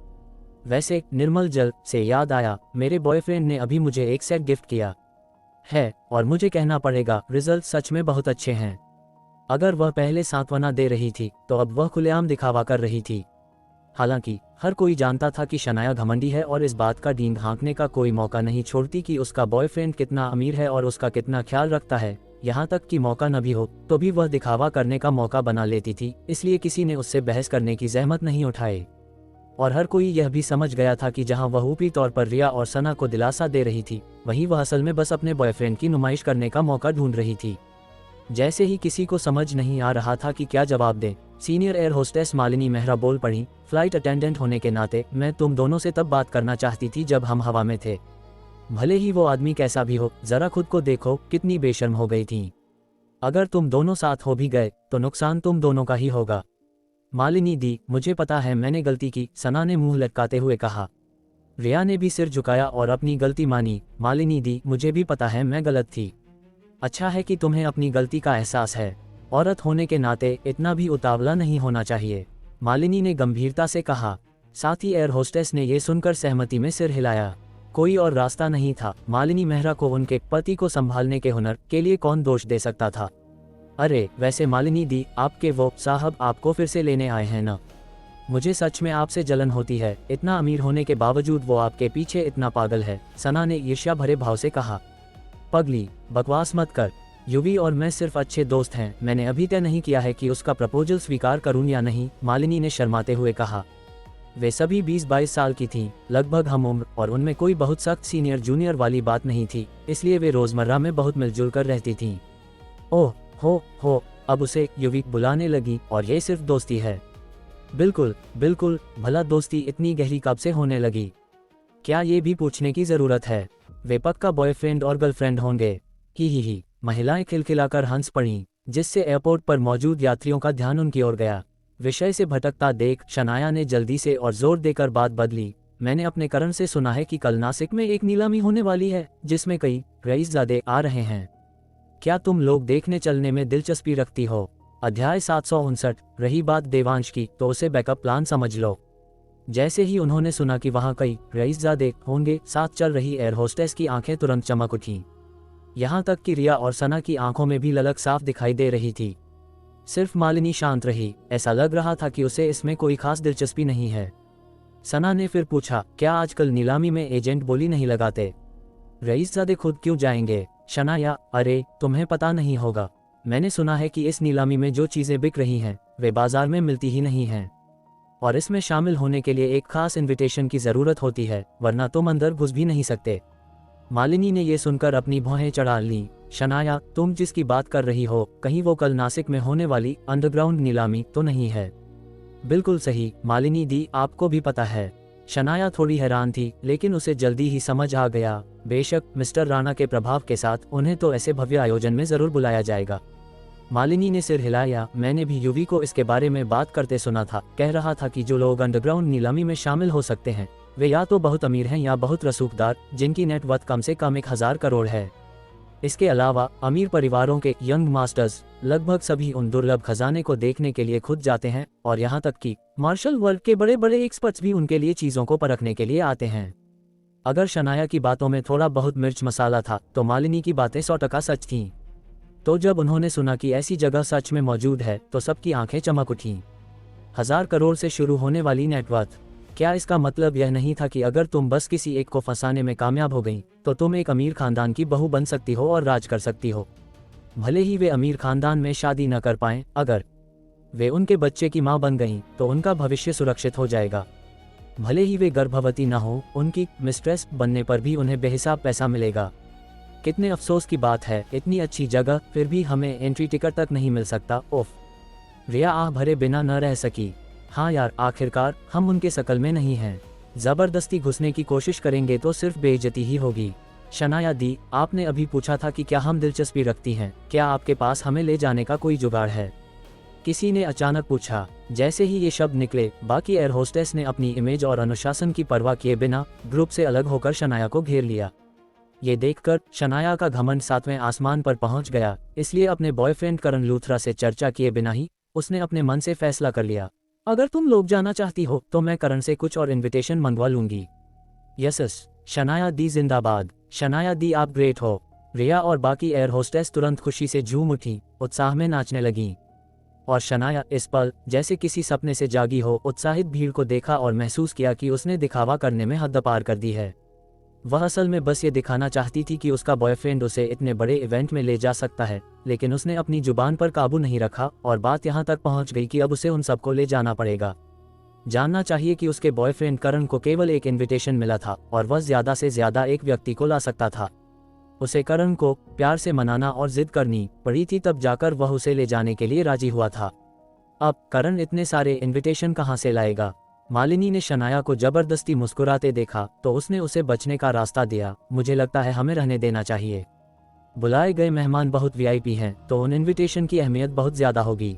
वैसे निर्मल जल से याद आया, मेरे बॉयफ्रेंड ने अभी मुझे एक सेट गिफ्ट किया है और मुझे कहना पड़ेगा रिजल्ट सच में बहुत अच्छे हैं। अगर वह पहले सांत्वना दे रही थी तो अब वह खुलेआम दिखावा कर रही थी। हालांकि हर कोई जानता था कि शनाया घमंडी है और इस बात का डींग हाँकने का कोई मौका नहीं छोड़ती कि उसका बॉयफ्रेंड कितना अमीर है और उसका कितना ख्याल रखता है। यहाँ तक कि मौका न भी हो तो भी वह दिखावा करने का मौका बना लेती थी, इसलिए किसी ने उससे बहस करने की जहमत नहीं उठाई। और हर कोई यह भी समझ गया था कि जहां वह ऊपरी तौर पर रिया और सना को दिलासा दे रही थी, वहीं वह असल में बस अपने बॉयफ्रेंड की नुमाइश करने का मौका ढूंढ रही थी। जैसे ही किसी को समझ नहीं आ रहा था कि क्या जवाब दें, senior air hostess Malini Mehra बोल पड़ी, फ्लाइट अटेंडेंट होने के नाते मैं तुम दोनों से तब बात करना चाहती थी जब हम हवा में थे। भले ही वो आदमी कैसा भी हो, जरा खुद को देखो कितनी बेशर्म हो गई थी। अगर तुम दोनों साथ हो भी गए तो नुकसान तुम दोनों का ही होगा। मालिनी दी, मुझे पता है मैंने गलती की, सना ने मुंह लटकाते हुए कहा। रिया ने भी सिर झुकाया और अपनी गलती मानी। मालिनी दी, मुझे भी पता है मैं गलत थी। अच्छा है कि तुम्हें अपनी गलती का एहसास है। औरत होने के नाते इतना भी उतावला नहीं होना चाहिए, मालिनी ने गंभीरता से कहा। साथ ही एयर होस्टेस ने ये सुनकर सहमति में सिर हिलाया। कोई और रास्ता नहीं था। मालिनी मेहरा को उनके पति को संभालने के हुनर के लिए कौन दोष दे सकता था। अरे वैसे मालिनी दी, आपके वो साहब आपको फिर से लेने आए हैं ना? मुझे सच में आपसे जलन होती है, इतना अमीर होने के बावजूद वो आपके पीछे इतना पागल है, सना ने ईर्ष्या भरे भाव से कहा। पगली, बकवास मत कर, युवी और मैं सिर्फ अच्छे दोस्त हैं, मैंने अभी तय नहीं किया है कि उसका प्रपोजल स्वीकार करूं या नहीं, मालिनी ने शर्माते हुए कहा। वे सभी 20-22 साल की थीं, लगभग हम उम्र, और उनमें कोई बहुत सख्त सीनियर जूनियर वाली बात नहीं थी, इसलिए वे रोजमर्रा में बहुत मिलजुल कर रहती थीं। ओह हो, अब उसे युवी बुलाने लगी, और ये सिर्फ दोस्ती है। बिल्कुल बिल्कुल, भला दोस्ती इतनी गहरी कब से होने लगी? क्या ये भी पूछने की जरूरत है? वे पक्का बॉयफ्रेंड और गर्लफ्रेंड होंगे। ही महिलाएं खिलखिलाकर हंस पड़ीं, जिससे एयरपोर्ट पर मौजूद यात्रियों का ध्यान उनकी ओर गया। विषय से भटकता देख शनाया ने जल्दी से और जोर देकर बात बदली। मैंने अपने करण से सुना है कि कल नासिक में एक नीलामी होने वाली है, जिसमें कई रईसजादे आ रहे हैं। क्या तुम लोग देखने चलने में दिलचस्पी रखती हो? अध्याय 759। रही बात देवांश की, तो उसे बैकअप प्लान समझ लो। जैसे ही उन्होंने सुना कि वहां कई रईसजादे होंगे, साथ चल रही एयर होस्टेस की आंखें तुरंत चमक उठीं। यहां तक कि रिया और सना की आंखों में भी ललक साफ दिखाई दे रही थी। सिर्फ मालिनी शांत रही, ऐसा लग रहा था कि उसे इसमें कोई खास दिलचस्पी नहीं है। सना ने फिर पूछा, क्या आजकल नीलामी में एजेंट बोली नहीं लगाते? रईसजादे खुद क्यों जाएंगे? शनाया, अरे तुम्हें पता नहीं होगा, मैंने सुना है कि इस नीलामी में जो चीजें बिक रही हैं वे बाजार में मिलती ही नहीं हैं, और इसमें शामिल होने के लिए एक खास इनविटेशन की जरूरत होती है, वरना तुम अंदर घुस भी नहीं सकते। मालिनी ने यह सुनकर अपनी भौहें चढ़ा ली। शनाया, तुम जिसकी बात कर रही हो, कहीं वो कल नासिक में होने वाली अंडरग्राउंड नीलामी तो नहीं है? बिल्कुल सही मालिनी दी, आपको भी पता है। शनाया थोड़ी हैरान थी, लेकिन उसे जल्दी ही समझ आ गया। बेशक मिस्टर राणा के प्रभाव के साथ उन्हें तो ऐसे भव्य आयोजन में जरूर बुलाया जाएगा। मालिनी ने सिर हिलाया। मैंने भी युवी को इसके बारे में बात करते सुना था, कह रहा था कि जो लोग अंडरग्राउंड नीलामी में शामिल हो सकते हैं वे या तो बहुत अमीर हैं या बहुत रसूखदार, जिनकी नेटवर्थ कम से कम 1000 करोड़ है। इसके अलावा अमीर परिवारों के यंग मास्टर्स लगभग सभी उन दुर्लभ खजाने को देखने के लिए खुद जाते हैं, और यहाँ तक कि मार्शल वर्ल्ड के बड़े बड़े एक्सपर्ट्स भी उनके लिए चीजों को परखने के लिए आते हैं। अगर शनाया की बातों में थोड़ा बहुत मिर्च मसाला था, तो मालिनी की बातें 100% सच थीं। तो जब उन्होंने सुना कि ऐसी जगह सच में मौजूद है, तो सबकी आंखें चमक उठीं। 1000 करोड़ से शुरू होने वाली नेटवर्थ, क्या इसका मतलब यह नहीं था कि अगर तुम बस किसी एक को फंसाने में कामयाब हो गई तो तुम एक अमीर खानदान की बहू बन सकती हो और राज कर सकती हो? भले ही वे अमीर खानदान में शादी न कर पाएं, अगर वे उनके बच्चे की मां बन गईं तो उनका भविष्य सुरक्षित हो जाएगा। भले ही वे गर्भवती न हो, उनकी मिस्ट्रेस बनने पर भी उन्हें बेहिसाब पैसा मिलेगा। कितने अफसोस की बात है, इतनी अच्छी जगह फिर भी हमें एंट्री टिकट तक नहीं मिल सकता। ओफ, रिया आह भरे बिना न रह सकी। हाँ यार, आखिरकार हम उनके शकल में नहीं हैं। जबरदस्ती घुसने की कोशिश करेंगे तो सिर्फ बेइज्जती ही होगी। शनाया दी, आपने अभी पूछा था कि क्या हम दिलचस्पी रखती हैं, क्या आपके पास हमें ले जाने का कोई जुगाड़ है? किसी ने अचानक पूछा। जैसे ही ये शब्द निकले, बाकी एयर होस्टेस ने अपनी इमेज और अनुशासन की परवाह किए बिना ग्रुप से अलग होकर शनाया को घेर लिया। ये देखकर शनाया का घमंड 7वें आसमान पर पहुंच गया, इसलिए अपने बॉयफ्रेंड करण लूथरा से चर्चा किए बिना ही उसने अपने मन से फैसला कर लिया, अगर तुम लोग जाना चाहती हो तो मैं करण से कुछ और इनविटेशन मंगवा लूंगी। यस, शनाया दी जिंदाबाद, शनाया दी आप ग्रेट हो। रिया और बाकी एयर होस्टेस तुरंत खुशी से झूम उठी, उत्साह में नाचने लगीं। और शनाया इस पल जैसे किसी सपने से जागी हो उत्साहित भीड़ को देखा और महसूस किया कि उसने दिखावा करने में हद पार कर दी है। वह असल में बस ये दिखाना चाहती थी कि उसका बॉयफ्रेंड उसे इतने बड़े इवेंट में ले जा सकता है, लेकिन उसने अपनी जुबान पर काबू नहीं रखा और बात यहाँ तक पहुँच गई कि अब उसे उन सबको ले जाना पड़ेगा। जानना चाहिए कि उसके बॉयफ्रेंड करण को केवल एक इनविटेशन मिला था और वह ज्यादा से ज्यादा एक व्यक्ति को ला सकता था। उसे करण को प्यार से मनाना और जिद करनी पड़ी थी, तब जाकर वह उसे ले जाने के लिए राजी हुआ था। अब करण इतने सारे इनविटेशन कहाँ से लाएगा? मालिनी ने शनाया को जबरदस्ती मुस्कुराते देखा तो उसने उसे बचने का रास्ता दिया। मुझे लगता है हमें रहने देना चाहिए। बुलाए गए मेहमान बहुत वीआईपी हैं, तो उन इनविटेशन की अहमियत बहुत ज्यादा होगी।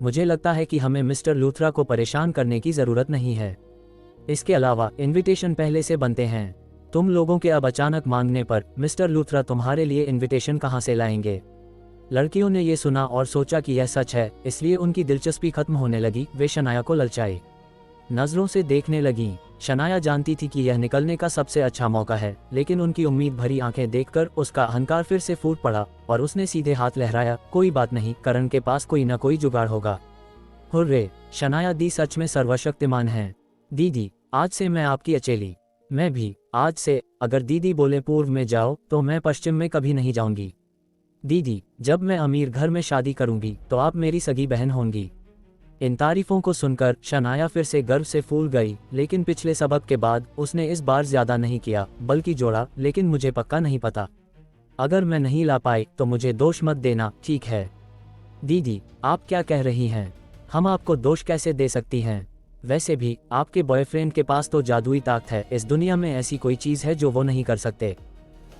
मुझे लगता है कि हमें मिस्टर लूथरा को परेशान करने की जरूरत नहीं है। इसके अलावा इनविटेशन पहले से बनते हैं। तुम लोगों के अब अचानक मांगने पर मिस्टर लूथरा तुम्हारे लिए इनविटेशन कहाँ से लाएंगे? लड़कियों ने ये सुना और सोचा कि यह सच है, इसलिए उनकी दिलचस्पी खत्म होने लगी। वे शनाया को ललचाए नजरों से देखने लगीं। शनाया जानती थी कि यह निकलने का सबसे अच्छा मौका है, लेकिन उनकी उम्मीद भरी आंखें देखकर उसका अहंकार फिर से फूट पड़ा और उसने सीधे हाथ लहराया। कोई बात नहीं, करण के पास कोई न कोई जुगाड़ होगा। हुर्रे, शनाया दी सच में सर्वशक्तिमान हैं। दीदी, आज से मैं आपकी अचेली। मैं भी आज से, अगर दीदी बोले पूर्व में जाओ तो मैं पश्चिम में कभी नहीं जाऊंगी। दीदी, जब मैं अमीर घर में शादी करूंगी तो आप मेरी सगी बहन होंगी। इन तारीफों को सुनकर शनाया फिर से गर्व से फूल गई, लेकिन पिछले सबक के बाद उसने इस बार ज्यादा नहीं किया बल्कि जोड़ा, लेकिन मुझे पक्का नहीं पता। अगर मैं नहीं ला पाई तो मुझे दोष मत देना, ठीक है? दीदी, आप क्या कह रही हैं? हम आपको दोष कैसे दे सकती हैं? वैसे भी आपके बॉयफ्रेंड के पास तो जादुई ताकत है। इस दुनिया में ऐसी कोई चीज है जो वो नहीं कर सकते।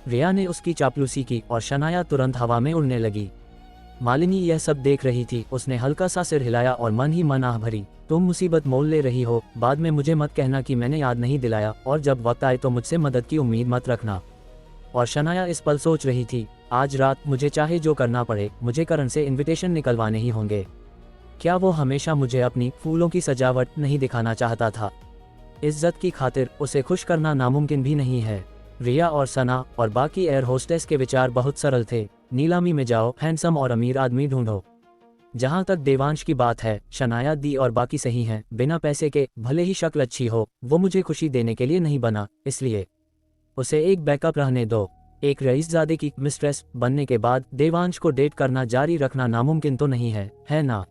रिया ने उसकी चापलूसी की और शनाया तुरंत हवा में उड़ने लगी। मालिनी यह सब देख रही थी। उसने हल्का सा सिर हिलाया और मन ही मन आह भरी, तुम मुसीबत मोल ले रही हो। बाद में मुझे मत कहना कि मैंने याद नहीं दिलाया, और जब वक्त आए तो मुझसे मदद की उम्मीद मत रखना। और शनाया इस पल सोच रही थी, आज रात मुझे चाहे जो करना पड़े, मुझे करण से इनविटेशन निकलवाने ही होंगे। क्या वो हमेशा मुझे अपनी फूलों की सजावट नहीं दिखाना चाहता था? इज्जत की खातिर उसे खुश करना नामुमकिन भी नहीं है। रिया और सना और बाकी एयर होस्टेस के विचार बहुत सरल थे। नीलामी में जाओ, हैंडसम और अमीर आदमी ढूंढो। जहां तक देवांश की बात है, शनाया दी और बाकी सही हैं। बिना पैसे के भले ही शक्ल अच्छी हो, वो मुझे खुशी देने के लिए नहीं बना, इसलिए उसे एक बैकअप रहने दो। एक रईसजादे की मिस्ट्रेस बनने के बाद देवांश को डेट करना जारी रखना नामुमकिन तो नहीं है ना?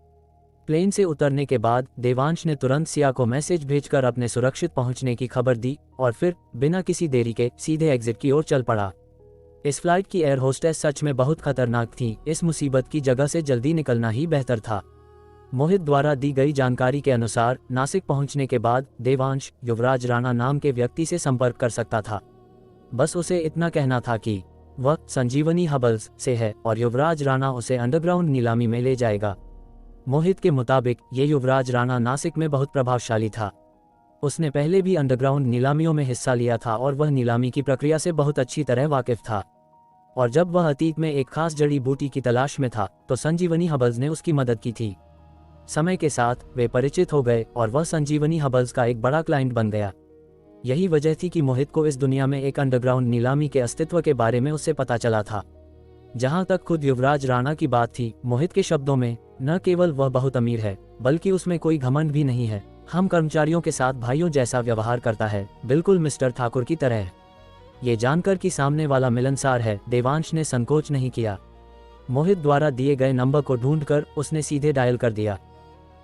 प्लेन से उतरने के बाद देवांश ने तुरंत सिया को मैसेज भेजकर अपने सुरक्षित पहुंचने की खबर दी और फिर बिना किसी देरी के सीधे एग्जिट की ओर चल पड़ा। इस फ्लाइट की एयर होस्टेस सच में बहुत खतरनाक थी। इस मुसीबत की जगह से जल्दी निकलना ही बेहतर था। मोहित द्वारा दी गई जानकारी के अनुसार नासिक पहुंचने के बाद देवांश युवराज राणा नाम के व्यक्ति से संपर्क कर सकता था। बस उसे इतना कहना था कि वह संजीवनी हबल्स से है और युवराज राणा उसे अंडरग्राउंड नीलामी में ले जाएगा। मोहित के मुताबिक ये युवराज राणा नासिक में बहुत प्रभावशाली था। उसने पहले भी अंडरग्राउंड नीलामियों में हिस्सा लिया था और वह नीलामी की प्रक्रिया से बहुत अच्छी तरह वाकिफ था। और जब वह अतीत में एक खास जड़ी बूटी की तलाश में था तो संजीवनी हबल्स ने उसकी मदद की थी। समय के साथ वे परिचित हो गए और वह संजीवनी हबल्स का एक बड़ा क्लाइंट बन गया। यही वजह थी कि मोहित को इस दुनिया में एक अंडरग्राउंड नीलामी के अस्तित्व के बारे में उससे पता चला था। जहां तक खुद युवराज राणा की बात थी, मोहित के शब्दों में न केवल वह बहुत अमीर है बल्कि उसमें कोई घमंड भी नहीं है। हम कर्मचारियों के साथ भाइयों जैसा व्यवहार करता है, बिल्कुल मिस्टर ठाकुर की तरह। ये जानकर कि सामने वाला मिलनसार है, देवांश ने संकोच नहीं किया। मोहित द्वारा दिए गए नंबर को ढूंढकर उसने सीधे डायल कर दिया।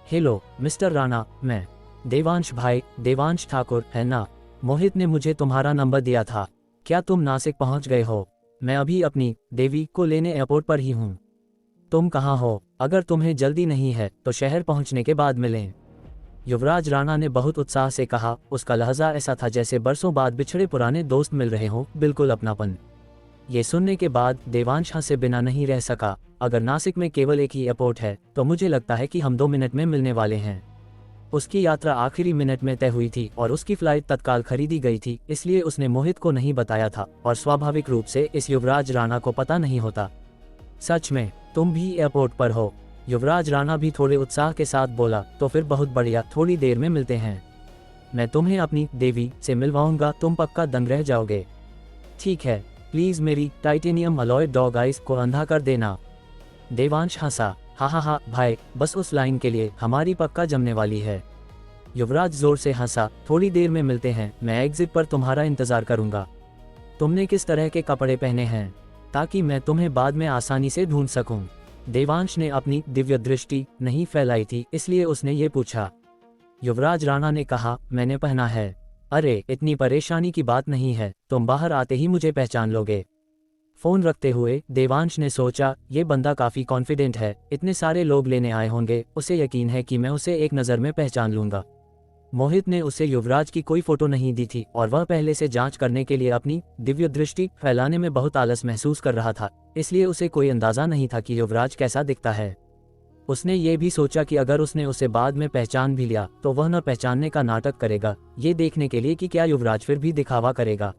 हेलो मिस्टर राणा, मैं देवांश भाई, देवांश ठाकुर है ना? मोहित ने मुझे तुम्हारा नंबर दिया था। क्या तुम नासिक पहुंच गए हो? मैं अभी अपनी देवी को लेने एयरपोर्ट पर ही हूँ। तुम कहाँ हो? अगर तुम्हें जल्दी नहीं है तो शहर पहुंचने के बाद मिलें। युवराज राणा ने बहुत उत्साह से कहा। उसका लहजा ऐसा था जैसे बरसों बाद बिछड़े पुराने दोस्त मिल रहे हों, बिल्कुल अपनापन। ये सुनने के बाद देवांश हंसे बिना नहीं रह सका। अगर नासिक में केवल एक ही एयरपोर्ट है तो मुझे लगता है कि हम 2 मिनट में मिलने वाले हैं। उसकी यात्रा आखिरी मिनट में तय हुई थी और उसकी फ्लाइट तत्काल खरीदी गई थी, इसलिए उसने मोहित को नहीं बताया था और स्वाभाविक रूप से इस युवराज राणा को पता नहीं होता। सच में तुम भी एयरपोर्ट पर हो? युवराज राणा भी थोड़े उत्साह के साथ बोला। तो फिर बहुत बढ़िया, थोड़ी देर में मिलते हैं। मैं तुम्हें अपनी देवी से मिलवाऊंगा, तुम पक्का दंग रह जाओगे। ठीक है, प्लीज मेरी टाइटेनियम अलॉय डॉग आइज को अंधा कर देना। देवांश हंसा। हा भाई, बस उस लाइन के लिए हमारी पक्का जमने वाली है। युवराज जोर से हंसा। थोड़ी देर में मिलते हैं, मैं एग्जिट पर तुम्हारा इंतजार करूंगा। तुमने किस तरह के कपड़े पहने हैं ताकि मैं तुम्हें बाद में आसानी से ढूंढ सकूं? देवांश ने अपनी दिव्य दृष्टि नहीं फैलाई थी, इसलिए उसने ये पूछा। युवराज राणा ने कहा, मैंने पहना है। अरे इतनी परेशानी की बात नहीं है, तुम बाहर आते ही मुझे पहचान लोगे। फोन रखते हुए देवांश ने सोचा, ये बंदा काफी कॉन्फिडेंट है, इतने सारे लोग लेने आए होंगे, उसे यकीन है कि मैं उसे एक नज़र में पहचान लूंगा। मोहित ने उसे युवराज की कोई फोटो नहीं दी थी और वह पहले से जांच करने के लिए अपनी दिव्य दृष्टि फैलाने में बहुत आलस महसूस कर रहा था, इसलिए उसे कोई अंदाजा नहीं था कि युवराज कैसा दिखता है। उसने ये भी सोचा कि अगर उसने उसे बाद में पहचान भी लिया तो वह न पहचानने का नाटक करेगा, ये देखने के लिए कि क्या युवराज फिर भी दिखावा करेगा।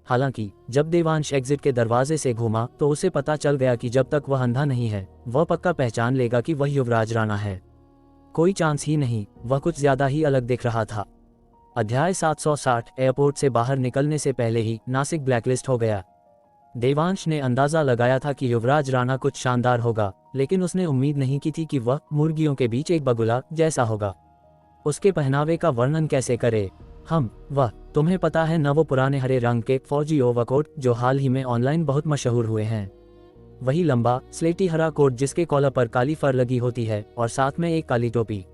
हालांकि जब देवांश एग्जिट के दरवाजे से घूमा तो उसे पता चल गया कि जब तक वह अंधा नहीं है वह पक्का पहचान लेगा कि वह युवराज राणा है। कोई चांस ही नहीं, वह कुछ ज्यादा ही अलग दिख रहा था। अध्याय 760। एयरपोर्ट से बाहर निकलने से पहले ही नासिक ब्लैकलिस्ट हो गया। देवांश ने अंदाजा लगाया था कि युवराज राणा कुछ शानदार होगा, लेकिन उसने उम्मीद नहीं की थी कि वह मुर्गियों के बीच एक बगुला जैसा होगा। उसके पहनावे का वर्णन कैसे करे? वह तुम्हें पता है न, वो पुराने हरे रंग के फौजी ओवरकोट जो हाल ही में ऑनलाइन बहुत मशहूर हुए हैं। वही लंबा स्लेटी हरा कोट जिसके कॉलर पर काली फर लगी होती है और साथ में एक काली टोपी।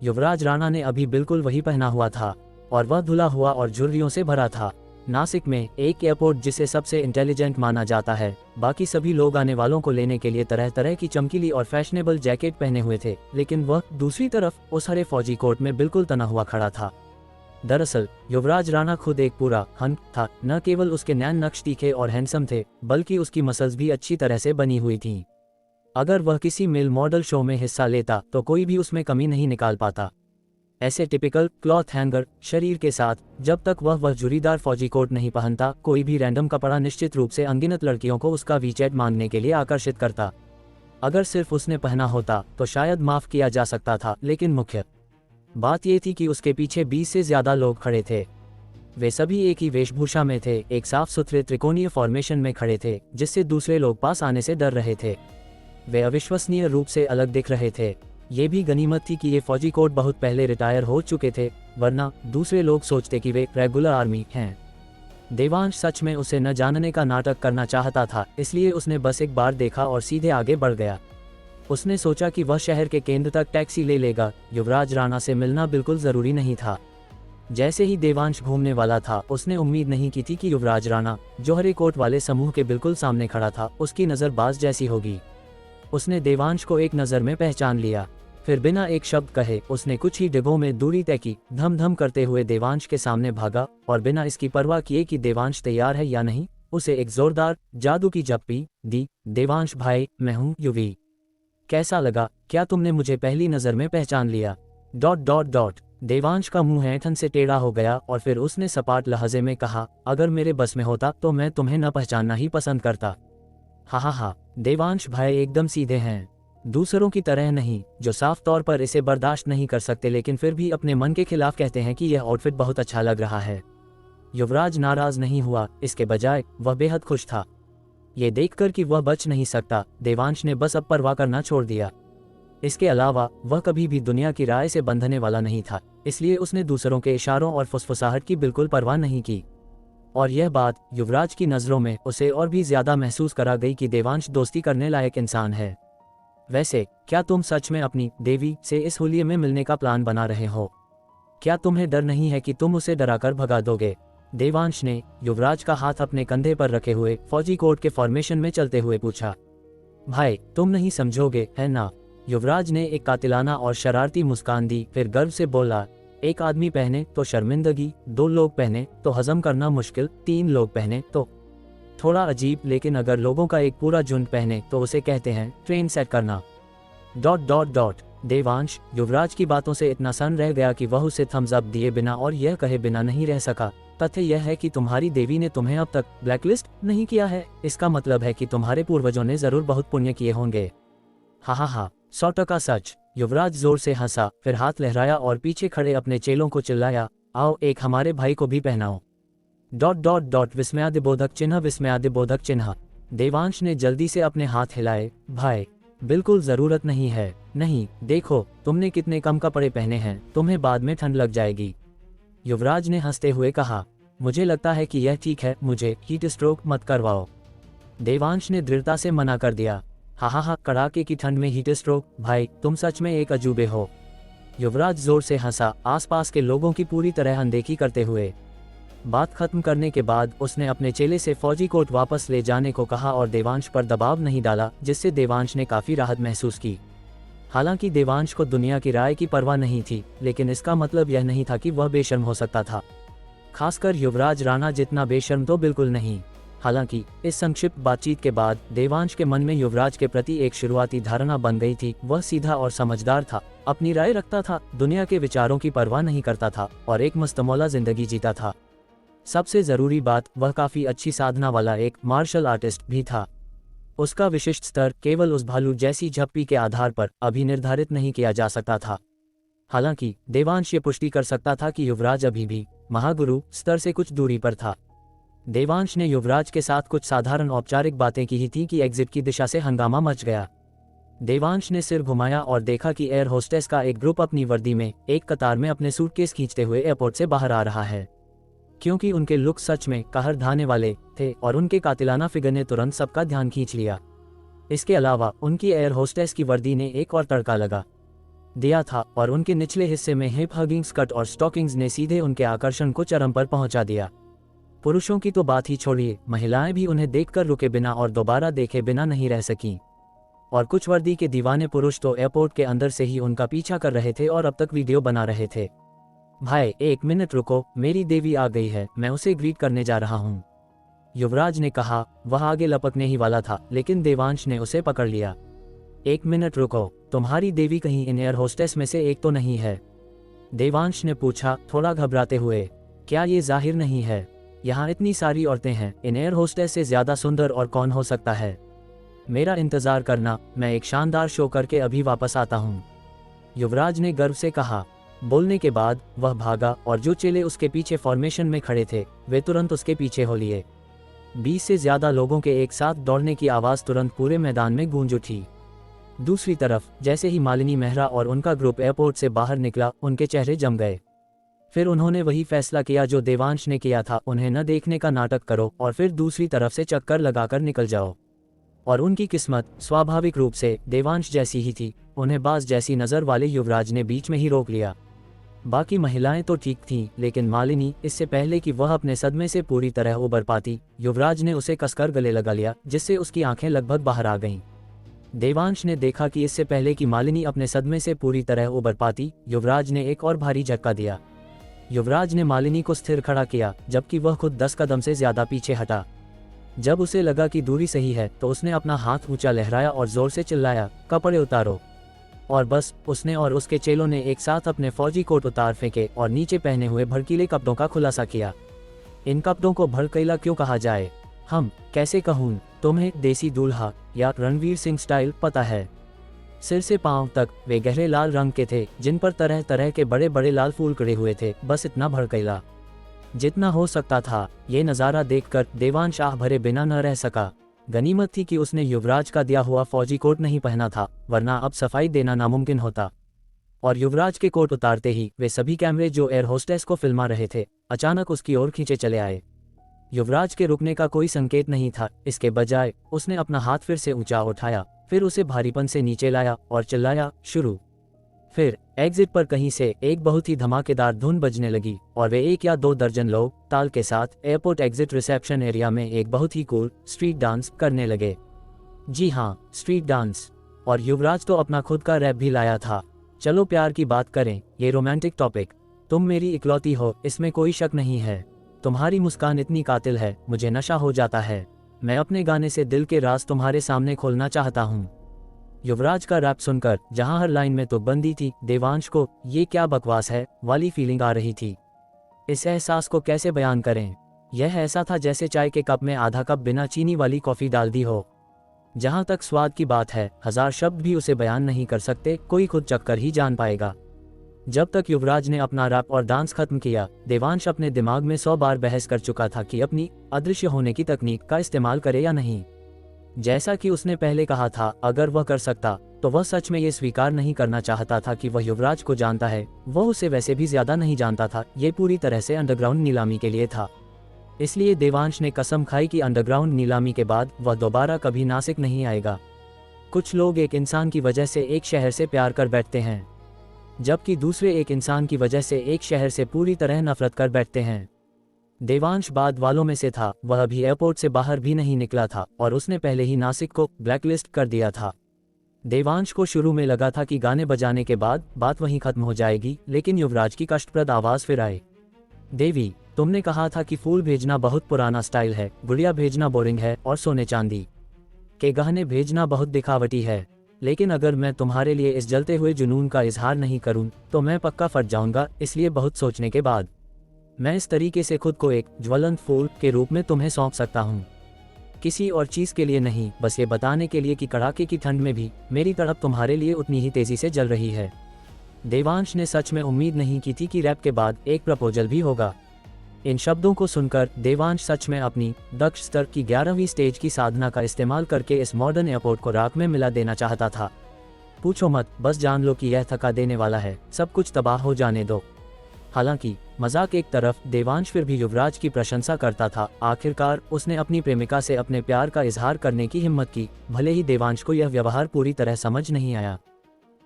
युवराज राणा ने अभी बिल्कुल वही पहना हुआ था और वह धुला हुआ और झुर्रियों से भरा था। नासिक में एक एयरपोर्ट जिसे सबसे इंटेलिजेंट माना जाता है, बाकी सभी लोग आने वालों को लेने के लिए तरह तरह की चमकीली और फैशनेबल जैकेट पहने हुए थे, लेकिन वह दूसरी तरफ उस हरे फौजी कोट में बिल्कुल तना हुआ खड़ा था। दरअसल युवराज राणा खुद एक पूरा हंक था। न केवल उसके नैन नक्श तीखे और हैंडसम थे, बल्कि उसकी मसल्स भी अच्छी तरह से बनी हुई थीं। अगर वह किसी मेल मॉडल शो में हिस्सा लेता तो कोई भी उसमें कमी नहीं निकाल पाता। ऐसे टिपिकल क्लॉथ हैंगर शरीर के साथ जब तक वह जुरीदार फौजी कोट नहीं पहनता, कोई भी रैंडम कपड़ा निश्चित रूप से अनगिनत लड़कियों को उसका वीचैट मांगने के लिए आकर्षित करता। अगर सिर्फ उसने पहना होता तो शायद माफ किया जा सकता था, लेकिन मुख्य बात यह थी कि उसके पीछे 20 से ज्यादा लोग खड़े थे। वे सभी एक ही वेशभूषा में थे, एक साफ सुथरे त्रिकोणीय फॉर्मेशन में खड़े थे, जिससे दूसरे लोग पास आने से डर रहे थे। वे अविश्वसनीय रूप से अलग दिख रहे थे। ये भी गनीमत थी कि ये फौजी कोट बहुत पहले रिटायर हो चुके थे, वरना दूसरे लोग सोचते कि वे रेगुलर आर्मी हैं। देवांश सच में उसे न जानने का नाटक करना चाहता था, इसलिए उसने बस एक बार देखा और सीधे आगे बढ़ गया। उसने सोचा कि वह शहर के केंद्र तक टैक्सी ले लेगा। युवराज राणा से मिलना बिल्कुल जरूरी नहीं था। जैसे ही देवांश घूमने वाला था, उसने उम्मीद नहीं की थी कि युवराज राणा, जो हरे कोट वाले समूह के बिल्कुल सामने खड़ा था, उसकी नज़र बाज जैसी होगी। उसने देवांश को एक नज़र में पहचान लिया। फिर बिना एक शब्द कहे उसने कुछ ही डिब्बों में दूरी तय की, धम धम करते हुए देवांश के सामने भागा और बिना इसकी परवाह किए कि देवांश तैयार है या नहीं, उसे एक जोरदार जादू की झप्पी दी। देवांश भाई, मैं हूँ युवी। कैसा लगा? क्या तुमने मुझे पहली नज़र में पहचान लिया? ... देवांश का मुंह ऐंठन से टेढ़ा हो गया और फिर उसने सपाट लहजे में कहा, अगर मेरे बस में होता तो मैं तुम्हें न पहचानना ही पसंद करता। हा, देवांश भाई एकदम सीधे हैं, दूसरों की तरह नहीं, जो साफ तौर पर इसे बर्दाश्त नहीं कर सकते लेकिन फिर भी अपने मन के खिलाफ कहते हैं कि यह आउटफिट बहुत अच्छा लग रहा है। युवराज नाराज नहीं हुआ, इसके बजाय वह बेहद खुश था। ये देखकर कि वह बच नहीं सकता, देवांश ने बस अब परवाह करना छोड़ दिया। इसके अलावा वह कभी भी दुनिया की राय से बंधने वाला नहीं था, इसलिए उसने दूसरों के इशारों और फुसफुसाहट की बिल्कुल परवाह नहीं की। और यह बात युवराज की नज़रों में उसे और भी ज्यादा महसूस करा गई कि देवांश दोस्ती करने लायक इंसान है। वैसे क्या तुम सच में अपनी देवी से इस होलिये में मिलने का प्लान बना रहे हो? क्या तुम्हें डर नहीं है कि तुम उसे डराकर भगा दोगे? देवांश ने युवराज का हाथ अपने कंधे पर रखे हुए फौजी कोट के फॉर्मेशन में चलते हुए पूछा। भाई, तुम नहीं समझोगे, है ना? युवराज ने एक कातिलाना और शरारती मुस्कान दी, फिर गर्व से बोला, एक आदमी पहने तो शर्मिंदगी, 2 लोग पहने तो हजम करना मुश्किल, 3 लोग पहने तो थोड़ा अजीब, लेकिन अगर लोगों का एक पूरा झुंड पहने तो उसे कहते हैं ट्रेन सेट करना। ... देवांश युवराज की बातों से इतना सन्न रह गया कि वह उसे थम्स अप दिए बिना और यह कहे बिना नहीं रह सका, तथ्य यह है कि तुम्हारी देवी ने तुम्हें अब तक ब्लैकलिस्ट नहीं किया है। इसका मतलब है कि तुम्हारे पूर्वजों ने जरूर बहुत पुण्य किए होंगे। हा 100% सच। युवराज जोर से हंसा, फिर हाथ लहराया और पीछे खड़े अपने चेलों को चिल्लाया, आओ एक हमारे भाई को भी पहनाओ। ... विस्मयादिबोधक चिन्ह, विस्मयादिबोधक चिन्ह। देवांश ने जल्दी से अपने हाथ हिलाए। भाई बिल्कुल जरूरत नहीं है। नहीं, देखो तुमने कितने कम कपड़े पहने हैं, तुम्हें बाद में ठंड लग जाएगी। युवराज ने हंसते हुए कहा, मुझे लगता है कि यह ठीक है, मुझे हीट स्ट्रोक मत करवाओ। देवांश ने दृढ़ता से मना कर दिया। हा, कड़ाके की ठंड में हीट स्ट्रोक, भाई तुम सच में एक अजूबे हो। युवराज जोर से हंसा, आसपास के लोगों की पूरी तरह अनदेखी करते हुए। बात खत्म करने के बाद उसने अपने चेले से फौजी कोट वापस ले जाने को कहा और देवांश पर दबाव नहीं डाला, जिससे देवांश ने काफी राहत महसूस की। हालांकि देवांश को दुनिया की राय की परवाह नहीं थी, लेकिन इसका मतलब यह नहीं था कि वह बेशर्म हो सकता था। खासकर युवराज राणा जितना बेशर्म तो बिल्कुल नहीं। हालांकि इस संक्षिप्त बातचीत के बाद देवांश के मन में युवराज के प्रति एक शुरुआती धारणा बन गई थी। वह सीधा और समझदार था, अपनी राय रखता था, दुनिया के विचारों की परवाह नहीं करता था और एक मस्तमौला जिंदगी जीता था। सबसे जरूरी बात, वह काफी अच्छी साधना वाला एक मार्शल आर्टिस्ट भी था। उसका विशिष्ट स्तर केवल उस भालू जैसी झप्पी के आधार पर अभी निर्धारित नहीं किया जा सकता था। हालांकि देवांश ये पुष्टि कर सकता था कि युवराज अभी भी महागुरु स्तर से कुछ दूरी पर था। देवांश ने युवराज के साथ कुछ साधारण औपचारिक बातें की ही थी कि एग्जिट की दिशा से हंगामा मच गया। देवांश ने सिर घुमाया और देखा कि एयर होस्टेस का एक ग्रुप अपनी वर्दी में एक कतार में अपने सूटकेस खींचते हुए एयरपोर्ट से बाहर आ रहा है। क्योंकि उनके लुक सच में कहर ढाने वाले थे और उनके कातिलाना फिगर ने तुरंत सबका ध्यान खींच लिया। इसके अलावा उनकी एयर होस्टेस की वर्दी ने एक और तड़का लगा दिया था और उनके निचले हिस्से में हिप हगिंग स्कर्ट और स्टॉकिंग्स ने सीधे उनके आकर्षण को चरम पर पहुंचा दिया। पुरुषों की तो बात ही छोड़िए, महिलाएं भी उन्हें देखकर रुके बिना और दोबारा देखे बिना नहीं रह सकीं। और कुछ वर्दी के दीवाने पुरुष तो एयरपोर्ट के अंदर से ही उनका पीछा कर रहे थे और अब तक वीडियो बना रहे थे। भाई एक मिनट रुको, मेरी देवी आ गई है, मैं उसे ग्रीट करने जा रहा हूँ, युवराज ने कहा। वह आगे लपकने ही वाला था, लेकिन देवांश ने उसे पकड़ लिया। एक मिनट रुको, तुम्हारी देवी कहीं इन एयर होस्टेस में से एक तो नहीं है? देवांश ने पूछा, थोड़ा घबराते हुए। क्या ये जाहिर नहीं है? यहाँ इतनी सारी औरतें हैं, इन एयर होस्टेस से ज्यादा सुंदर और कौन हो सकता है? मेरा इंतजार करना, मैं एक शानदार शो करके अभी वापस आता हूँ, युवराज ने गर्व से कहा। बोलने के बाद वह भागा और जो चेले उसके पीछे फॉर्मेशन में खड़े थे वे तुरंत उसके पीछे हो लिए। 20 से ज्यादा लोगों के एक साथ दौड़ने की आवाज तुरंत पूरे मैदान में गूंज उठी। दूसरी तरफ जैसे ही मालिनी मेहरा और उनका ग्रुप एयरपोर्ट से बाहर निकला, उनके चेहरे जम गए। फिर उन्होंने वही फैसला किया जो देवांश ने किया था, उन्हें न देखने का नाटक करो और फिर दूसरी तरफ से चक्कर लगाकर निकल जाओ। और उनकी किस्मत स्वाभाविक रूप से देवांश जैसी ही थी। उन्हें बाज जैसी नजर वाले युवराज ने बीच में ही रोक लिया। बाकी महिलाएं तो ठीक थीं, लेकिन मालिनी, इससे पहले कि वह अपने सदमे से पूरी तरह उबर पाती, युवराज ने उसे कसकर गले लगा लिया, जिससे उसकी आंखें लगभग बाहर आ गईं। देवांश ने देखा कि इससे पहले कि मालिनी अपने सदमे से पूरी तरह उबर पाती, युवराज ने एक और भारी झटका दिया। युवराज ने मालिनी को स्थिर खड़ा किया, जबकि वह खुद 10 कदम से ज्यादा पीछे हटा। जब उसे लगा कि दूरी सही है तो उसने अपना हाथ ऊंचा लहराया और जोर से चिल्लाया, कपड़े उतारो। और बस उसने और उसके चेलों ने एक साथ अपने फौजी कोट उतार फेंके और नीचे पहने हुए भड़कीले कपड़ों का खुलासा किया। इन कपड़ों को भड़कीला क्यों कहा जाए? हम कैसे कहूँ, तुम्हें देसी दूल्हा या रणवीर सिंह स्टाइल पता है? सिर से पांव तक वे गहरे लाल रंग के थे, जिन पर तरह तरह के बड़े बड़े लाल फूल कड़े हुए थे। बस इतना भड़कीला जितना हो सकता था। ये नज़ारा देखकर देवांश आह भरे बिना न रह सका। गनीमत थी कि उसने युवराज का दिया हुआ फौजी कोट नहीं पहना था, वरना अब सफाई देना नामुमकिन होता। और युवराज के कोट उतारते ही वे सभी कैमरे जो एयर होस्टेस को फिल्मा रहे थे अचानक उसकी ओर खींचे चले आए। युवराज के रुकने का कोई संकेत नहीं था, इसके बजाय उसने अपना हाथ फिर से ऊंचा उठाया, फिर उसे भारीपन से नीचे लाया और चिल्लाया, शुरू। फिर एग्जिट पर कहीं से एक बहुत ही धमाकेदार धुन बजने लगी और वे 1 या 2 दर्जन लोग ताल के साथ एयरपोर्ट एग्जिट रिसेप्शन एरिया में एक बहुत ही कूल स्ट्रीट डांस करने लगे। जी हाँ, स्ट्रीट डांस। और युवराज तो अपना खुद का रैप भी लाया था। चलो प्यार की बात करें, ये रोमांटिक टॉपिक। तुम मेरी इकलौती हो, इसमें कोई शक नहीं है। तुम्हारी मुस्कान इतनी कातिल है, मुझे नशा हो जाता है। मैं अपने गाने से दिल के राज तुम्हारे सामने खोलना चाहता हूँ। युवराज का रैप सुनकर जहां हर लाइन में तुकबंदी थी, देवांश को ये क्या बकवास है वाली फीलिंग आ रही थी। इस एहसास को कैसे बयान करें। यह ऐसा था जैसे चाय के कप में आधा कप बिना चीनी वाली कॉफ़ी डाल दी हो। जहां तक स्वाद की बात है, 1000 शब्द भी उसे बयान नहीं कर सकते, कोई खुद चखकर ही जान पाएगा। जब तक युवराज ने अपना रैप और डांस खत्म किया, देवांश अपने दिमाग में 100 बार बहस कर चुका था कि अपनी अदृश्य होने की तकनीक का इस्तेमाल करे या नहीं। जैसा कि उसने पहले कहा था, अगर वह कर सकता तो वह सच में ये स्वीकार नहीं करना चाहता था कि वह युवराज को जानता है। वह उसे वैसे भी ज्यादा नहीं जानता था, ये पूरी तरह से अंडरग्राउंड नीलामी के लिए था। इसलिए देवांश ने कसम खाई कि अंडरग्राउंड नीलामी के बाद वह दोबारा कभी नासिक नहीं आएगा। कुछ लोग एक इंसान की वजह से एक शहर से प्यार कर बैठते हैं, जबकि दूसरे एक इंसान की वजह से एक शहर से पूरी तरह नफरत कर बैठते हैं। देवांश बाद वालों में से था। वह अभी एयरपोर्ट से बाहर भी नहीं निकला था और उसने पहले ही नासिक को ब्लैकलिस्ट कर दिया था। देवांश को शुरू में लगा था कि गाने बजाने के बाद बात वहीं खत्म हो जाएगी, लेकिन युवराज की कष्टप्रद आवाज फिर आई। देवी, तुमने कहा था कि फूल भेजना बहुत पुराना स्टाइल है, गुड़िया भेजना बोरिंग है और सोने चांदी के गहने भेजना बहुत दिखावटी है। लेकिन अगर मैं तुम्हारे लिए इस जलते हुए जुनून का इजहार नहीं करूं तो मैं पक्का फट जाऊंगा। इसलिए बहुत सोचने के बाद मैं इस तरीके से खुद को एक ज्वलंत फूल के रूप में तुम्हें सौंप सकता हूं। किसी और चीज के लिए नहीं, बस ये बताने के लिए कि कड़ाके की ठंड में भी मेरी तड़प तुम्हारे लिए उतनी ही तेजी से जल रही है। देवांश ने सच में उम्मीद नहीं की थी कि रैप के बाद एक प्रपोजल भी होगा। इन शब्दों को सुनकर देवांश सच में अपनी दक्ष स्तर की 11वीं स्टेज की साधना का इस्तेमाल करके इस मॉडर्न एयरपोर्ट को राख में मिला देना चाहता था। पूछो मत, बस जान लो कि यह थका देने वाला है, सब कुछ तबाह हो जाने दो। हालांकि मजाक एक तरफ, देवांश फिर भी युवराज की प्रशंसा करता था। आखिरकार उसने अपनी प्रेमिका से अपने प्यार का इजहार करने की हिम्मत की। भले ही देवांश को यह व्यवहार पूरी तरह समझ नहीं आया,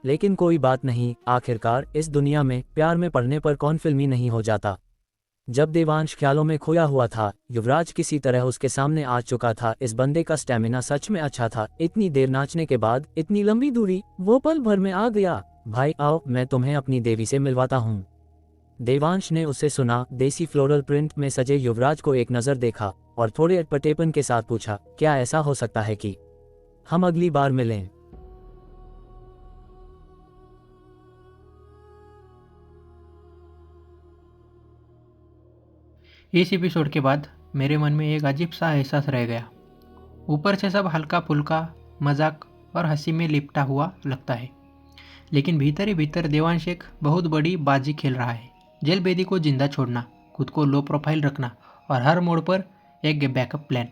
लेकिन कोई बात नहीं, आखिरकार इस दुनिया में प्यार में पड़ने पर कौन फिल्मी नहीं हो जाता। जब देवांश ख्यालों में खोया हुआ था, युवराज किसी तरह उसके सामने आ चुका था। इस बंदे का स्टैमिना सच में अच्छा था। इतनी देर नाचने के बाद इतनी लंबी दूरी वो पल भर में आ गया। भाई आओ, मैं तुम्हें अपनी देवी से मिलवाता हूँ। देवांश ने उसे सुना। देसी फ्लोरल प्रिंट में सजे युवराज को एक नज़र देखा और थोड़े अटपटेपन के साथ पूछा, क्या ऐसा हो सकता है कि हम अगली बार मिलें? इस एपिसोड के बाद मेरे मन में एक अजीब सा एहसास रह गया। ऊपर से सब हल्का फुल्का मजाक और हंसी में लिपटा हुआ लगता है, लेकिन भीतर ही भीतर देवांश एक बहुत बड़ी बाजी खेल रहा है। जेल बेदी को जिंदा छोड़ना, खुद को लो प्रोफाइल रखना और हर मोड़ पर एक बैकअप प्लान।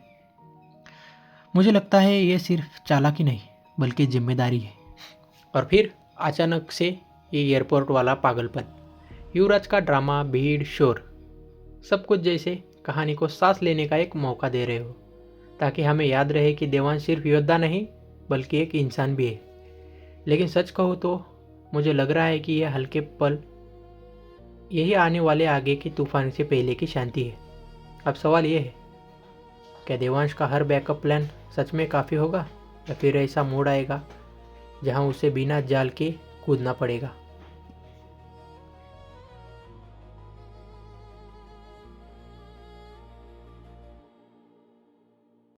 मुझे लगता है ये सिर्फ चालाकी नहीं बल्कि जिम्मेदारी है। और फिर अचानक से ये एयरपोर्ट वाला पागलपन, युवराज का ड्रामा, भीड़, शोर, सब कुछ जैसे कहानी को सांस लेने का एक मौका दे रहे हो, ताकि हमें याद रहे कि देवांश सिर्फ योद्धा नहीं बल्कि एक इंसान भी है। लेकिन सच कहूँ तो मुझे लग रहा है कि यह हल्के पल यही आने वाले आगे की तूफान से पहले की शांति है। अब सवाल ये है, क्या देवांश का हर बैकअप प्लान सच में काफ़ी होगा या फिर ऐसा मोड़ आएगा जहां उसे बिना जाल के कूदना पड़ेगा।